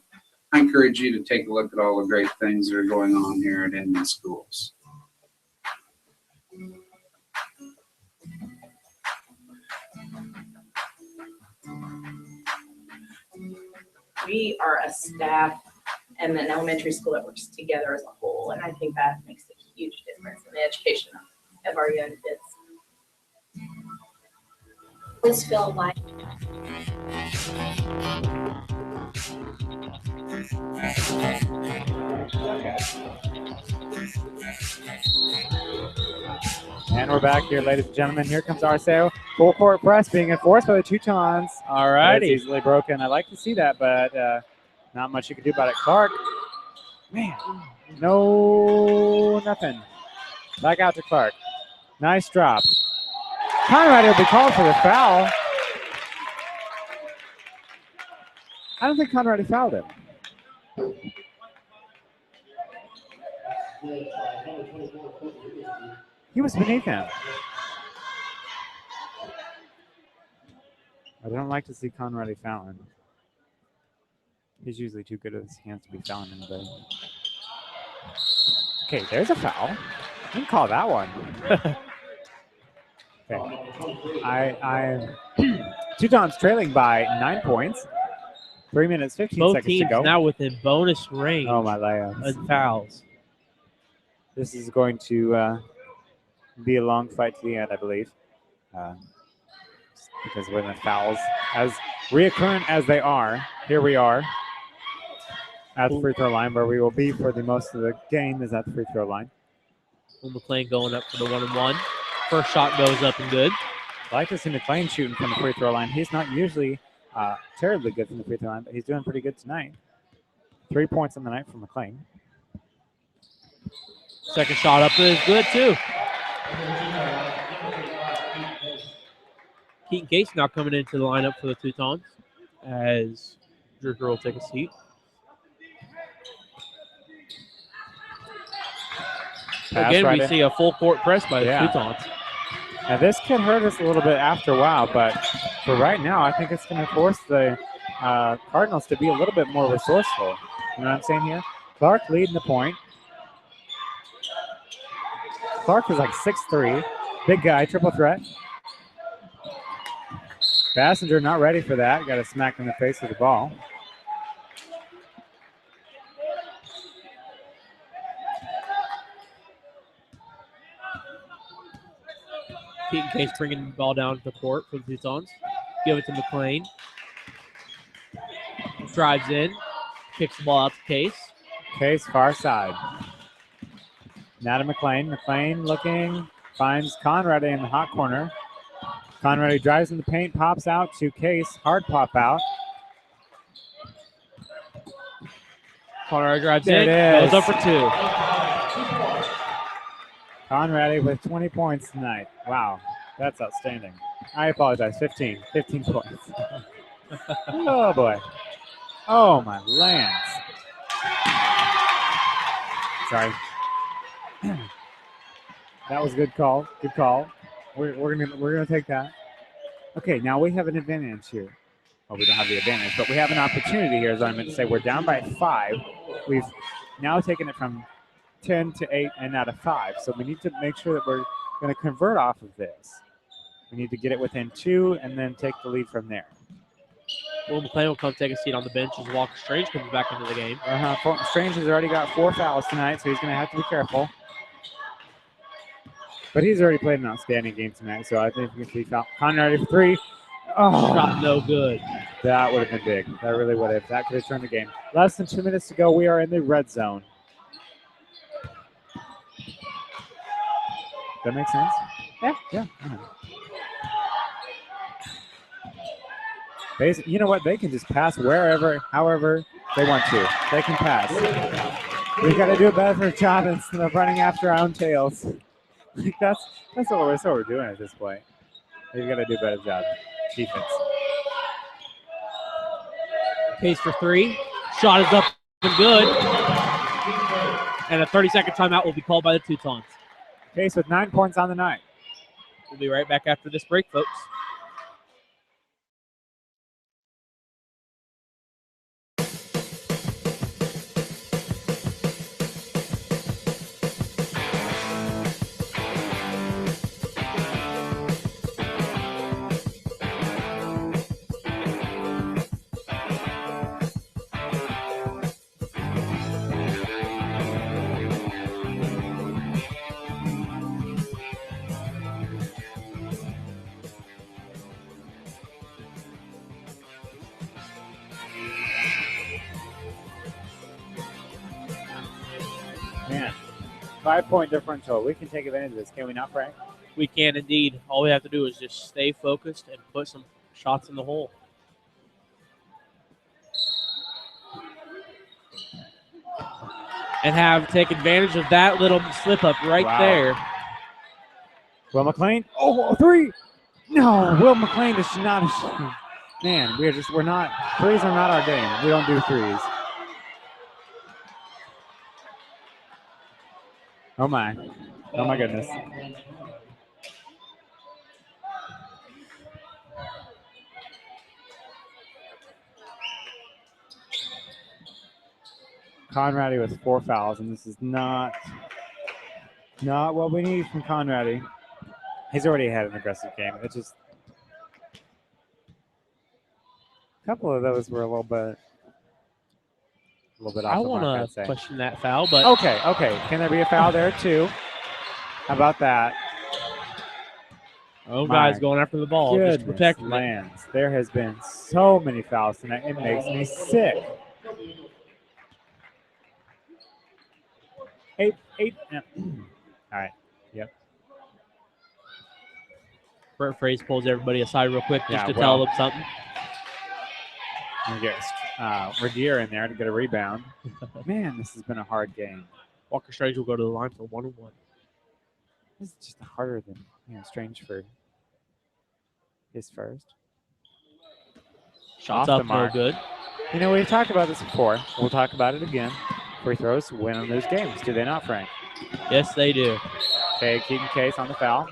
I encourage you to take a look at all the great things that are going on here at Inman Schools. We are a staff and an elementary school that works together as a whole, and I think that makes a huge difference in the education of our young kids. Always feel like And we're back here, ladies and gentlemen. Here comes Arceo. Full court press being enforced by the Teutons. All righty. It's easily broken. I like to see that, but not much you can do about it. Clark, man, nothing. Back out to Clark. Nice drop. Conradi will be called for the foul. I don't think Conradi fouled him. He was beneath him. I don't like to see Conradi fouling. He's usually too good at his hands to be fouling anybody. Okay, there's a foul. You can call that one. Okay. Teutons trailing by 9 points. 3 minutes, 15 Both seconds to teams go. now within bonus range. Oh, my layups. And fouls. This is going to be a long fight to the end, I believe. Because when the fouls, as reoccurring as they are, here we are at the free throw line, where we will be for the most of the game is at the free throw line. McLean going up for the 1-and-1. First shot goes up and good. I like to see McLean shooting from the free throw line. He's not usually terribly good from the free throw line, but he's doing pretty good tonight. 3 points on the night from McLean. Second shot up is good too. Keaton Case now coming into the lineup for the Teutons as Drucker will take a seat. Again, we see a full court press by the Teutons. Now this could hurt us a little bit after a while, but for right now, I think it's going to force the Cardinals to be a little bit more resourceful. You know what I'm saying here? Clark leading the point. Clark is like 6'3", big guy, triple threat. Bassinger not ready for that. Got a smack in the face with the ball. Keaton Case bringing the ball down to the court for the Teutons. Give it to McLean. Drives in. Kicks the ball out to Case. Case, far side. Now to McLean. McLean looking, finds Conrad in the hot corner. Conrad drives in the paint, pops out to Case. Hard pop out. Conrad drives There in. it is. Goes up for 2. Conrad with 20 points tonight. Wow, that's outstanding. I apologize. 15 points. Oh, boy. Oh, my lands. Sorry. That was a good call. Good call. We're gonna take that. Okay, now we have an advantage here. Well, we don't have the advantage, but we have an opportunity here, as I meant to say. We're down by 5. We've now taken it from 10 to 8 and now to 5. So we need to make sure that we're going to convert off of this. We need to get it within 2 and then take the lead from there. Will McLean will come take a seat on the bench as Walker Strange comes back into the game. Strange has already got 4 fouls tonight, so he's going to have to be careful. But he's already played an outstanding game tonight, so I think he can be fouled. Conrad for 3. Oh, shot no good. That would have been big. That really would have. That could have turned the game. Less than 2 minutes to go. We are in the red zone. That makes sense? Yeah. You know what? They can just pass wherever, however they want to. They can pass. We've got to do a better job instead of running after our own tails. That's what we're doing at this point. We've got to do a better job. Defense. Case for 3. Shot is up and good. And a 30-second timeout will be called by the Teutons. Case with 9 points on the night. We'll be right back after this break, folks. Man, 5-point differential. We can take advantage of this, can we not, Frank? We can indeed. All we have to do is just stay focused and put some shots in the hole. And take advantage of that little slip up right there. Will McLean. Oh, 3. No, Will McLean is not. Man, we're not. Threes are not our game. We don't do threes. Oh my goodness. Conradi with 4 fouls, and this is not what we need from Conradi. He's already had an aggressive game. It's just a couple of those were a little bit off the mark, I want to question that foul, but okay. Can there be a foul there too? How about that? Oh, guys going after the ball, just to protect lands. There has been so many fouls tonight. It makes me sick. 8. Yeah. All right. Yep. Bert Fraze pulls everybody aside real quick just to tell them something. And get Regier in there to get a rebound. Man, this has been a hard game. Walker Strange will go to the line for 1-1. This is just harder than Strange for his first. Shots up, no good. We've talked about this before. We'll talk about it again. Free throws win and lose games, do they not, Frank? Yes, they do. Okay, Keaton Case on the foul.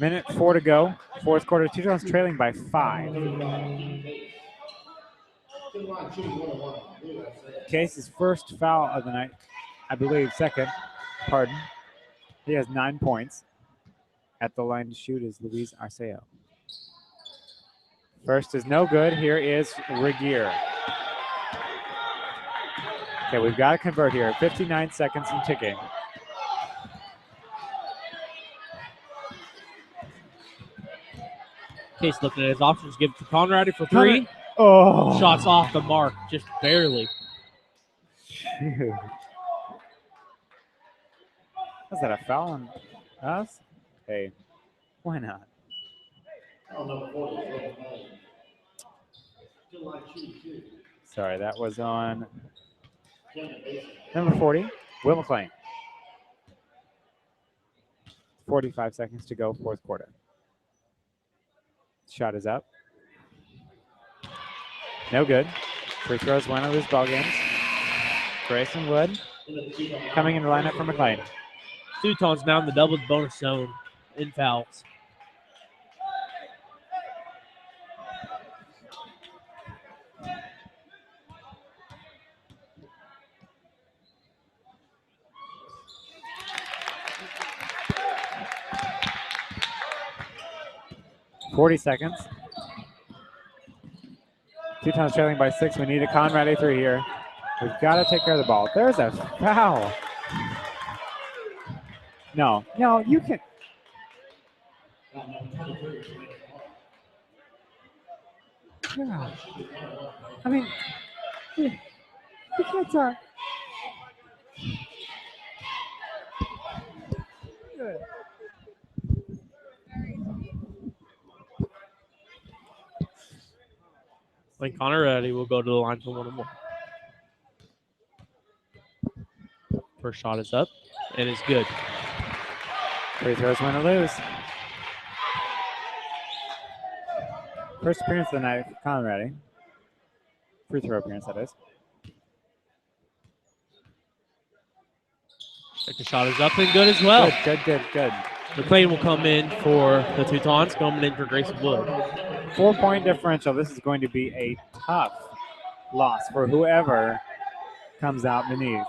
Minute 4 to go. Fourth quarter. Teutons trailing by 5. Case's first foul of the night, I believe second. Pardon. He has 9 points. At the line to shoot is Luis Arceo. First is no good. Here is Regier. Okay, we've got to convert here. 59 seconds and ticking. Case looking at his options. Give it to Conrady for three. Oh. Shots off the mark, just barely. Shoot. Was that a foul on us? Hey, why not? Sorry, that was on number 40, Will McLean. 45 seconds to go, fourth quarter. Shot is up. No good. Free throws win or lose ball games. Grayson Wood coming in the lineup for McLean. Teutons now in the double bonus zone in fouls. .40 seconds. Teutons trailing by 6. We need a Conrad A3 here. We've got to take care of the ball. There's a foul. No, you can. Gosh. I mean, you can't talk. Good. When Conrady will go to the line for one or more. First shot is up and it's good. Free throws win or lose. First appearance of the night, Conrady. Free throw appearance, that is. Second shot is up and good as well. Good. McLean will come in for the Teutons, coming in for Grayson Wood. 4-point differential. This is going to be a tough loss for whoever comes out beneath.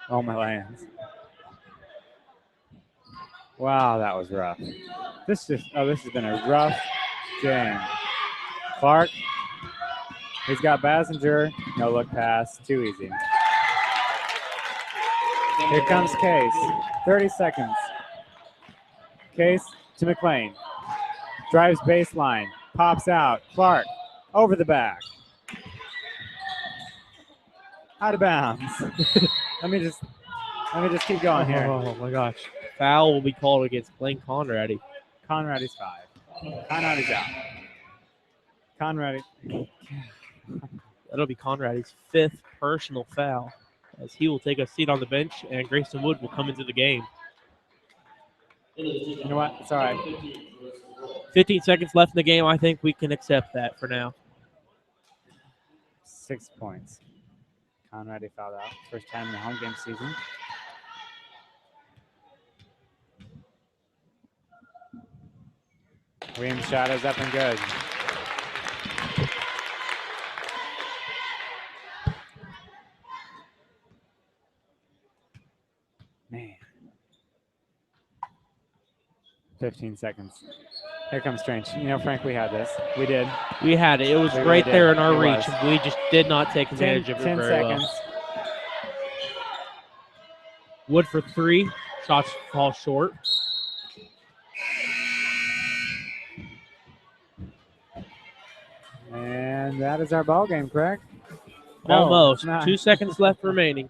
Oh, my lands. Wow, that was rough. This has been a rough game. Clark, he's got Basinger. No look pass. Too easy. Here comes Case. 30 seconds. Case to McLean. Drives baseline. Pops out. Clark over the back. Out of bounds. Let me just keep going here. Oh my gosh. Foul will be called against Blaine Conrady. Conrady's 5. Conrady's out. Conrady. That'll be Conrady's 5th personal foul, as he will take a seat on the bench and Grayson Wood will come into the game. You know what? It's all right. 15 seconds left in the game. I think we can accept that for now. 6 points. Conrady fouled out. First time in the home game season. Williams' shot is up and good. Man. 15 seconds. Here comes Strange. You know, Frank, we had this. We did. We had it. It was right there in our reach. We just did not take advantage of it 10 very seconds. well. Wood for 3. Shots fall short. And that is our ball game, correct? Almost. No, 2 seconds left remaining.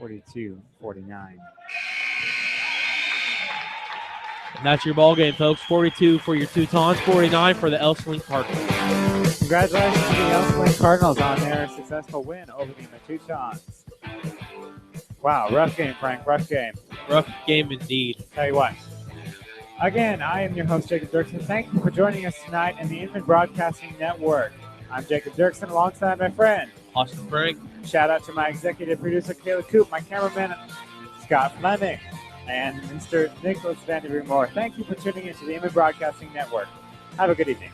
.42-49. And that's your ball game, folks. 42 for your Teutons, 49 for the Ell-Saline Cardinals. Congratulations to the Ell-Saline Cardinals on their successful win over the Teutons. Wow, rough game, Frank. Rough game. Rough game indeed. Tell you what. Again, I am your host, Jacob Dirksen. Thank you for joining us tonight in the Inman Broadcasting Network. I'm Jacob Dirksen alongside my friend, Austin Frank. Shout out to my executive producer, Kayla Coop, my cameraman, Scott Fleming, and Mr. Nicholas Vandermeer Moore. Thank you for tuning into the Inman Broadcasting Network. Have a good evening.